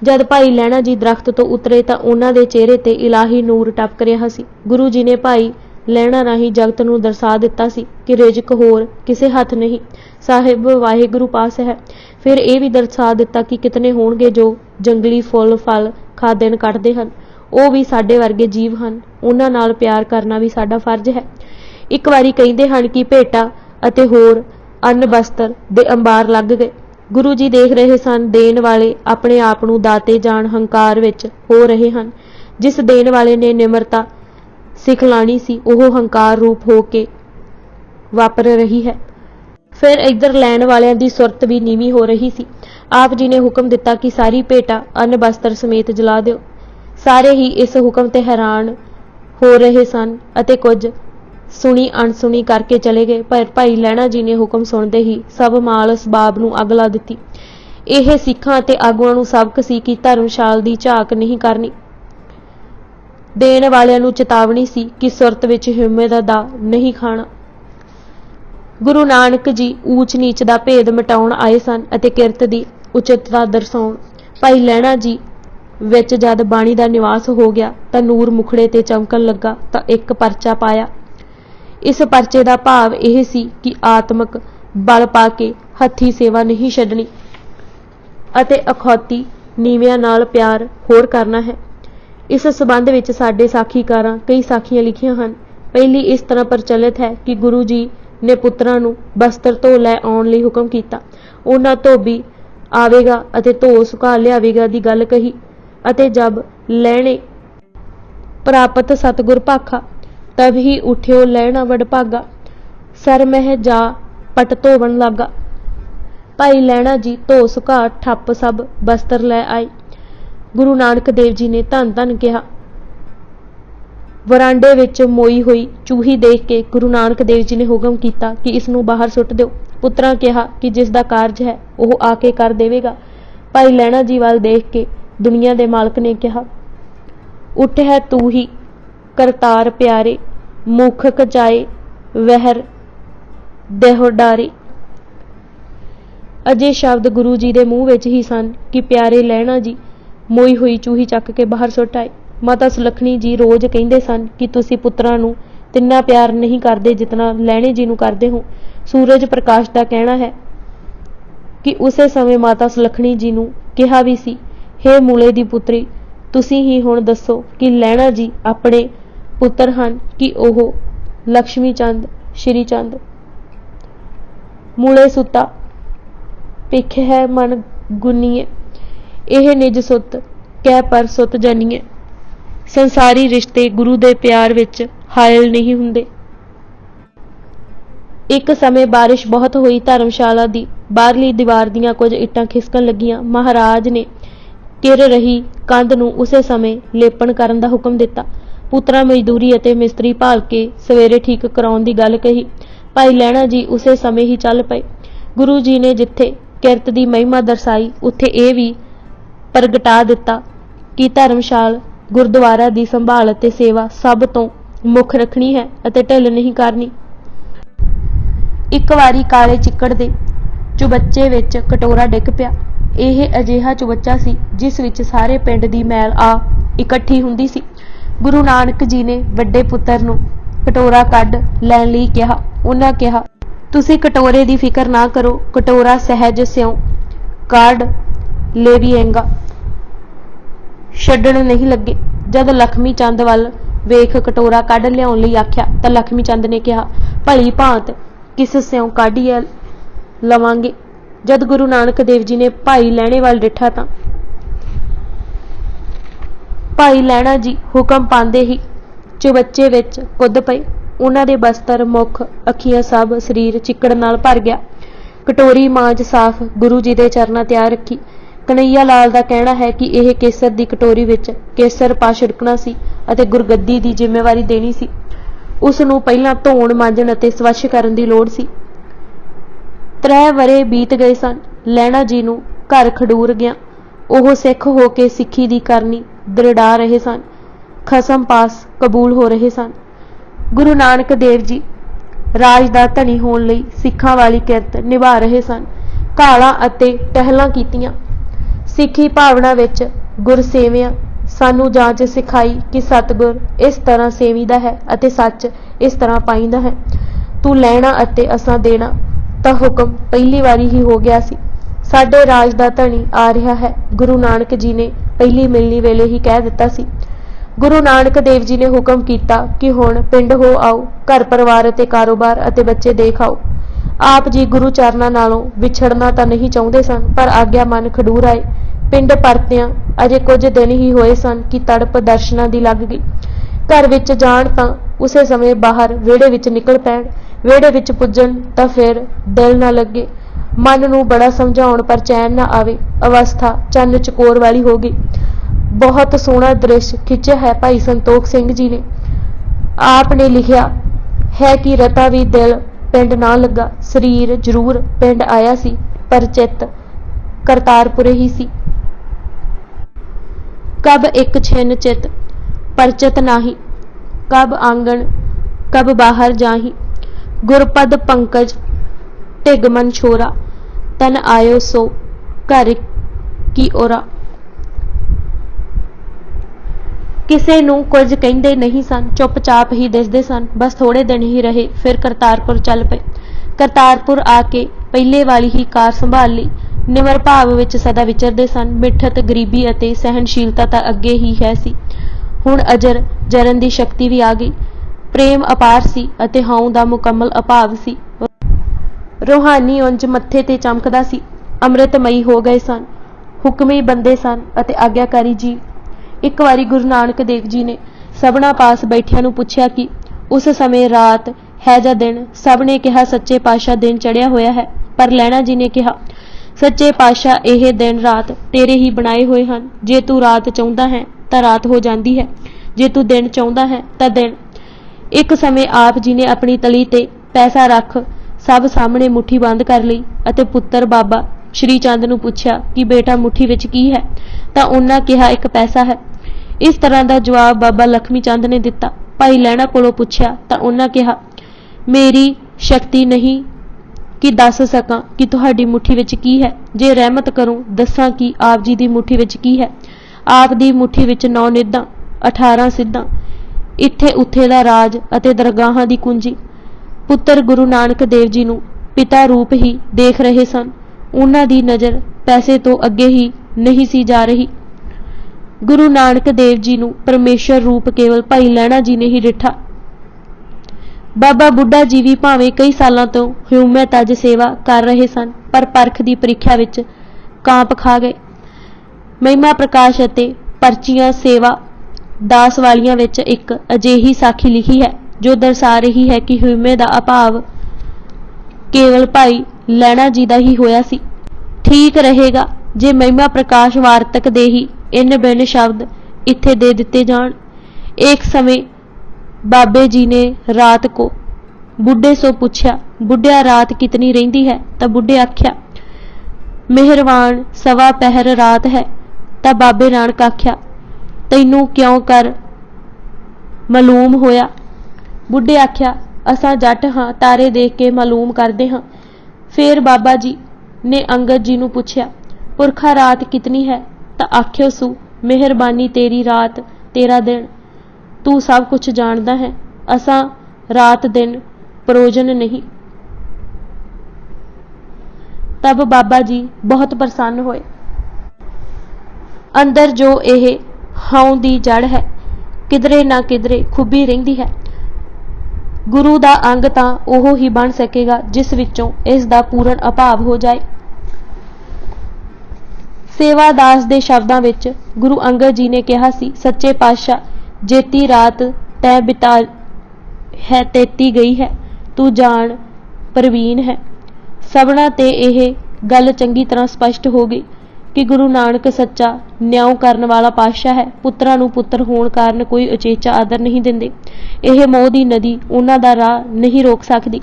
ਜਦ ਭਾਈ ਲਹਿਣਾ ਜੀ ਦਰਖਤ ਤੋਂ ਉਤਰੇ ਤਾਂ ਉਹਨਾਂ ਦੇ ਚਿਹਰੇ ਤੇ ਇਲਾਹੀ ਨੂਰ ਟਪਕ ਰਿਹਾ ਸੀ। ਗੁਰੂ ਜੀ ਨੇ ਭਾਈ ਲਹਿਣਾ ਰਾਹੀਂ ਜਗਤ ਨੂੰ ਦਰਸਾ ਦਿੱਤਾ ਸੀ ਕਿ ਰਿਜ਼ਕ ਹੋਰ ਕਿਸੇ ਹੱਥ ਨਹੀਂ, ਸਾਹਿਬ ਵਾਹਿਗੁਰੂ ਪਾਸ ਹੈ। ਫਿਰ ਇਹ ਵੀ ਦਰਸਾ ਦਿੱਤਾ ਕਿ ਕਿਤਨੇ ਹੋਣਗੇ ਜੋ ਜੰਗਲੀ ਫੁੱਲ ਫਲ ਖਾ ਦਿਨ ਕੱਢਦੇ ਹਨ। ਉਹ ਵੀ ਸਾਡੇ ਵਰਗੇ ਜੀਵ ਹਨ, ਉਹਨਾਂ ਨਾਲ ਪਿਆਰ ਕਰਨਾ ਵੀ ਸਾਡਾ ਫਰਜ਼ ਹੈ। ਇੱਕ ਵਾਰੀ ਕਹਿੰਦੇ ਹਨ ਕਿ ਭੇਟਾ ਅਤੇ ਹੋਰ ਅੰਨ ਬਸਤਰ ਦੇ ਅੰਬਾਰ ਲੱਗ ਗਏ। ਗੁਰੂ ਜੀ ਦੇਖ ਰਹੇ ਸਨ, ਦੇਣ ਵਾਲੇ ਆਪਣੇ ਆਪ ਨੂੰ ਦਾਤੇ ਜਾਣ ਹੰਕਾਰ ਵਿੱਚ ਹੋ ਰਹੇ ਹਨ। ਜਿਸ ਦੇਣ ਵਾਲੇ ਨੇ ਨਿਮਰਤਾ ਸਿਖਲਾਣੀ ਸੀ, ਉਹ ਹੰਕਾਰ ਰੂਪ ਹੋ ਕੇ ਵਾਪਰ ਰਹੀ ਹੈ। ਫਿਰ ਇੱਧਰ ਲੈਣ ਵਾਲਿਆਂ ਦੀ ਸੁਰਤ ਵੀ ਨੀਵੀਂ ਹੋ ਰਹੀ ਸੀ। ਆਪ ਜੀ ਨੇ ਹੁਕਮ ਦਿੱਤਾ ਕਿ ਸਾਰੀ ਭੇਟਾ ਅੰਨ ਬਸਤਰ ਸਮੇਤ ਜਲਾ ਦਿਓ। ਸਾਰੇ ਹੀ ਇਸ ਹੁਕਮ ਤੇ ਹੈਰਾਨ ਹੋ ਰਹੇ ਸਨ ਅਤੇ ਕੁਝ ਸੁਣੀ ਅਣਸੁਣੀ ਕਰਕੇ ਚਲੇ ਗਏ। ਪਰ ਭਾਈ ਲਹਿਣਾ ਜੀ ਨੇ ਹੁਕਮ ਸੁਣਦੇ ਹੀ ਸਭ ਮਾਲ ਅਸਬਾਬ ਨੂੰ ਅੱਗ ਲਾ ਦਿੱਤੀ। ਇਹ ਸਿੱਖਾਂ ਅਤੇ ਆਗੂਆਂ ਨੂੰ ਸਬਕ ਸੀ ਕਿ ਧਰਮਸ਼ਾਲ ਦੀ ਝਾਕ ਨਹੀਂ ਕਰਨੀ। ਦੇਣ ਵਾਲਿਆਂ ਨੂੰ ਚੇਤਾਵਨੀ ਸੀ ਕਿ ਸੁਰਤ ਵਿੱਚ ਹਿੰਮਤ ਦਾ ਨਹੀਂ ਖਾਣਾ। ਗੁਰੂ ਨਾਨਕ ਜੀ ਊਚ ਨੀਚ ਦਾ ਭੇਦ ਮਿਟਾਉਣ ਆਏ ਸਨ ਅਤੇ ਕਿਰਤ ਦੀ ਉਚਿਤਤਾ ਦਰਸਾਉਣ। ਭਾਈ ਲਹਿਣਾ ਜੀ ਵਿੱਚ ਜਦ ਬਾਣੀ ਦਾ ਨਿਵਾਸ ਹੋ ਗਿਆ ਤਾਂ ਨੂਰ ਮੁਖੜੇ ਤੇ ਚਮਕਣ ਲੱਗਾ ਤਾਂ ਇੱਕ ਪਰਚਾ ਪਾਇਆ। ਇਸ ਪਰਚੇ ਦਾ ਭਾਵ ਇਹ ਸੀ ਕਿ ਆਤਮਕ ਬਲ ਪਾ ਕੇ ਹੱਥੀ ਸੇਵਾ ਨਹੀਂ ਛੱਡਣੀ ਅਤੇ ਅਖੌਤੀ ਨੀਵਿਆਂ ਨਾਲ ਪਿਆਰ ਹੋਰ ਕਰਨਾ ਹੈ। ਇਸ ਸਬੰਧ ਵਿੱਚ ਸਾਡੇ ਸਾਖੀਕਾਰਾਂ ਕਈ ਸਾਖੀਆਂ ਲਿਖੀਆਂ ਹਨ। ਪਹਿਲੀ ਇਸ ਤਰ੍ਹਾਂ ਪ੍ਰਚਲਿਤ ਹੈ ਕਿ ਗੁਰੂ ਜੀ ਨੇ ਪੁੱਤਰਾਂ ਨੂੰ ਬਸਤਰ ਧੋ ਲੈ ਆਉਣ ਲਈ ਹੁਕਮ ਕੀਤਾ। ਉਹਨਾਂ ਧੋਬੀ ਆਵੇਗਾ ਅਤੇ ਧੋ ਸੁਕਾ ਲਿਆਵੇਗਾ ਦੀ ਗੱਲ ਕਹੀ ਅਤੇ ਜਬ ਲੈਣੇ ਪ੍ਰਾਪਤ ਸਤਿਗੁਰ ਭਾਖਾ ਤਬ ਹੀ ਉਠਿਓ ਲਹਿਣਾ ਵਡਭਾਗਾ, ਸਰ ਮਹਿ ਜਾ ਪਟ ਧੋਵਣ ਲਾਗਾ। ਭਾਈ ਲਹਿਣਾ ਜੀ ਧੋ ਸੁਕਾ ਠੱਪ ਸਭ ਬਸਤਰ ਲੈ ਆਏ। ਗੁਰੂ ਨਾਨਕ ਦੇਵ ਜੀ ਨੇ ਧੰਨ ਧੰਨ ਕਿਹਾ। ਵਰਾਂਡੇ ਵਿੱਚ ਮੋਈ ਹੋਈ ਚੂਹੀ ਦੇਖ ਕੇ ਗੁਰੂ ਨਾਨਕ ਦੇਵ ਜੀ ਨੇ ਹੁਕਮ ਕੀਤਾ ਕਿ ਇਸ ਨੂੰ ਬਾਹਰ ਸੁੱਟ ਦਿਓ। ਪੁੱਤਰਾਂ ਕਿਹਾ ਕਿ ਜਿਸ ਦਾ ਕਾਰਜ ਹੈ ਉਹ ਆ ਕੇ ਕਰ ਦੇਵੇਗਾ। ਭਾਈ ਲਹਿਣਾ ਜੀ ਵੱਲ ਦੇਖ ਕੇ ਦੁਨੀਆ ਦੇ ਮਾਲਕ ਨੇ ਕਿਹਾ, ਉੱਠ ਹੈ ਤੂੰ ਹੀ ਕਰਤਾਰ ਪਿਆਰੇ, ਮੁਖ ਕਚਾਏ ਵਹਿਰ ਦੇਹੋ ਡਾਰੇ। ਅਜੇ ਸ਼ਬਦ ਗੁਰੂ ਜੀ ਦੇ ਮੂੰਹ ਵਿੱਚ ਹੀ ਸਨ ਕਿ ਪਿਆਰੇ ਲਹਿਣਾ ਜੀ ਮੋਈ ਹੋਈ ਚੂਹੀ ਚੱਕ ਕੇ ਬਾਹਰ ਸੁੱਟ ਆਏ। ਮਾਤਾ ਸੁਲੱਖਣੀ ਜੀ ਰੋਜ਼ ਕਹਿੰਦੇ ਸਨ ਕਿ ਤੁਸੀਂ ਪੁੱਤਰਾਂ ਨੂੰ ਤਿੰਨਾ ਪਿਆਰ ਨਹੀਂ ਕਰਦੇ ਜਿਤਨਾ ਲਹਿਣੇ ਜੀ ਨੂੰ ਕਰਦੇ ਹੋ। ਸੂਰਜ ਪ੍ਰਕਾਸ਼ ਦਾ ਕਹਿਣਾ ਹੈ ਕਿ ਉਸੇ ਸਮੇਂ ਮਾਤਾ ਸੁਲੱਖਣੀ ਜੀ ਨੂੰ ਕਿਹਾ ਵੀ ਸੀ, ਹੇ ਮੂਲੇ ਦੀ ਪੁੱਤਰੀ, ਤੁਸੀਂ ਹੀ ਹੁਣ ਦੱਸੋ ਕਿ ਲਹਿਣਾ ਜੀ ਆਪਣੇ ਪੁੱਤਰ ਹਨ ਕਿ ਉਹ ਲక్ష్ਮੀ ਚੰਦ ਸ਼੍ਰੀ ਚੰਦ। ਮੂਲੇ ਸੁੱਤਾ ਭਿਖ ਹੈ ਮਨ ਗੁਨੀਏ, ਇਹ ਨਿਜ ਸੁੱਤ ਕਹਿ ਪਰ ਸੁੱਤ ਜਾਨੀਏ। ਸੰਸਾਰੀ ਰਿਸ਼ਤੇ ਗੁਰੂ ਦੇ ਪਿਆਰ ਵਿੱਚ ਹਾਇਲ ਨਹੀਂ ਹੁੰਦੇ। ਇੱਕ ਸਮੇਂ ਬਾਰਿਸ਼ ਬਹੁਤ ਹੋਈ। ਧਰਮਸ਼ਾਲਾ ਦੀ ਬਾਹਰਲੀ ਦੀਵਾਰ ਦੀਆਂ ਕੁਝ ਇੱਟਾਂ ਖਿਸਕਣ ਲੱਗੀਆਂ। ਮਹਾਰਾਜ ਨੇ ਕਿਰ ਰਹੀ ਕੰਧ ਨੂੰ ਉਸੇ ਸਮੇਂ ਲੇਪਣ ਕਰਨ ਦਾ ਹੁਕਮ ਦਿੱਤਾ। ਪੁੱਤਰਾਂ ਮਜ਼ਦੂਰੀ ਅਤੇ ਮਿਸਤਰੀ ਭਾਲ ਕੇ ਸਵੇਰੇ ਠੀਕ ਕਰਾਉਣ ਦੀ ਗੱਲ ਕਹੀ। ਭਾਈ ਲਹਿਣਾ ਜੀ ਉਸੇ ਸਮੇਂ ਹੀ ਚੱਲ ਪਏ। ਗੁਰੂ ਜੀ ਨੇ ਜਿੱਥੇ ਕਿਰਤ ਦੀ ਮਹਿਮਾ ਦਰਸਾਈ ਉੱਥੇ ਇਹ ਵੀ ਪ੍ਰਗਟਾ ਦਿੱਤਾ ਕਿ ਧਰਮਸ਼ਾਲ ਗੁਰਦੁਆਰਾ ਦੀ ਸੰਭਾਲ ਅਤੇ ਸੇਵਾ ਸਭ ਤੋਂ ਮੁੱਖ ਰੱਖਣੀ ਹੈ ਅਤੇ ਢਿੱਲ ਨਹੀਂ ਕਰਨੀ। ਇੱਕ ਵਾਰੀ ਕਾਲੇ ਚਿੱਕੜ ਦੇ ਚੁਬੱਚੇ ਵਿੱਚ ਕਟੋਰਾ ਡਿੱਗ ਪਿਆ। ਇਹ ਅਜਿਹਾ ਚੁਬੱਚਾ ਸੀ ਜਿਸ ਵਿੱਚ ਸਾਰੇ ਪਿੰਡ ਦੀ ਮੈਲ ਆ ਇਕੱਠੀ ਹੁੰਦੀ ਸੀ। ਗੁਰੂ ਨਾਨਕ ਜੀ ਨੇ ਵੱਡੇ ਪੁੱਤਰ ਨੂੰ ਕਟੋਰਾ ਕੱਢ ਲੈਣ ਲਈ ਕਿਹਾ। ਉਹਨਾਂ ਕਿਹਾ, ਤੁਸੀਂ कटोरे की फिक्र ना करो, कटोरा सहज स्यों काढ़ लेविएगा। छड्डण नहीं लगे। जद लक्ष्मी चंद वल वेख कटोरा कढ़ लियाउण लई आख्या तां लक्ष्मी चंद ने कहा, भली भांत किस स्यों काढ़िया लवांगे। जद गुरु नानक देव जी ने भाई लैणे वल डिठा तां भाई लैणा जी हुक्म पांदे ही चुबच्चे विच कुद पए। उन्हां दे बस्तर, मुख, अखियां सब शरीर चिक्कड़ नाल भर गया। कटोरी मांज साफ गुरु जी दे चरनां ते आ रखी। कन्हैया लाल दा कहना है कि यह केसर दी कटोरी विच केसर पा छिड़कना सी अते गुरगद्दी दी जिम्मेवारी देनी सी। उस नूं पहिलां धोण मांजण अते स्वच्छ करन दी लोड़ सी। 3 वरे बीत गए सन। लैणा जी नूं घर खडूर गया। ਉਹ सिख हो के सिक्खी दी करनी दृढ़ा रहे सन। खसम पास कबूल हो रहे सन। गुरु नानक देव जी राज दा धनी होण लई सिखां वाली किरत निभा रहे सन। घालां अते टहलां कीतियां। सिੱਖੀ भावना विच गुर सेविया सानू जांच सिखाई कि सतगुर इस तरह सेवीदा है अते सच इस तरह पाईंदा है। तू लैणा अते असां देना। तां हुक्म पहली वारी ही हो गया सी। साडे राज दा धनी आ रहा है। गुरु नानक जी ने पहली मिलनी वेले ही कह दिता सी। गुरु नानक देव जी ने हुक्म किया कि हुण पिंड हो आओ, घर परिवार अते कारोबार अते बच्चे देख आओ। आप जी गुरु चरनां नालों विछड़ना तां नहीं चाहुंदे सन, पर आग्या मन खडूर आए। पिंड परतियां अजे कुछ दिन ही होए सन कि तड़प दर्शनां दी लग गई। घर विच जाण तां उसे समय बाहर विहड़े विच निकल पैण। विहड़े विच पुज्जण तां फिर दिल ना लगे। मन नूं बड़ा समझाउण पर चैन ना आवे। अवस्था चन्न चकोर वाली हो गई। बहुत सोहना दृश्य खिंचिया है भाई संतोख सिंह जी ने। आप ने लिखिया है कि रता भी दिल पिंड ना लगा। शरीर जरूर पिंड आया सी, पर चित करतारपुरे ही सी। कब एक छिन चित परचित नाही, कब आंगन कब बाहर जाही। गुरपद पंकज ढिग मन छोरा, तन आयो सो घर की ओरा। किसे नूं कुछ कहिंदे नहीं सन, चुपचाप ही दिसदे सन। बस थोड़े दिन ही रहे, फिर करतारपुर चल पे। करतारपुर आके पहले वाली ही कार संभाल ली। निमर भाव विच सदा विचरदे सन। मिठत गरीबी अते सहनशीलता तां अगे ही है सी। हुण अजर जरन दी शक्ति भी आ गई। प्रेम अपार सी अते हाउ दा मुकम्मल अभाव सी। रूहानी उंज मत्थे ते चमकदा सी। अमृतमई हो गए सन। हुक्मी बंदे सन अते आग्याकारी जी। एक वारी गुरु नानक देव जी ने सबना पास बैठिया नूं पुछया कि उस समय रात है जां दिन। सब ने कहा सच्चे पातशाह दिन चढ़िया होया है। पर लैणा जी ने कहा सच्चे पातशाह यह दिन रात तेरे ही बनाए हुए हन। जे तू रात चाहुंदा है तां रात हो जाती है, जे तू दिन चाहुंदा है तां दिन। एक समय आप जी ने अपनी तली ते पैसा रख सब सामने मुट्ठी बंद कर लई अते पुत्र बाबा श्री चंद नूं पुछया कि बेटा मुट्ठी विच की है। तां उन्हां कहा एक पैसा है। इस तरह का जवाब बाबा लक्ष्मी चंद ने दिता। भाई लैणा कोलों पुछया तां उन्हां कहा मेरी शक्ति नहीं कि दस सकां कि तुहाडी मुट्ठी विच की है। जे रहमत करो दसां कि आप जी दी मुट्ठी विच की है। आप दी मुट्ठी विच 9 निधां 18 सिद्धां, इत्थे उत्थे दा राज अते दरगाहां दी कुंजी। पुत्र गुरु नानक देव जी नूं पिता रूप ही देख रहे सन। उन्हां दी नज़र पैसे तो अगे ही नहीं सी जा रही। गुरु नानक देव जी नूं परमेश्वर रूप केवल भाई लैणा जी ने ही डिठा। बाबा बुढ़ा जी भी भावें कई सालों तो ह्यूमत अज सेवा कर रहे सन, पर परख की परीक्षा विच कांप खा गए। महिमा प्रकाश अते परचियां सेवा दास वालियां विच एक अजिही साखी लिखी है जो दर्शा रही है कि ह्यूमे का अभाव केवल भाई लैणा जी का ही होया सी। ठीक रहेगा जे महिमा प्रकाश वार्तक दे ही इन बिन शब्द इत्थे दे दिते जाण। एक समय बाबे जी ने रात को बुढ़े सो पूछया बुढ़िया रात कितनी रहिंदी है। तां बुढ़े आख्या मेहरबान सवा पहर रात है। तां बाबे नानक आख्या तैनू क्यों कर मालूम होया। बुढ़े आख्या असां जट हाँ, तारे देख के मालूम करदे हाँ। फिर बाबा जी ने अंगद जी नूं पुछया पुरखा रात कितनी है। तां आख्यो सू मेहरबानी तेरी रात तेरा दिन। तू सब कुछ जानदा है। असां रात दिन प्रयोजन नहीं। तब बाबा जी बहुत प्रसन्न होए। अंदर जो ਇਹ हाउ दी जड़ है किधरे ना किधरे खुबी रहिंदी है। गुरु दा अंग तां ओह ही बन सकेगा जिस विचों इस दा पूर्ण अभाव हो जाए। सेवादास दे शब्दां विच गुरु अंगद जी ने कहा सी, सच्चे पातशाह जेती रात तै बिता है तेती गई है, तू जान प्रवीण है। सबना ते यह गल चंगी तरह स्पष्ट हो गई कि गुरु नानक सच्चा न्याय करने वाला पातशाह है। पुत्रां नूं पुत्र होण कारण कोई उचेचा आदर नहीं दिंदे। यह मोह दी नदी उन्हां दा राह नहीं रोक सकदी।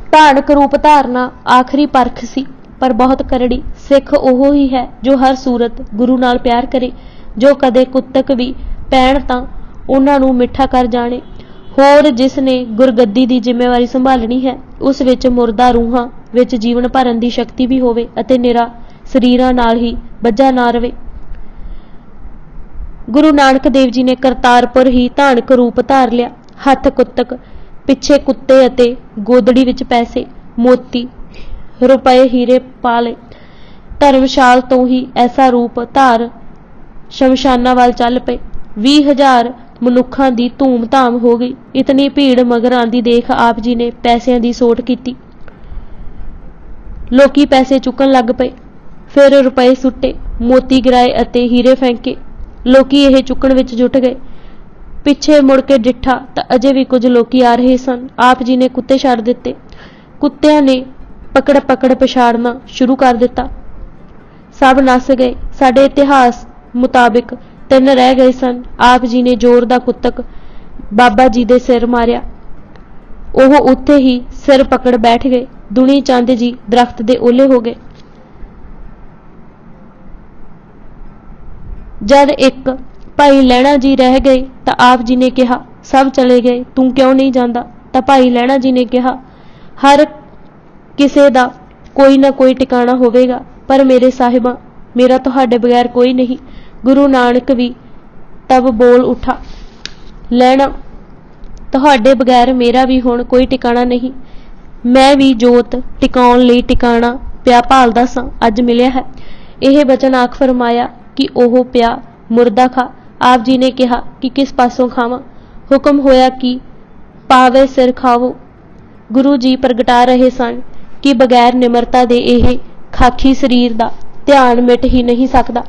धानक रूप धारना आखिरी परख सी, पर बहुत करड़ी। सिख ओह ही है जो हर सूरत गुरु नाल प्यार करे, जो कदे कुत्तक भी पैण तां उन्हां नूं मिठा कर जाणे। होर जिसने गुरगद्दी दी जिम्मेवारी संभालनी है, उस विच मुरदा रूहां विच जीवन भरन दी शक्ति भी होवे अते निरा सरीरां नाल ही बज्झा ना रवे। गुरु नानक देव जी ने करतारपुर ही धानक रूप धार लिया। हथ कुत्तक, पिछे कुत्ते अते गोदड़ी विच पैसे, मोती, रुपए, हीरे पा लए। धर्मशाल तो ही ऐसा रूप धार शमशाना वाल चल पे। 20,000 मनुखां दी धूम धाम हो गई। इतनी भीड़ मगर आंदी देख आप जी ने पैसिਆਂ ਦੀ ਸੋਟ ਕੀਤੀ। लोकी पैसे चुकन लग पे, फिर रुपए सुट्टे, मोती गिराए अते हीरे फेंके। लोकी यह चुकन विच जुट गए। पिछे मुड़ के डिठा तां अजे भी कुछ लोकी आ रहे सन। आप जी ने कुत्ते छड्ड दिते। कुत्तिਆਂ ने पकड़ पकड़ पछाड़ना शुरू कर दिता। सब नस गए। साडे इतिहास मुताबिक 3 रह गए सन। आप जी ने जोर दा कुत्तक बाबा जी दे सिर मारिया। ओह उत्थे ही सिर पकड़ बैठ गए। दुनी चंद जी दरख्त दे ओले हो गए। जद एक भाई लैणा जी रह गए तां आप जी ने कहा, सब चले गए, तू क्यों नहीं जांदा? तां भाई लैणा जी ने कहा, हर किसे दा कोई ना कोई टिकाणा होवेगा, पर मेरे साहिबा मेरा तुहाडे बगैर कोई नहीं। गुरु नानक भी तब बोल उठा, लैणा तुहाडे बगैर मेरा भी हुण कोई टिकाणा नहीं। मैं भी जोत टिकाउण लई टिकाणा पिया भालदा सां, अज मिलिया है। यह बचन आख फरमाया कि ओह पिया मुर्दा खा। आप जी ने कहा कि किस पासों खावां? हुक्म होया कि पावे सिर खावो। गुरु जी प्रगटा रहे सन कि बगैर निमरता दे यह खाखी शरीर दा ध्यान मिट ही नहीं सकदा।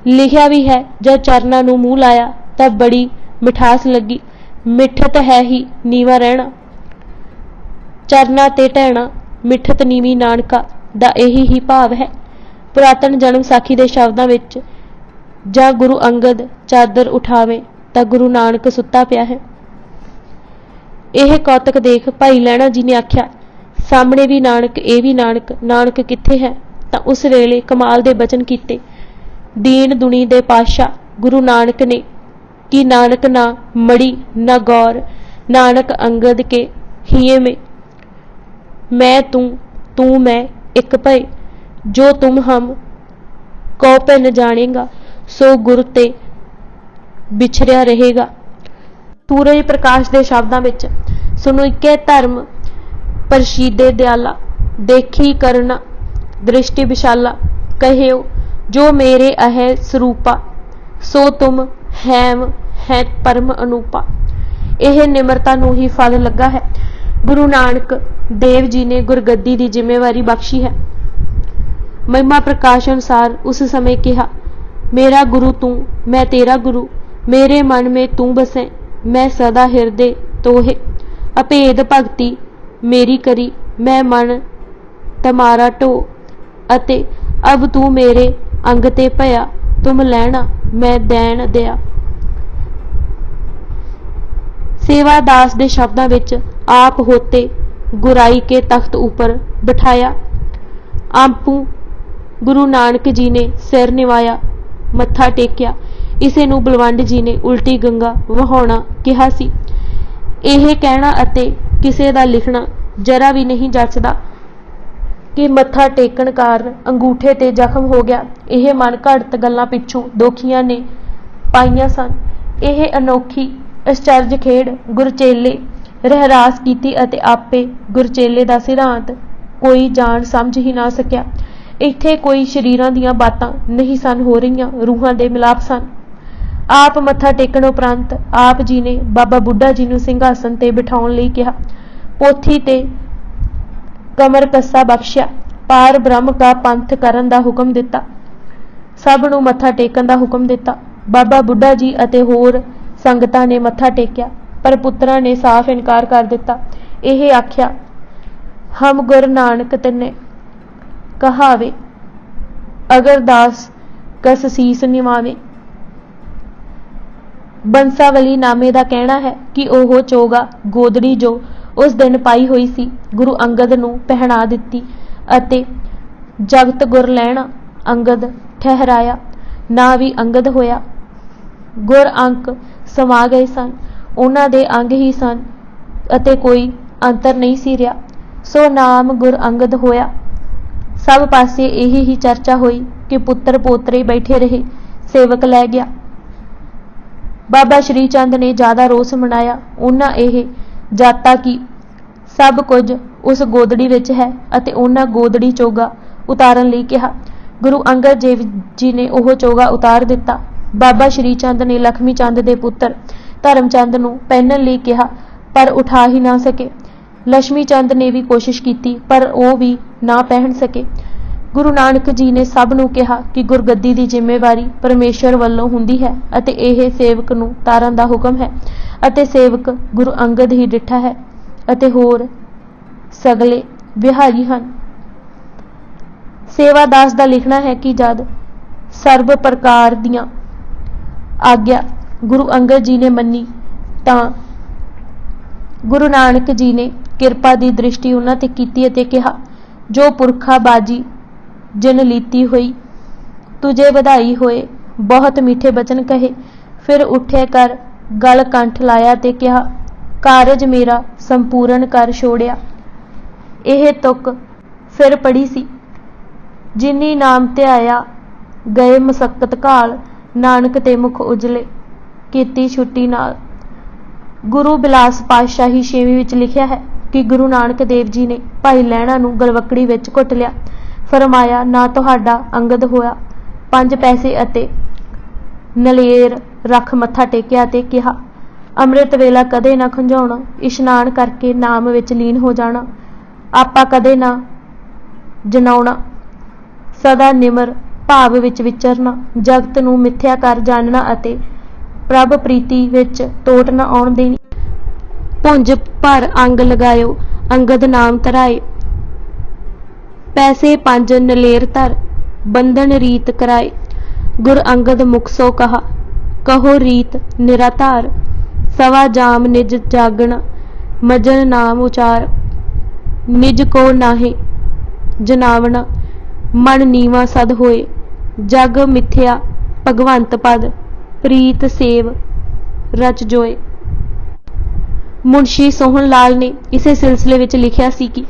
लिखिया भी है, जब चरनां नूं मूँह लाया तब बड़ी मिठास लगी। मिठत है ही नीवा रहना, चरना ते ढहना, मिठत नीवी नानका दा यही ही भाव है। पुरातन जन्म साखी दे शब्दां विच जां गुरु अंगद चादर उठावे तां गुरु नानक सुत्ता पिया है। यह कौतक देख भाई लैणा जी ने आख्या, सामने भी नानक, ये भी नानक, नानक कित्थे है? तां उस वेले कमाल दे बचन कीते दीन दुनी दे पातशाह गुरु नानक ने कि नानक ना मड़ी ना गौर, नानक अंगद के हिये में मैं तू मैं एक भय, जो तुम हम को भिन्न जानेगा, सो गुर ते बिछड़िया रहेगा। सूरज प्रकाश दे शब्दां विच सुनुइके धर्म प्रशीदे दयाला, देखी करना दृष्टि विशाला, कहियो जो मेरे अह स्वरूपा, सो तुम हैम है परम अनूपा। यह निमरता नूं ही फल लगा है। गुरु नानक देव जी ने गुरगद्दी की जिम्मेवारी बख्शी है। महिमा प्रकाश अनुसार उस समय कहा, मेरा गुरु तू, मैं तेरा गुरु, मेरे मन में तू बसे, मैं सदा हृदय तोहे, अभेद भगति मेरी करी, मैं मन तमारा ढो, अते अब तू मेरे अंग ते भया, तुम लैना मैं दैन दिया। सेवादास दे शब्दां विच आप होते गुराई के तख्त ऊपर बिठाया। आपू गुरु नानक जी ने सिर निवाया, मत्था टेकिया। इसे नूं बलवंड जी ने उल्टी गंगा वहाउणा कहा सी। यह कहना अते किसे दा लिखना जरा भी नहीं जचदा कि मत्था टेकण कारण अंगूठे ते जख्म हो गया। यह मन घड़त गल्लां पिछों दोखियां ने पाईयां सन। यह अनोखी आश्चर्य खेड़ गुरचेले रहरास कीती अते आपे गुरचेले दा सिद्धांत ਕੋਈ ਜਾਣ ਸਮਝ ਹੀ ਨਾ ਸਕਿਆ। ਇੱਥੇ ਕੋਈ ਸ਼ਰੀਰਾਂ ਦੀਆਂ ਬਾਤਾਂ ਨਹੀਂ ਸਨ ਹੋ ਰਹੀਆਂ, ਰੂਹਾਂ ਦੇ ਮਿਲਾਪ ਸਨ। ਆਪ ਮੱਥਾ ਟੇਕਣ ਉਪਰੰਤ ਆਪ ਜੀ ਨੇ ਬਾਬਾ ਬੁੱਢਾ ਜੀ ਨੂੰ ਸਿੰਘਾਸਨ ਤੇ ਬਿਠਾਉਣ ਲਈ ਕਿਹਾ, ਪੋਥੀ ਤੇ ਕਮਰ ਕੱਸਾ ਬਖਸ਼ਿਆ, ਪਾਰ ਬ੍ਰਹਮ ਦਾ ਪੰਥ ਕਰਨ ਦਾ ਹੁਕਮ ਦਿੱਤਾ, ਸਭ ਨੂੰ ਮੱਥਾ ਟੇਕਣ ਦਾ ਹੁਕਮ ਦਿੱਤਾ। ਬਾਬਾ ਬੁੱਢਾ ਜੀ ਅਤੇ ਹੋਰ ਸੰਗਤਾਂ ਨੇ ਮੱਥਾ ਟੇਕਿਆ, ਪਰ ਪੁੱਤਰਾਂ ਨੇ ਸਾਫ਼ ਇਨਕਾਰ ਕਰ ਦਿੱਤਾ। ਇਹ ਆਖਿਆ, ਹਮ ਗੁਰ ਨਾਨਕ ਤਿੰਨੇ ਕਹਾਵੇ, ਅਗਰ ਦਾਸ ਕਸ ਸੀਸ ਨਿਵਾਵੇ। ਬੰਸਾਵਲੀ ਨਾਮੇ ਦਾ ਕਹਿਣਾ ਹੈ ਕਿ ਉਹ ਚੋਗਾ ਗੋਦੜੀ ਜੋ ਉਸ ਦਿਨ ਪਾਈ ਹੋਈ ਸੀ, ਗੁਰੂ ਅੰਗਦ ਨੂੰ ਪਹਿਨਾ ਦਿੱਤੀ ਅਤੇ ਜਗਤ ਗੁਰ ਲੈਣਾ ਅੰਗਦ ਠਹਿਰਾਇਆ, ਨਾ ਵੀ ਅੰਗਦ ਹੋਇਆ। ਗੁਰ ਅੰਕ ਸਮਾ ਗਏ ਸਨ, ਉਹਨਾਂ ਦੇ ਅੰਗ ਹੀ ਸਨ ਅਤੇ ਕੋਈ ਅੰਤਰ ਨਹੀਂ ਸੀ ਰਿਹਾ, ਸੋ ਨਾਮ ਗੁਰ ਅੰਗਦ ਹੋਇਆ। ਸਭ ਪਾਸੇ ਇਹੀ ਹੀ ਚਰਚਾ ਹੋਈ ਕਿ ਪੁੱਤਰ ਪੋਤਰੇ ਬੈਠੇ ਰਹੇ, ਸੇਵਕ ਲੈ ਗਿਆ। ਬਾਬਾ ਸ਼੍ਰੀ ਚੰਦ ਨੇ ਜ਼ਿਆਦਾ ਰੋਸ ਮਨਾਇਆ। ਉਹਨਾਂ ਇਹ ਜਾਤਾ ਕਿ ਸਭ ਕੁਝ ਉਸ ਗੋਦੜੀ ਵਿੱਚ ਹੈ ਅਤੇ ਉਹਨਾਂ ਗੋਦੜੀ ਚੋਗਾ ਉਤਾਰਨ ਲਈ ਕਿਹਾ। ਗੁਰੂ ਅੰਗਦ ਦੇਵ ਜੀ ਨੇ ਉਹ ਚੋਗਾ ਉਤਾਰ ਦਿੱਤਾ। ਬਾਬਾ ਸ਼੍ਰੀ ਚੰਦ ਨੇ ਲਖਮੀ ਚੰਦ ਦੇ ਪੁੱਤਰ ਧਰਮ ਚੰਦ ਨੂੰ ਪਹਿਨਣ ਲਈ ਕਿਹਾ, ਪਰ ਉਠਾ ਹੀ ਨਾ ਸਕੇ। ਲక్ష్ਮੀ ਚੰਦ ਨੇ ਵੀ ਕੋਸ਼ਿਸ਼ ਕੀਤੀ, ਪਰ ਉਹ ਵੀ ਨਾ ਪਹਿਨ ਸਕੇ। ਗੁਰੂ ਨਾਨਕ ਜੀ ਨੇ ਸਭ ਨੂੰ ਕਿਹਾ ਕਿ ਗੁਰਗੱਦੀ ਦੀ ਜ਼ਿੰਮੇਵਾਰੀ ਪਰਮੇਸ਼ਰ ਵੱਲੋਂ ਹੁੰਦੀ ਹੈ ਅਤੇ ਇਹ ਸੇਵਕ ਨੂੰ ਤਾਰਨ ਦਾ ਹੁਕਮ ਹੈ ਅਤੇ ਸੇਵਕ ਗੁਰੂ ਅੰਗਦ ਹੀ ਡਿੱਠਾ ਹੈ ਅਤੇ ਹੋਰ ਸਗਲੇ ਵਿਹਾਰੀ ਹਨ। ਸੇਵਾਦਾਸ ਦਾ ਲਿਖਣਾ ਹੈ ਕਿ ਜਦ ਸਰਬ ਪ੍ਰਕਾਰ ਦੀਆਂ ਆਗਿਆ ਗੁਰੂ ਅੰਗਦ ਜੀ ਨੇ ਮੰਨੀ ਤਾਂ ਗੁਰੂ ਨਾਨਕ ਜੀ ਨੇ ਕਿਰਪਾ ਦੀ ਦ੍ਰਿਸ਼ਟੀ ਉਹਨਾਂ ਤੇ ਕੀਤੀ ਅਤੇ ਕਿਹਾ, ਜੋ ਪੁਰਖਾ ਬਾਜੀ ਜਿਨ ਲੀਤੀ ਹੋਈ, ਤੁਝੇ ਵਧਾਈ ਹੋਏ। ਬਹੁਤ ਮਿੱਠੇ ਬਚਨ ਕਹੇ, ਫਿਰ ਉੱਠੇ ਕਰ ਗਲ ਕੰਠ ਲਾਇਆ ਤੇ ਕਿਹਾ, ਕਾਰਜ ਮੇਰਾ ਸੰਪੂਰਨ ਕਰ ਛੋੜਿਆ। ਇਹ ਤੁਕ ਫਿਰ ਪੜੀ ਸੀ, ਜਿਨੀ ਨਾਮ ਧਿਆਇਆ ਗਏ ਮਸਕਤ ਘਾਲ, ਨਾਨਕ ਤੇ ਮੁਖ ਉਜਲੇ ਕੀਤੀ ਛੁੱਟੀ ਨਾਲ। ਗੁਰੂ ਬਿਲਾਸ ਪਾਤਸ਼ਾਹੀ 6ਵੀਂ ਵਿੱਚ ਲਿਖਿਆ ਹੈ ਕਿ ਗੁਰੂ ਨਾਨਕ ਦੇਵ ਜੀ ਨੇ ਭਾਈ ਲਹਿਣਾ ਨੂੰ ਗਲਵੱਕੜੀ ਵਿੱਚ ਘੁੱਟ ਲਿਆ। ਫਰਮਾਇਆ, ਨਾ ਤੁਹਾਡਾ ਅੰਗਦ ਹੋਇਆ। 5 ਪੈਸੇ ਅਤੇ ਨਲੇਰ ਰੱਖ ਮੱਥਾ ਟੇਕਿਆ ਤੇ ਕਿਹਾ, ਅੰਮ੍ਰਿਤ ਵੇਲਾ ਕਦੇ ਨਾ ਖੰਝਾਉਣਾ, ਇਸ਼ਨਾਨ ਕਰਕੇ ਨਾਮ ਵਿੱਚ ਲੀਨ ਹੋ ਜਾਣਾ, ਆਪਾ ਕਦੇ ਨਾ ਜਨਾਉਣਾ, ਸਦਾ ਨਿਮਰ ਭਾਵ ਵਿੱਚ ਵਿਚਰਨਾ, ਜਗਤ ਨੂੰ ਮਿਥਿਆ ਕਰ ਜਾਣਨਾ ਅਤੇ ਪ੍ਰਭ ਪ੍ਰੀਤੀ ਵਿੱਚ ਤੋਟ ਨਾ ਆਉਣ ਦੇਣੀ। ਪੁੰਜ ਭਰ ਅੰਗ ਲਗਾਇਓ, ਅੰਗਦ ਨਾਮ ਧਰਾਏ, ਪੈਸੇ 5 ਨਲੇਰ ਧਰ, ਬੰਧਨ ਰੀਤ ਕਰਾਏ। ਗੁਰ ਅੰਗਦ ਮੁਖ ਸੋ ਕਹਾ, ਕਹੋ ਰੀਤ ਨਿਰਾਧਾਰ, ਸਵਾ ਜਾਮ ਨਿਜ ਜਾਗਣ, ਮਜਨ ਨਾਮ ਉਚਾਰ। ਨਿਜ ਕੋ ਨਾਹੇ ਜਨਾਵਣਾ, ਮਨ ਨੀਵਾ ਸਦ ਹੋਏ, ਜਗ ਮਿਥਿਆ ਭਗਵੰਤ ਪਦ, ਪ੍ਰੀਤ ਸੇਵ ਰਚ ਜੋਏ। ਮੁਨਸ਼ੀ ਸੋਹਣ ਲਾਲ ਨੇ ਇਸੇ ਸਿਲਸਿਲੇ ਵਿੱਚ ਲਿਖਿਆ ਸੀ ਕਿ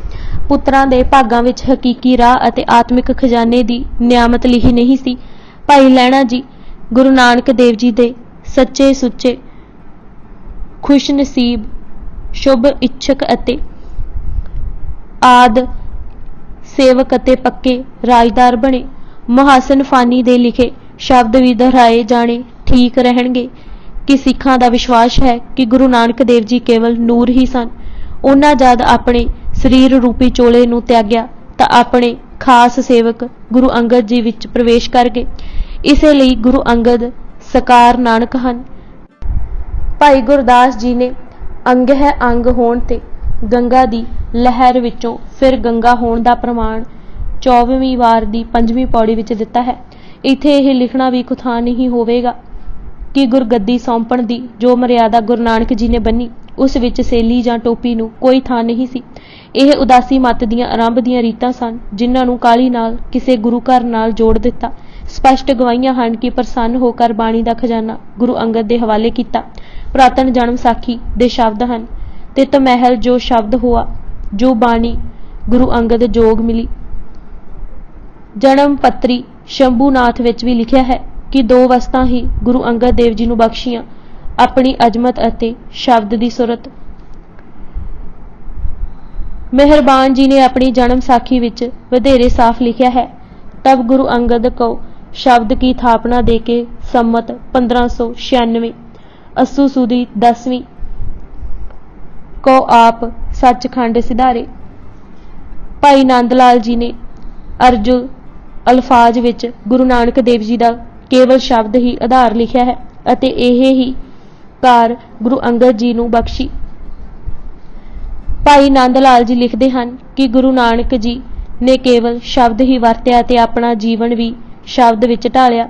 ਪੁੱਤਰਾਂ ਦੇ ਭਾਗਾਂ ਵਿੱਚ ਹਕੀਕੀ ਰਾਹ ਅਤੇ ਆਤਮਿਕ ਖਜ਼ਾਨੇ ਦੀ ਨਿਆਮਤ ਲਿਖੀ ਨਹੀਂ ਸੀ। ਭਾਈ ਲਹਿਣਾ ਜੀ ਗੁਰੂ ਨਾਨਕ ਦੇਵ ਜੀ ਦੇ ਸੱਚੇ ਸੁੱਚੇ ਖੁਸ਼ ਨਸੀਬ, ਸ਼ੁਭ ਇੱਛਕ ਅਤੇ ਆਦ ਸੇਵਕ ਅਤੇ ਪੱਕੇ ਰਾਜਦਾਰ ਬਣੇ। ਮੁਹੱਸਨ ਫਾਨੀ ਦੇ ਲਿਖੇ ਸ਼ਬਦ ਵੀ ਦੁਹਰਾਏ ਜਾਣੇ ਠੀਕ ਰਹਿਣਗੇ ਕਿ ਸਿੱਖਾਂ ਦਾ ਵਿਸ਼ਵਾਸ ਹੈ ਕਿ ਗੁਰੂ ਨਾਨਕ ਦੇਵ ਜੀ ਕੇਵਲ ਨੂਰ ਹੀ ਸਨ। ਉਹਨਾਂ ਜਦ ਆਪਣੇ ਸਰੀਰ ਰੂਪੀ ਚੋਲੇ ਨੂੰ ਤਿਆਗਿਆ ਤਾਂ ਆਪਣੇ ਖਾਸ ਸੇਵਕ ਗੁਰੂ ਅੰਗਦ ਜੀ ਵਿੱਚ ਪ੍ਰਵੇਸ਼ ਕਰ ਗਏ। ਇਸੇ ਲਈ ਗੁਰੂ ਅੰਗਦ ਸਕਾਰ ਨਾਨਕ ਹਨ। ਭਾਈ ਗੁਰਦਾਸ ਜੀ ਨੇ ਅੰਗ ਹੈ ਅੰਗ ਹੋਣ ਤੇ ਗੰਗਾ ਦੀ ਲਹਿਰ ਵਿੱਚੋਂ ਫਿਰ ਗੰਗਾ ਹੋਣ ਦਾ ਪ੍ਰਮਾਣ 24ਵੀਂ ਵਾਰ ਦੀ 5ਵੀਂ ਪੌੜੀ ਵਿੱਚ ਦਿੱਤਾ ਹੈ। ਇੱਥੇ ਇਹ ਲਿਖਣਾ ਵੀ ਕੁਥਾ ਨਹੀਂ ਹੋਵੇਗਾ ਕਿ ਗੁਰਗੱਦੀ ਸੌਂਪਣ ਦੀ ਜੋ ਮਰਿਆਦਾ ਗੁਰੂ ਨਾਨਕ ਜੀ ਨੇ ਬੰਨੀ, ਉਸ ਵਿੱਚ ਸੇਲੀ ਜਾਂ ਟੋਪੀ ਨੂੰ ਕੋਈ ਥਾਂ ਨਹੀਂ ਸੀ। ਇਹ ਉਦਾਸੀ ਮੱਤ ਦੀਆਂ ਆਰੰਭ ਦੀਆਂ ਰੀਤਾਂ ਸਨ, ਜਿਨ੍ਹਾਂ ਨੂੰ ਕਾਹਲੀ ਨਾਲ ਕਿਸੇ ਗੁਰੂ ਘਰ ਨਾਲ ਜੋੜ ਦਿੱਤਾ। ਸਪਸ਼ਟ ਗਵਾਹੀਆਂ ਹਨ ਕਿ ਪ੍ਰਸੰਨ ਹੋ ਕਰ ਬਾਣੀ ਦਾ ਖਜ਼ਾਨਾ ਗੁਰੂ ਅੰਗਦ ਦੇ ਹਵਾਲੇ ਕੀਤਾ। ਪੁਰਾਤਨ ਜਨਮ ਸਾਖੀ ਦੇ ਸ਼ਬਦ ਹਨ, ਤਿਤ ਮਹਿਲ ਜੋ ਸ਼ਬਦ ਹੋਆ, ਜੋ ਬਾਣੀ ਗੁਰੂ ਅੰਗਦ ਜੋਗ ਮਿਲੀ। ਜਨਮ ਪੱਤਰੀ ਸ਼ੰਭੂਨਾਥ ਵਿੱਚ ਵੀ ਲਿਖਿਆ ਹੈ ਕਿ 2 ਵਸਤਾਂ ਹੀ ਗੁਰੂ ਅੰਗਦ ਦੇਵ ਜੀ ਨੂੰ ਬਖਸ਼ੀਆਂ, ਆਪਣੀ ਅਜ਼ਮਤ ਅਤੇ ਸ਼ਬਦ ਦੀ ਸੁਰਤ। मेहरबान जी ने अपनी जन्म साखी विच वधेरे साफ लिखा है, तब गुरु अंगद को शब्द की थापना देके सम्मत 1596 अस्सू सूदी 10वीं को आप सचखंड सिधारे। भाई नंद लाल जी ने अर्जु अल्फाज विच गुरु नानक देव जी का केवल शब्द ही आधार लिखा है अते यह ही कार गुरु अंगद जी नूं बख्शी। भाई नंद लाल जी लिखते हैं कि गुरु नानक जी ने केवल शब्द ही वरत्या ते अपना जीवन भी शब्द विच ढालिया।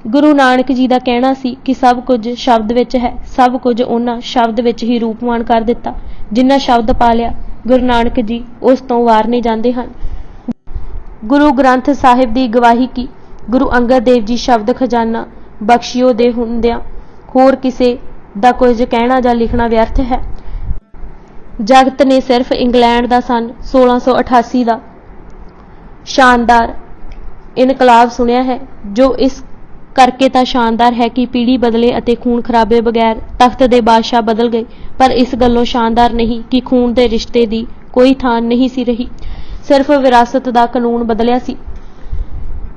गुरु नानक जी का कहना सी कि सब कुछ शब्द विच है, सब कुछ उन्हां शब्द विच ही रूपमान कर दिता। जिन्ना शब्द पा लिया गुरु नानक जी उस तो वार नहीं जाते हैं। गुरु ग्रंथ साहिब की गवाही की गुरु अंगद देव जी शब्द खजाना बख्शियो दे हुंदियां होर किसे दा कुछ कहना जां लिखना व्यर्थ है। जगत ने सिर्फ इंग्लैंड का सन 1688 का शानदार इनकलाब सुनिया है, जो इस करके तां शानदार है कि पीढ़ी बदले अते खून खराबे बगैर तख्त दे बादशाह बदल गए, पर इस गल्लों शानदार नहीं कि खून दे रिश्ते दी कोई थान नहीं सी रही, सिर्फ विरासत दा कानून बदलिया सी।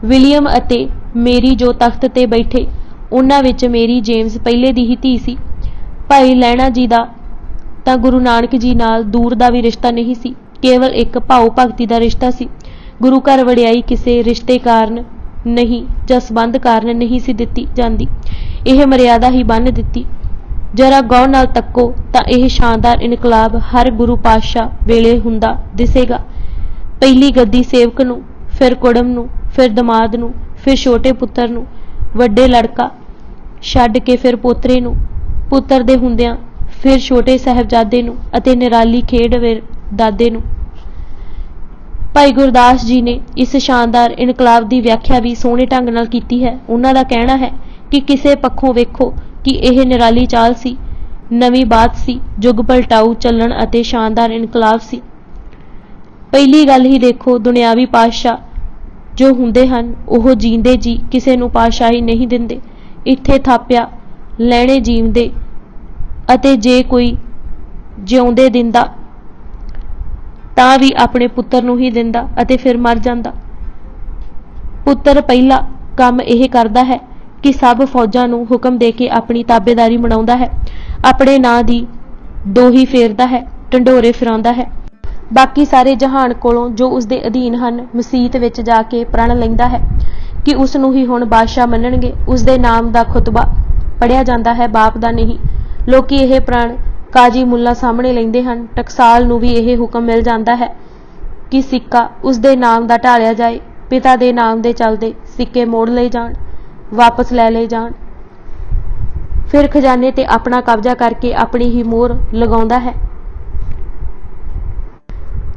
विलियम अते मेरी जो तख्त ते बैठे उन्हां विच मेरी जेम्स पहले दी ही धी सी। भाई लैणा जी दा तां गुरु नानक जी नाल दूर दा भी रिश्ता नहीं सी, केवल एक भाव भगती दा रिश्ता सी। गुरु घर वड़ियाई किसे रिश्ते कारण नहीं जां संबंध कारण नहीं सी दित्ती जांदी, यह मर्यादा ही बन दित्ती। जरा गौर नाल तक्को तां यह शानदार इनकलाब हर गुरु पातशाह वेले हुंदा दिसेगा। पहली गद्दी सेवक नूं, फिर कुड़म नूं, फिर दमाद नूं, फिर छोटे पुत्तर नूं, वड्डे लड़का छड्ड के फिर पोतरे नूं, पुत्तर दे हुंदियां फिर छोटे साहिबजादे नूं अते निराली खेड़ दादे नूं। भाई गुरदास जी ने इस शानदार इनकलाब की व्याख्या भी सोहणे ढंग नाल कीती है। उन्हां दा कहना है कि किसे पक्षों वेखो कि यह निराली चाल सी, नवीं बात सी, जुग पलटाऊ चलन अते शानदार इनकलाब सी। पहली गल ही देखो, दुनियावी पातशाह जो हुंदे हन ओह जींदे जी किसे नूं पातशाही नहीं दिंदे, इत्थे थापिया लैणे जीवदे अते जे कोई जिउंदे दिंदा तां भी अपने पुत्तर नूं ही दिंदा अते फिर मर जांदा। पुत्तर पहला काम यह करदा है कि सब फौजां नूं हुक्म दे के अपनी ताबेदारी मनाउंदा है, अपने नां दी दोही फेरदा है, ढंडोरे फिराउंदा है। बाकी सारे जहान कोलों जो उसके अधीन हन मसीत विच जाके प्रण लैंदा है कि उस नूं ही हुण बादशाह मन्नणगे। उसदे नाम दा खुतबा पढ़िया जांदा है, बाप दा नहीं। लोकी यह प्रण काजी मुल्ला सामने लैंदे हन। टकसाल नूं भी यह हुक्म मिल जांदा है कि सिक्का उसदे नाम दा ढालिया जाए, पिता दे नाम दे चलदे सिक्के मोड़ लए जाण, वापस लै लए जाण। फिर खजाने ते अपना कब्जा करके अपनी ही मोहर लगाउंदा है।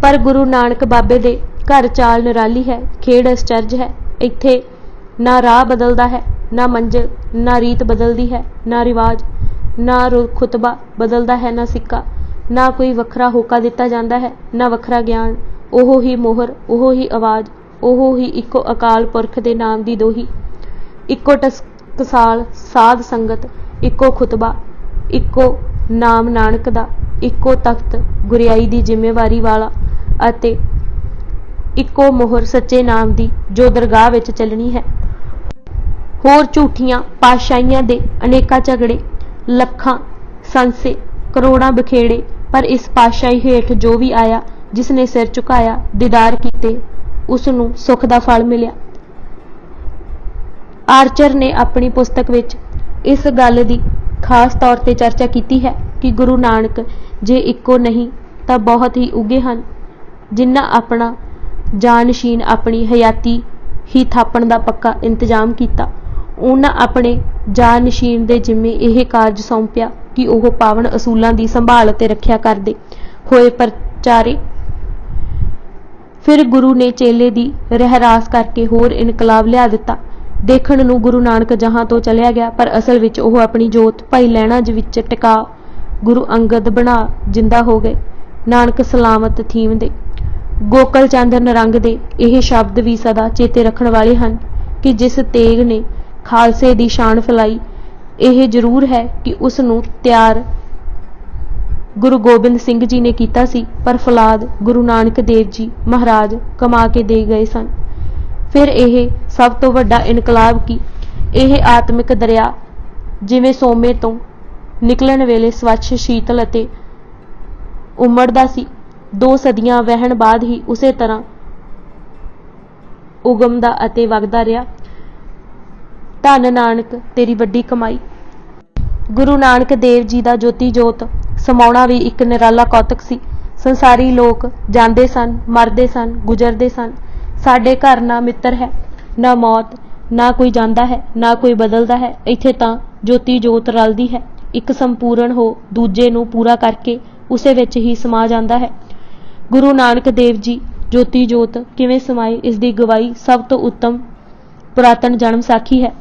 पर गुरु नानक बाबे दे घर चाल निराली है, खेड़ अचरज है। इत्थे ना राह बदलदा है, ना मंजिल, ना रीत बदलदी है, ना रिवाज, ना खुतबा बदलदा है, ना सिक्का, ना कोई वखरा होका दिता जाता है, ना वखरा ज्ञान। ओहो ही मोहर, ओहो ही आवाज़, ओहो ही इको अकाल पुरख दे नाम दी दोही, इको टकसाल साध संगत, इको खुतबा, इको नाम नानक दा, इको तख्त गुरियाई दी जिम्मेवारी वाला अते इको मोहर सच्चे नाम दी जो दरगाह विच चलनी है। होर झूठियां पातशाहियां दे अनेका झगड़े, लखां संसे, करोड़ां बखेड़े, पर इस पातशाही हेठ जो भी आया, जिसने सिर झुकाया, दीदार कीते, उसनूं सुख दा फल मिलिया। आर्चर ने अपनी पुस्तक विच इस गल दी खास तौर ते चर्चा की है कि गुरु नानक जे इको नहीं तां बहुत ही उगे हन, जिन्हां अपना जानशीन अपनी हयाती ही थापण दा पक्का इंतजाम किया। उन्हां अपने जानशीन दे जिम्मे यह कारज सौंपिया कि वह पावन असूलों की संभाल ते रखिया करदे होए प्रचारे। फिर गुरु ने चेले दी रहरास करके होर इनकलाब लिया दिता। देखण नूं गुरु नानक जहां तो चलिया गया, पर असल विच ओह अपनी जोत भाई लैणा विच टिका गुरु अंगद बना जिंदा हो गए। नानक सलामत थीम दे, गोकल चंद नरंग दे यह शब्द भी सदा चेते रखण वाले हैं कि जिस तेग ने खालसे दी शान फैलाई, यह जरूर है कि उस नूं त्यार ਗੁਰੂ ਗੋਬਿੰਦ ਸਿੰਘ ਜੀ ਨੇ ਕੀਤਾ ਸੀ, ਪਰ ਫੌਲਾਦ ਗੁਰੂ ਨਾਨਕ ਦੇਵ ਜੀ ਮਹਾਰਾਜ ਕਮਾ ਕੇ ਦੇ ਗਏ ਸਨ। ਫਿਰ ਇਹ ਸਭ ਤੋਂ ਵੱਡਾ ਇਨਕਲਾਬ ਕੀ ਇਹ ਆਤਮਿਕ ਦਰਿਆ ਜਿਵੇਂ ਸੋਮੇ ਤੋਂ ਨਿਕਲਣ ਵੇਲੇ ਸਵੱਛ, ਸ਼ੀਤਲ ਅਤੇ ਉਮੜਦਾ ਸੀ, 2 ਸਦੀਆਂ ਵਹਿਣ ਬਾਅਦ ਹੀ ਉਸੇ ਤਰ੍ਹਾਂ ਉਗਮਦਾ ਅਤੇ ਵਗਦਾ ਰਿਹਾ। ਧੰਨ ਨਾਨਕ ਤੇਰੀ ਵੱਡੀ ਕਮਾਈ। ਗੁਰੂ ਨਾਨਕ ਦੇਵ ਜੀ ਦਾ ਜੋਤੀ ਜੋਤ ਸਮਾਉਣਾ ਵੀ ਇੱਕ ਨਿਰਾਲਾ ਕੌਤਕ ਸੀ। ਸੰਸਾਰੀ ਲੋਕ ਜਾਂਦੇ ਸਨ, ਮਰਦੇ ਸਨ, ਗੁਜ਼ਰਦੇ ਸਨ। ਸਾਡੇ ਘਰ ਨਾ ਮਿੱਤਰ ਹੈ, ਨਾ ਮੌਤ, ਨਾ ਕੋਈ ਜਾਂਦਾ ਹੈ, ਨਾ ਕੋਈ ਬਦਲਦਾ ਹੈ। ਇੱਥੇ ਤਾਂ ਜੋਤੀ ਜੋਤ ਰਲਦੀ ਹੈ, ਇੱਕ ਸੰਪੂਰਨ ਹੋ ਦੂਜੇ ਨੂੰ ਪੂਰਾ ਕਰਕੇ ਉਸੇ ਵਿੱਚ ਹੀ ਸਮਾ ਜਾਂਦਾ ਹੈ। ਗੁਰੂ ਨਾਨਕ ਦੇਵ ਜੀ ਜੋਤੀ ਜੋਤ ਕਿਵੇਂ ਸਮਾਏ, ਇਸ ਦੀ ਗਵਾਹੀ ਸਭ ਤੋਂ ਉੱਤਮ ਪੁਰਾਤਨ ਜਨਮ ਸਾਖੀ ਹੈ।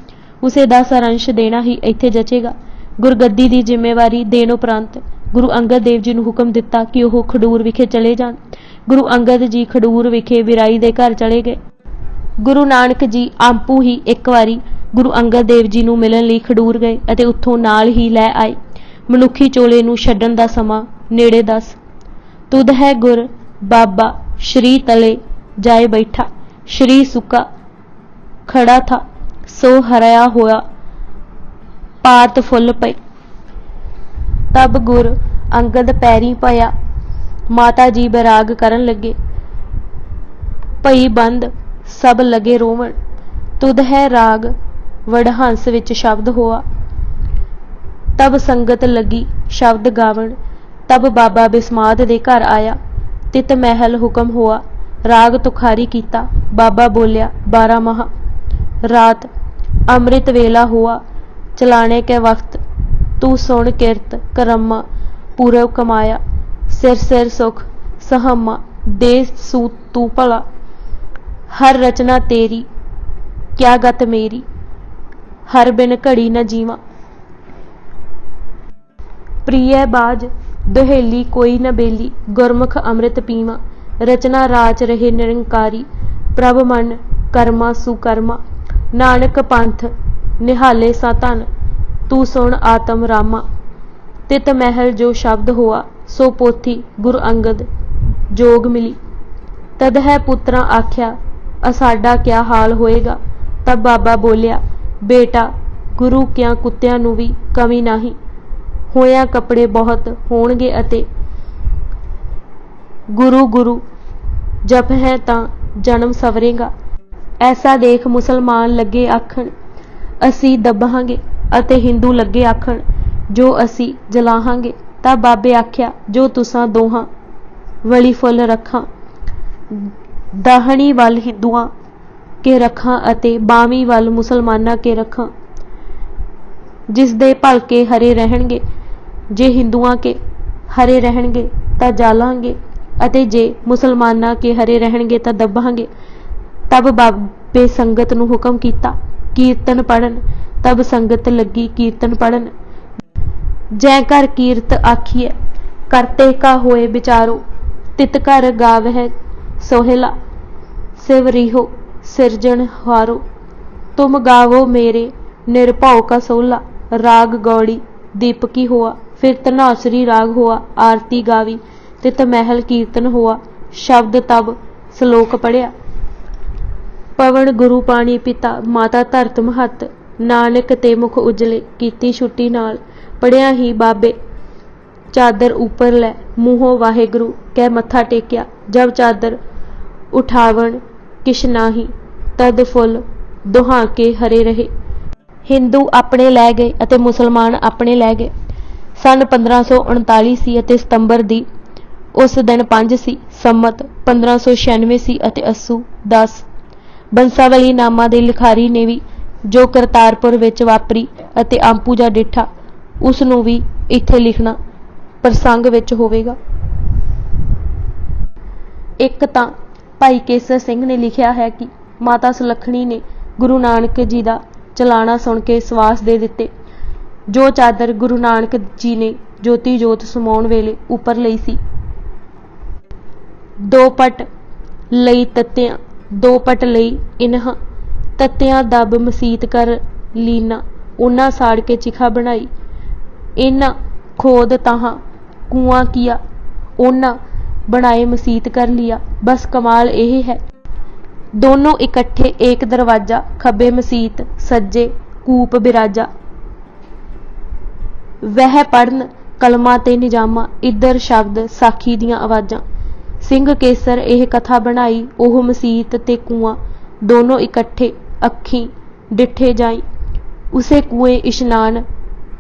ਉਸੇ ਦਾ ਸਾਰੰਸ਼ ਦੇਣਾ ਹੀ ਇੱਥੇ ਜਚੇਗਾ। ਗੁਰਗੱਦੀ ਦੀ ਜ਼ਿੰਮੇਵਾਰੀ ਦੇਣ ਉਪਰੰਤ ਗੁਰੂ ਅੰਗਦ ਦੇਵ ਜੀ ਨੂੰ ਹੁਕਮ ਦਿੱਤਾ ਕਿ ਉਹ ਖਡੂਰ ਵਿਖੇ ਚਲੇ ਜਾਣ। ਗੁਰੂ ਅੰਗਦ ਜੀ ਖਡੂਰ ਵਿਖੇ ਵਿਰਾਈ ਦੇ ਘਰ ਚਲੇ ਗਏ। ਗੁਰੂ ਨਾਨਕ ਜੀ ਆਂਪੂ ਹੀ ਇੱਕ ਵਾਰੀ ਗੁਰੂ ਅੰਗਦ ਦੇਵ ਜੀ ਨੂੰ ਮਿਲਣ ਲਈ ਖਡੂਰ ਗਏ ਅਤੇ ਉੱਥੋਂ ਨਾਲ ਹੀ ਲੈ ਆਏ। ਮਨੁੱਖੀ ਚੋਲੇ ਨੂੰ ਛੱਡਣ ਦਾ ਸਮਾਂ ਨੇੜੇ ਦੱਸ। ਤੁਧ ਹੈ ਗੁਰ ਬਾਬਾ ਸ਼੍ਰੀ ਤਲੇ ਜਾਏ ਬੈਠਾ, ਸ਼੍ਰੀ ਸੁੱਕਾ ਖੜਾ ਥਾ ਸੋ ਹਰਿਆ ਹੋਇਆ ਪਾਤ ਫੁੱਲ ਪਏ। ਤਬ ਗੁਰ ਅੰਗਦ ਪੈਰੀ ਪਾਇਆ, ਮਾਤਾ ਜੀ ਬੈਰਾਗ ਕਰਨ ਲੱਗੇ। ਭਈ ਬੰਦ ਸਭ ਲਗੇ ਰੋਵਣ, ਤੁਧ ਹੈ ਰਾਗ ਵਡਹੰਸ ਵਿੱਚ ਸ਼ਬਦ ਹੋਆ। ਤਬ ਸੰਗਤ ਲੱਗੀ ਸ਼ਬਦ ਗਾਵਣ, ਤਬ ਬਾਬਾ ਬਿਸਮਾਦ ਦੇ ਘਰ ਆਇਆ। ਤਿਤ ਮਹਿਲ ਹੁਕਮ ਹੋਆ, ਰਾਗ ਤੁਖਾਰੀ ਕੀਤਾ। ਬਾਬਾ ਬੋਲਿਆ 12 ਮਾਹ। ਰਾਤ ਅੰਮ੍ਰਿਤ ਵੇਲਾ ਹੋਆ, ਚਲਾਣੇ ਕੇ ਵਕਤ ਤੂੰ ਸੁਣ ਕਿਰਤ ਕਰਮਾ ਪੂਰਵ ਕਮਾਇਆ। ਸਿਰ ਸਿਰ ਸੁਖ ਸਹਮਾ ਦੇ ਸੂਤ ਤੂੰ ਭਲਾ, ਹਰ ਰਚਨਾ ਤੇਰੀ ਕਿਆ ਗਤ ਮੇਰੀ, ਹਰ ਬਿਨ ਘੜੀ ਨ ਜੀਵਾਂ। ਪ੍ਰਿਯ ਬਾਜ ਦੁਹੇਲੀ ਕੋਈ ਨ ਬੇਲੀ, ਗੁਰਮੁਖ ਅੰਮ੍ਰਿਤ ਪੀਵਾਂ। ਰਚਨਾ ਰਾਚ ਰਹੇ ਨਿਰੰਕਾਰੀ, ਪ੍ਰਭ ਮਨ ਕਰਮਾ ਸੁਕਰਮਾ। ਨਾਨਕ ਪੰਥ ਨਿਹਾਲੇ ਸਾ ਧਨ, ਤੂੰ ਸੁਣ ਆਤਮ ਰਾਮਾ। ਤਿਤ ਮਹਿਲ ਜੋ ਸ਼ਬਦ ਹੋਆ, ਸੋ ਪੋਥੀ ਗੁਰ ਅੰਗਦ ਜੋਗ ਮਿਲੀ। ਤਦ ਹੈ ਪੁੱਤਰਾਂ ਆਖਿਆ, ਅਸਾਡਾ ਕਿਆ ਹਾਲ ਹੋਏਗਾ। ਤਬ ਬਾਬਾ ਬੋਲਿਆ, ਬੇਟਾ ਗੁਰੂ ਕਿਆਂ ਕੁੱਤਿਆਂ ਨੂੰ ਵੀ ਕਮੀ ਨਹੀਂ। ਹੋਇਆ ਕੱਪੜੇ ਬਹੁਤ ਹੋਣਗੇ ਅਤੇ ਗੁਰੂ ਗੁਰੂ ਜਪ ਹੈ ਤਾਂ ਜਨਮ ਸਵਰੇਗਾ। ਐਸਾ ਦੇਖ ਮੁਸਲਮਾਨ ਲੱਗੇ ਆਖਣ, ਅਸੀਂ ਦਬਾਂਗੇ, ਅਤੇ ਹਿੰਦੂ ਲੱਗੇ ਆਖਣ, ਜੋ ਅਸੀਂ ਜਲਾਹਾਂਗੇ। ਤਾਂ ਬਾਬੇ ਆਖਿਆ, ਜੋ ਤੁਸਾਂ ਦੋਹਾਂ ਵਲੀ ਫੁੱਲ ਰੱਖਾਂ, ਦਾਹਣੀ ਵੱਲ ਹਿੰਦੂਆਂ ਕੇ ਰੱਖਾਂ ਅਤੇ ਬਾਵੀਂ ਵੱਲ ਮੁਸਲਮਾਨਾਂ ਕੇ ਰੱਖਾਂ। ਜਿਸ ਦੇ ਭਲਕੇ ਹਰੇ ਰਹਿਣਗੇ, ਜੇ ਹਿੰਦੂਆਂ ਕੇ ਹਰੇ ਰਹਿਣਗੇ ਤਾਂ ਜਾਲਾਂਗੇ, ਅਤੇ ਜੇ ਮੁਸਲਮਾਨਾਂ ਕੇ ਹਰੇ ਰਹਿਣਗੇ ਤਾਂ ਦੱਬਾਂਗੇ। ਤਬ ਬਾਬੇ ਸੰਗਤ ਨੂੰ ਹੁਕਮ ਕੀਤਾ, ਕੀਰਤਨ ਪੜਨ। ਤਬ ਸੰਗਤ ਲੱਗੀ ਕੀਰਤਨ ਪੜਨ। ਜੈ ਘਰ ਕੀਰਤ ਆਖੀਐ, ਕਰਤੇ ਕਾ ਹੋਏ ਵਿਚਾਰੋ। ਤਿਤ ਘਰ ਗਾਵਹਿ ਸੋਹਿਲਾ, ਸਿਵ ਰਿਹੋ ਸਿਰਜਣ ਹਾਰੋ। ਤੁਮ ਗਾਵੋ ਮੇਰੇ ਨਿਰਭਉ ਕਾ ਸੋਲਾ, ਰਾਗ ਗੌੜੀ ਦੀਪਕੀ ਹੋਆ। ਫਿਰ ਧਨਾਸਰੀ ਰਾਗ ਹੋਆ, ਆਰਤੀ ਗਾਵੀ। ਤਿਤ ਮਹਿਲ ਕੀਰਤਨ ਹੋਆ, ਸ਼ਬਦ ਤਬ ਸ਼ਲੋਕ ਪੜਿਆ। ਪਵਨ ਗੁਰੂ ਪਾਣੀ ਪਿਤਾ, ਮਾਤਾ ਧਰਤ ਮਹੱਤ। ਨਾਨਕ ਤੇ ਮੁਖ ਉਜਲੇ, ਕੀਤੀ ਛੁੱਟੀ ਨਾਲ। ਪੜਿਆ ਹੀ ਬਾਬੇ ਚਾਦਰ ਉੱਪਰ ਲੈ, ਮੂੰਹੋਂ ਵਾਹਿਗੁਰੂ ਕਹਿ ਮੱਥਾ ਟੇਕਿਆ। ਜਬ ਚਾਦਰ ਉਠਾਵਣ ਕਿਛ ਨਾਹੀ, ਤਦ ਫੁੱਲ ਦੁਹਾਂ ਕੇ ਹਰੇ ਰਹੇ। ਹਿੰਦੂ ਆਪਣੇ ਲੈ ਗਏ ਅਤੇ ਮੁਸਲਮਾਨ ਆਪਣੇ ਲੈ ਗਏ। ਸੰਨ 1539 ਸੀ ਅਤੇ ਸਤੰਬਰ ਦੀ ਉਸ ਦਿਨ 5 ਸੀ। ਸੰਮਤ 1596 ਸੀ ਅਤੇ ਅੱਸੂ 10। ਬੰਸਾਵਲੀ ਨਾਮਾਂ ਦੇ ਲਿਖਾਰੀ ਨੇ ਵੀ ਜੋ ਕਰਤਾਰਪੁਰ ਵਿੱਚ ਵਾਪਰੀ ਅਤੇ ਆਂਪੂਜਾ ਡਿੱਠਾ, ਉਸ ਨੂੰ ਵੀ ਇੱਥੇ ਲਿਖਣਾ ਪ੍ਰਸੰਗ ਵਿੱਚ ਹੋਵੇਗਾ। ਇੱਕ ਤਾਂ ਭਾਈ ਕੇਸਰ ਸਿੰਘ ਨੇ ਲਿਖਿਆ ਹੈ ਕਿ ਮਾਤਾ ਸੁਲੱਖਣੀ ਨੇ ਗੁਰੂ ਨਾਨਕ ਜੀ ਦਾ ਚਲਾਣਾ ਸੁਣ ਕੇ ਸਵਾਸ ਦੇ ਦਿੱਤੇ। ਜੋ ਚਾਦਰ ਗੁਰੂ ਨਾਨਕ ਜੀ ਨੇ ਜੋਤੀ ਜੋਤ ਸਮਾਉਣ ਵੇਲੇ ਉੱਪਰ ਲਈ ਸੀ। 2 ਪਟ ਲਈ ਤੱਤਿਆਂ, 2 ਪਟ ਲਈ ਇਨ੍ਹਾਂ ਤੱਤਿਆਂ ਦਬ ਮਸੀਤ ਕਰ ਲੀਨਾ। ਉਹਨਾਂ ਸਾੜ ਕੇ ਚਿਖਾ ਬਣਾਈ, ਇਹਨਾਂ ਖੋਦ ਤਾਹਾਂ कुआं किया, ओना बनाए मसीत कर लिया। बस कमाल यही है, दोनों इकट्ठे एक दरवाजा, खब्बे मसीत सज्जे कूप बिराजा। वह पढ़न कलमा ते निजामा, इधर शब्द साखी दियां आवाज़ां। सिंह केसर यह कथा बनाई, ओह मसीत ते कुआं दोनों इकट्ठे अखीं डिठे जाई। उसे कुएं इशनान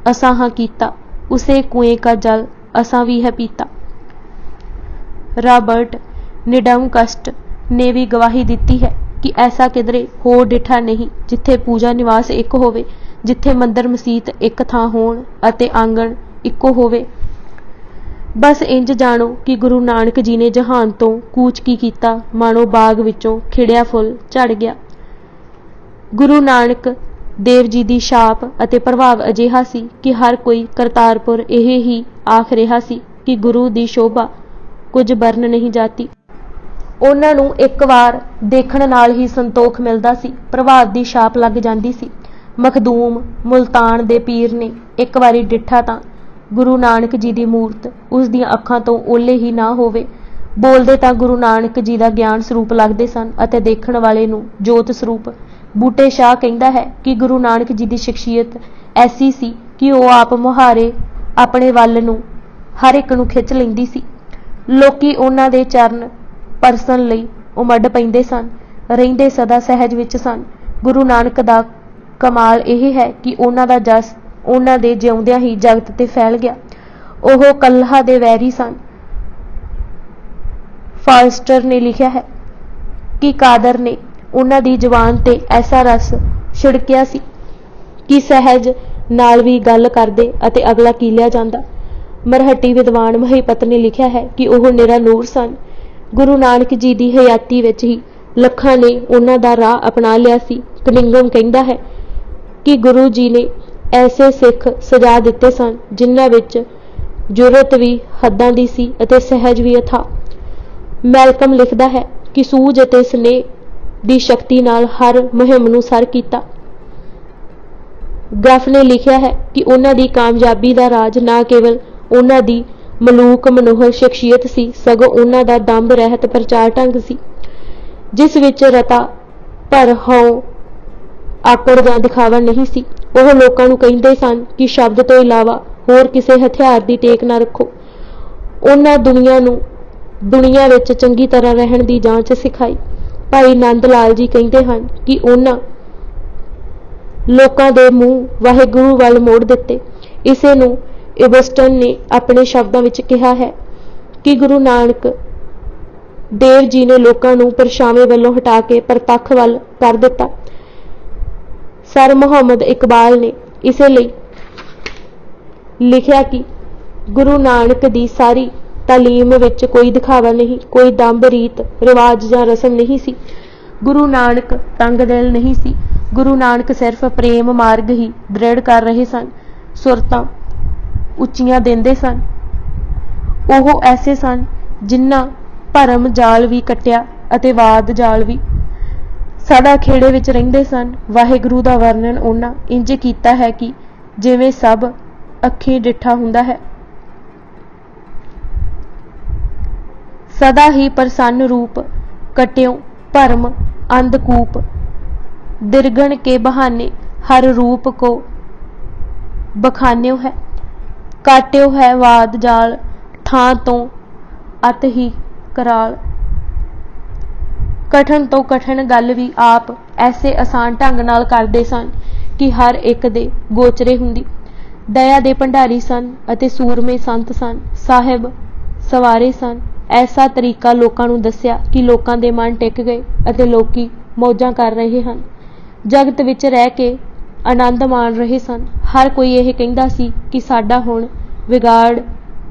असां हां कीता, उसे कुएं का जल असां भी है पीता। रॉबर्ट निडमकस्ट ने भी गवाही दिती है कि ऐसा किधरे हो डिठा नहीं, जिथे पूजा निवास एक होवे, जिथे मंदिर मसीत एक थां होण अते आंगण इक्को होवे। बस इंज जाणो कि गुरु नानक जी ने जहान तो कूच की कीता, मानो बाग विचों खिड़िया फुल झड़ गया। गुरु नानक देव जी दी छाप अते प्रभाव अजिहा सी कि हर कोई करतारपुर ਇਹ ही आख रहा सी कि गुरु दी शोभा कुछ बरन नहीं जाती। ਉਹਨਾਂ ਨੂੰ ਇੱਕ ਵਾਰ ਦੇਖਣ ਨਾਲ ਹੀ ਸੰਤੋਖ ਮਿਲਦਾ ਸੀ, ਪ੍ਰਭਾਵ ਦੀ ਛਾਪ ਲੱਗ ਜਾਂਦੀ ਸੀ। ਮਖਦੂਮ ਮੁਲਤਾਨ ਦੇ ਪੀਰ ਨੇ ਇੱਕ ਵਾਰੀ ਡਿੱਠਾ ਤਾਂ ਗੁਰੂ ਨਾਨਕ ਜੀ ਦੀ ਮੂਰਤ ਉਸ ਦੀਆਂ ਅੱਖਾਂ ਤੋਂ ਓਲੇ ਹੀ ਨਾ ਹੋਵੇ। ਬੋਲਦੇ ਤਾਂ ਗੁਰੂ ਨਾਨਕ ਜੀ ਦਾ ਗਿਆਨ ਸਰੂਪ ਲੱਗਦੇ ਸਨ ਅਤੇ ਦੇਖਣ ਵਾਲੇ ਨੂੰ ਜੋਤ ਸਰੂਪ। ਬੂਟੇ ਸ਼ਾਹ ਕਹਿੰਦਾ ਹੈ ਕਿ ਗੁਰੂ ਨਾਨਕ ਜੀ ਦੀ ਸ਼ਖਸੀਅਤ ਐਸੀ ਸੀ ਕਿ ਉਹ ਆਪ ਮੁਹਾਰੇ ਆਪਣੇ ਵੱਲ ਨੂੰ ਹਰ ਇੱਕ ਨੂੰ ਖਿੱਚ ਲੈਂਦੀ ਸੀ। ਲੋਕੀ ਉਹਨਾਂ ਦੇ ਚਰਨ ਪਰਸਨ ਲਈ ਉਮੜ ਪੈਂਦੇ ਸਨ, ਰਹਿੰਦੇ ਸਦਾ ਸਹਿਜ ਵਿੱਚ ਸਨ। ਗੁਰੂ ਨਾਨਕ ਦਾ ਕਮਾਲ ਇਹ ਹੈ ਕਿ ਉਹਨਾਂ ਦਾ ਜਸ ਉਹਨਾਂ ਦੇ ਜਿਉਂਦਿਆਂ ਹੀ ਜਗਤ ਤੇ ਫੈਲ ਗਿਆ। ਉਹ ਕਲਹਾ ਦੇ ਵੈਰੀ ਸਨ। ਫਾਲਸਟਰ ਨੇ ਲਿਖਿਆ ਹੈ ਕਿ ਕਾਦਰ ਨੇ ਉਹਨਾਂ ਦੀ ਜ਼ੁਬਾਨ ਤੇ ਐਸਾ ਰਸ ਛਿੜਕਿਆ ਸੀ ਕਿ ਸਹਿਜ ਨਾਲ ਵੀ ਗੱਲ ਕਰਦੇ ਅਤੇ ਅਗਲਾ ਕੀਲਿਆ ਜਾਂਦਾ। ਮਰਹੱਟੀ ਵਿਦਵਾਨ ਮਹੀਪਤ ਨੇ ਲਿਖਿਆ ਹੈ ਕਿ ਉਹ ਨਿਰਾ ਨੂਰ ਸਨ। ਗੁਰੂ ਨਾਨਕ ਜੀ ਦੀ ਹਯਾਤੀ ਵਿੱਚ ਹੀ ਲੱਖਾਂ ਨੇ ਉਹਨਾਂ ਦਾ ਰਾਹ ਅਪਣਾ ਲਿਆ ਸੀ। ਕਨਿੰਗਮ ਕਹਿੰਦਾ ਹੈ ਕਿ ਗੁਰੂ ਜੀ ਨੇ ਐਸੇ ਸਿੱਖ ਸਜਾ ਦਿੱਤੇ ਸਨ ਜਿਨ੍ਹਾਂ ਵਿੱਚ ਜੁਰਤ ਵੀ ਹੱਦਾਂ ਦੀ ਸੀ ਅਤੇ ਸਹਿਜ ਵੀ ਅਥਾਹ। ਮੈਲਕਮ ਲਿਖਦਾ ਹੈ ਕਿ ਸੂਝ ਅਤੇ ਸਨੇਹ ਦੀ ਸ਼ਕਤੀ ਨਾਲ ਹਰ ਮੁਹਿੰਮ ਨੂੰ ਸਰ ਕੀਤਾ। ਗ੍ਰਫ ਨੇ ਲਿਖਿਆ ਹੈ ਕਿ ਉਹਨਾਂ ਦੀ ਕਾਮਯਾਬੀ ਦਾ ਰਾਜ ਨਾ ਕੇਵਲ ਉਹਨਾਂ ਦੀ ਮਲੂਕ ਮਨੋਹਰ ਸ਼ਖਸੀਅਤ ਸੀ, ਸਗੋਂ ਉਹਨਾਂ ਦਾ ਦੰਭ ਰਹਿਤ ਪ੍ਰਚਾਰ ਢੰਗ ਸੀ, ਜਿਸ ਵਿੱਚ ਰਤਾ ਭਰ ਹਉ ਆਕੜ ਜਾਂ ਦਿਖਾਵਾ ਨਹੀਂ ਸੀ। ਉਹ ਲੋਕਾਂ ਨੂੰ ਕਹਿੰਦੇ ਸਨ ਕਿ ਸ਼ਬਦ ਤੋਂ ਇਲਾਵਾ ਹੋਰ ਕਿਸੇ ਹਥਿਆਰ ਦੀ ਟੇਕ ਨਾ ਰੱਖੋ। ਉਹਨਾਂ ਦੁਨੀਆ ਨੂੰ ਦੁਨੀਆ ਵਿੱਚ ਚੰਗੀ ਤਰ੍ਹਾਂ ਰਹਿਣ ਦੀ ਜਾਂਚ ਸਿਖਾਈ। ਭਾਈ ਨੰਦ ਲਾਲ ਜੀ ਕਹਿੰਦੇ ਹਨ ਕਿ ਉਹਨਾਂ ਲੋਕਾਂ ਦੇ ਮੂੰਹ ਵਾਹਿਗੁਰੂ ਵੱਲ ਮੋੜ ਦਿੱਤੇ। ਇਸੇ ਨੂੰ ਇਬਸਟਨ ਨੇ ਆਪਣੇ ਸ਼ਬਦਾਂ ਵਿੱਚ ਕਿਹਾ ਹੈ ਕਿ ਗੁਰੂ ਨਾਨਕ ਦੇਵ ਜੀ ਨੇ ਲੋਕਾਂ ਨੂੰ ਪਰਛਾਵੇਂ ਵੱਲੋਂ ਹਟਾ ਕੇ ਪ੍ਰਤੱਖ ਵੱਲ ਕਰ ਦਿੱਤਾ। ਸਰ ਮੁਹੰਮਦ ਇਕਬਾਲ ਨੇ ਇਸੇ ਲਈ ਲਿਖਿਆ ਕਿ ਗੁਰੂ ਨਾਨਕ ਦੀ ਸਾਰੀ ਤਾਲੀਮ ਵਿੱਚ ਕੋਈ ਦਿਖਾਵਾ ਨਹੀਂ, ਕੋਈ ਦੰਭ ਰੀਤ ਰਿਵਾਜ ਜਾਂ ਰਸਮ ਨਹੀਂ ਸੀ। ਗੁਰੂ ਨਾਨਕ ਤੰਗ ਦਿਲ ਨਹੀਂ ਸੀ। ਗੁਰੂ ਨਾਨਕ ਸਿਰਫ ਪ੍ਰੇਮ ਮਾਰਗ ਹੀ ਦ੍ਰਿੜ ਕਰ ਰਹੇ ਸਨ, ਸੁਰਤਾਂ ਉੱਚੀਆਂ ਦਿੰਦੇ ਸਨ। ਉਹ ਐਸੇ ਸਨ ਜਿਨ੍ਹਾਂ ਭਰਮ ਜਾਲ ਵੀ ਕੱਟਿਆ ਅਤੇ ਵਾਦ ਜਾਲ ਵੀ। ਸਦਾ ਖੇੜੇ ਵਿੱਚ ਰਹਿੰਦੇ ਸਨ। ਵਾਹਿਗੁਰੂ ਦਾ ਵਰਣਨ ਉਹਨਾਂ ਇੰਜ ਕੀਤਾ ਹੈ ਕਿ ਜਿਵੇਂ ਸਭ ਅੱਖੀਂ ਡਿੱਠਾ ਹੁੰਦਾ ਹੈ। ਸਦਾ ਹੀ ਪ੍ਰਸੰਨ रूप कट्यों भरम अंधकूप दिरगण के बहाने हर रूप को बखान्यो है। काट्यो है वाद जाल थां तो अत ही कराल। कठन तो कठन गल भी आप ऐसे आसान ढंग नाल करदे सन कि हर एक दे गोचरे हुंदी। दया दे भंडारी सन अते सूरमे संत सन, साहिब सवारे सन। ऐसा तरीका लोकां नूं दस्सिया कि लोकां दे मन टिक गए अते लोकी मौजां कर रहे हन, जगत विच रह के आनंद माण रहे सन। हर कोई यह कहंदा सी कि साडा हुण विगाड़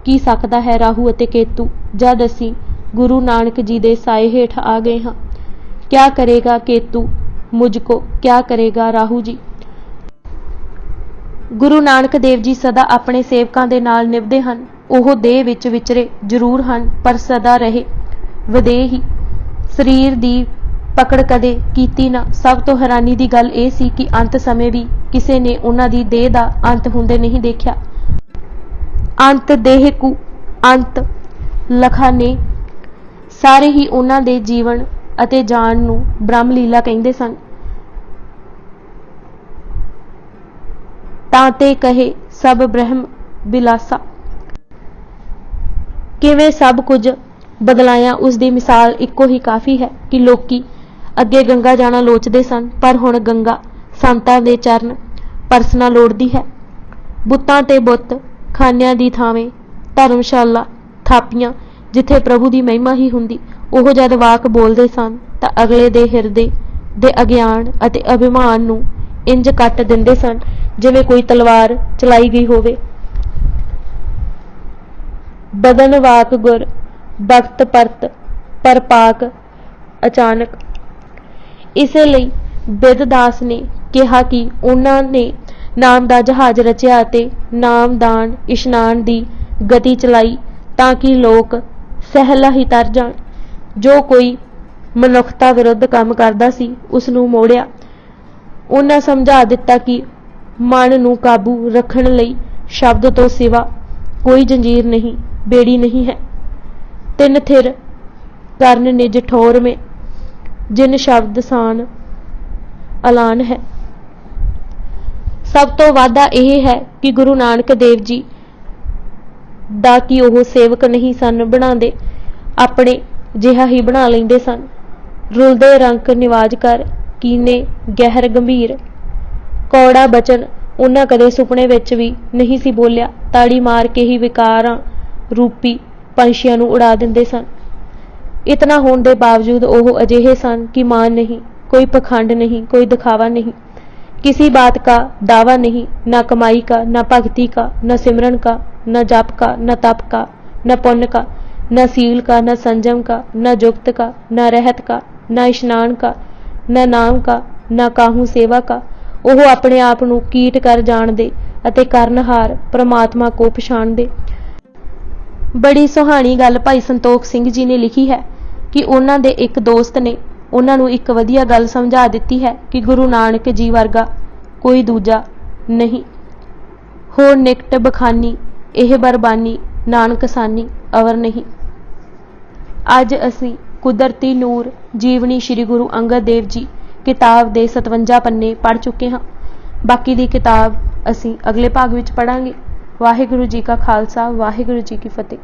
की सकदा है राहू अते केतू, जद असीं गुरु नानक जी दे साए हेठ आ गए हां। क्या करेगा केतू मुझको, क्या करेगा राहू जी। गुरु नानक देव जी सदा अपने सेवकां दे नाल निभदे हन। ਉਹ ਦੇਹ ਵਿੱਚ ਵਿਚਰੇ ਜ਼ਰੂਰ ਹਨ ਪਰ ਸਦਾ ਰਹੇ ਵਿਦੇਹੀ। ਸਰੀਰ ਦੀ ਪਕੜ ਕਦੇ ਕੀਤੀ ਨਾ। ਸਭ ਤੋਂ ਹੈਰਾਨੀ ਦੀ ਗੱਲ ਇਹ ਸੀ ਕਿ ਅੰਤ ਸਮੇਂ ਵੀ ਕਿਸੇ ਨੇ ਉਹਨਾਂ ਦੀ ਦੇਹ ਦਾ ਅੰਤ ਹੁੰਦੇ ਨਹੀਂ ਦੇਖਿਆ। ਅੰਤ ਦੇਹ ਕੂ ਅੰਤ ਲਖਾ ਨੇ ਸਾਰੇ ਹੀ ਉਹਨਾਂ ਦੇ ਜੀਵਨ ਅਤੇ ਜਾਣ ਨੂੰ ਬ੍ਰਹਮ ਲੀਲਾ ਕਹਿੰਦੇ ਸਨ। ਤਾਂ ਤੇ ਕਹੇ ਸਭ ਬ੍ਰਹਮ ਬਿਲਾਸਾ। ਕਿਵੇਂ ਸਭ ਕੁਝ ਬਦਲਾਇਆ ਉਸ ਦੀ ਮਿਸਾਲ ਇੱਕੋ ਹੀ ਕਾਫੀ ਹੈ ਕਿ ਲੋਕੀ ਅੱਗੇ ਗੰਗਾ ਜਾਣਾ ਲੋਚਦੇ ਸਨ, ਪਰ ਹੁਣ ਗੰਗਾ ਸੰਤਾਂ ਦੇ ਚਰਨ ਪਰਸਨਾ ਲੋੜਦੀ ਹੈ। ਬੁੱਤਾਂ ਤੇ ਬੁੱਤ ਖਾਨਿਆਂ ਦੀ ਥਾਵੇਂ ਧਰਮਸ਼ਾਲਾ ਥਾਪੀਆਂ ਜਿੱਥੇ ਪ੍ਰਭੂ ਦੀ ਮਹਿਮਾ ਹੀ ਹੁੰਦੀ। ਉਹ ਜਦ ਵਾਕ ਬੋਲਦੇ ਸਨ ਤਾਂ ਅਗਲੇ ਦੇ ਹਿਰਦੇ ਦੇ ਅਗਿਆਨ ਅਤੇ ਅਭਿਮਾਨ ਨੂੰ ਇੰਜ ਕੱਟ ਦਿੰਦੇ ਸਨ ਜਿਵੇਂ ਕੋਈ ਤਲਵਾਰ ਚਲਾਈ ਗਈ ਹੋਵੇ। ਬਦਨ ਵਾਕ ਗੁਰ ਬਖਤ ਪਰਤ ਪਰ ਪਾਕ ਅਚਾਨਕ। ਇਸੇ ਲਈ ਬਿਰਧਦਾਸ ਨੇ ਕਿਹਾ ਕਿ ਉਹਨਾਂ ਨੇ ਨਾਮ ਦਾ ਜਹਾਜ਼ ਰਚਿਆ ਅਤੇ ਨਾਮਦਾਨ ਇਸ਼ਨਾਨ ਦੀ ਗਤੀ ਚਲਾਈ ਤਾਂ ਕਿ ਲੋਕ ਸਹਿਲਾ ਹੀ ਤਰ ਜਾਣ। ਜੋ ਕੋਈ ਮਨੁੱਖਤਾ ਵਿਰੁੱਧ ਕੰਮ ਕਰਦਾ ਸੀ ਉਸ ਨੂੰ ਮੋੜਿਆ। ਉਹਨਾਂ ਸਮਝਾ ਦਿੱਤਾ ਕਿ ਮਨ ਨੂੰ ਕਾਬੂ ਰੱਖਣ ਲਈ ਸ਼ਬਦ ਤੋਂ ਸਿਵਾ ਕੋਈ ਜੰਜੀਰ ਨਹੀਂ, ਬੇੜੀ ਨਹੀਂ ਹੈ। ਤਿੰਨ ਥਿਰ ਕਰਨ ਨਿਜ ਠੋਰ ਮੇ ਜਿਨ ਸ਼ਬਦ ਸਾਨ ਐਲਾਨ ਹੈ। ਸਭ ਤੋਂ ਵਾਧਾ ਇਹ ਹੈ ਕਿ ਗੁਰੂ ਨਾਨਕ ਦੇਵ ਜੀ ਦਾ ਕਿ ਉਹ ਸੇਵਕ ਨਹੀਂ ਸਨ ਬਣਾਉਂਦੇ, ਆਪਣੇ ਜਿਹਾ ਹੀ ਬਣਾ ਲੈਂਦੇ ਸਨ। ਰੁਲਦੇ ਰੰਕ ਨਿਵਾਜ ਕਰ ਕੀਨੇ ਗਹਿਰ ਗੰਭੀਰ। ਕੌੜਾ ਬਚਨ ਉਹਨਾਂ ਕਦੇ ਸੁਪਨੇ ਵਿੱਚ ਵੀ ਨਹੀਂ ਸੀ ਬੋਲਿਆ। ਤਾੜੀ ਮਾਰ ਕੇ ਹੀ ਵਿਕਾਰਾਂ ਰੂਪੀ ਪੰਛੀਆਂ ਨੂੰ ਉਡਾ ਦਿੰਦੇ ਸਨ। ਇਤਨਾ ਹੋਣ ਦੇ ਬਾਵਜੂਦ ਉਹ ਅਜਿਹੇ ਸਨ ਕਿ ਮਾਨ ਨਹੀਂ, कोई पखंड नहीं, कोई दिखावा नहीं, किसी बात का दावा नहीं, न कमाई का, न भक्ति का, न सिमरन का, न जप का, न तप का, न पुण्य का, न सील का, न संजम का, न जुक्त का, न रहत का, न इशनान का, न नाम का, न काहू सेवा का। ਉਹ ਆਪਣੇ ਆਪ ਨੂੰ ਕੀਟ ਕਰ ਜਾਣਦੇ ਅਤੇ ਕਰਨਹਾਰ ਪ੍ਰਮਾਤਮਾ ਕੋ ਪਛਾਣਦੇ। ਬੜੀ ਸੁਹਾਣੀ ਗੱਲ ਭਾਈ ਸੰਤੋਖ ਸਿੰਘ ਜੀ ਨੇ ਲਿਖੀ ਹੈ ਕਿ ਉਹਨਾਂ ਦੇ ਇੱਕ ਦੋਸਤ ਨੇ ਉਹਨਾਂ ਨੂੰ ਇੱਕ ਵਧੀਆ ਗੱਲ ਸਮਝਾ ਦਿੱਤੀ ਹੈ ਕਿ ਗੁਰੂ ਨਾਨਕ ਜੀ ਵਰਗਾ ਕੋਈ ਦੂਜਾ ਨਹੀਂ। ਹੋ ਨਿਕਟ ਬਖਾਨੀ ਇਹ ਬਰਬਾਨੀ ਨਾਨਕ ਸਾਨੀ ਅਵਰ ਨਹੀਂ। ਅੱਜ ਅਸੀਂ ਕੁਦਰਤੀ ਨੂਰ ਜੀਵਨੀ ਸ਼੍ਰੀ ਗੁਰੂ ਅੰਗਦ ਦੇਵ ਜੀ ਕਿਤਾਬ ਦੇ 57 ਪੰਨੇ ਪੜ੍ਹ ਚੁੱਕੇ ਹਾਂ। ਬਾਕੀ ਦੀ ਕਿਤਾਬ ਅਸੀਂ ਅਗਲੇ ਭਾਗ ਵਿੱਚ ਪੜ੍ਹਾਂਗੇ। ਵਾਹਿਗੁਰੂ ਜੀ ਕਾ ਖਾਲਸਾ, ਵਾਹਿਗੁਰੂ ਜੀ ਕੀ ਫਤਿਹ।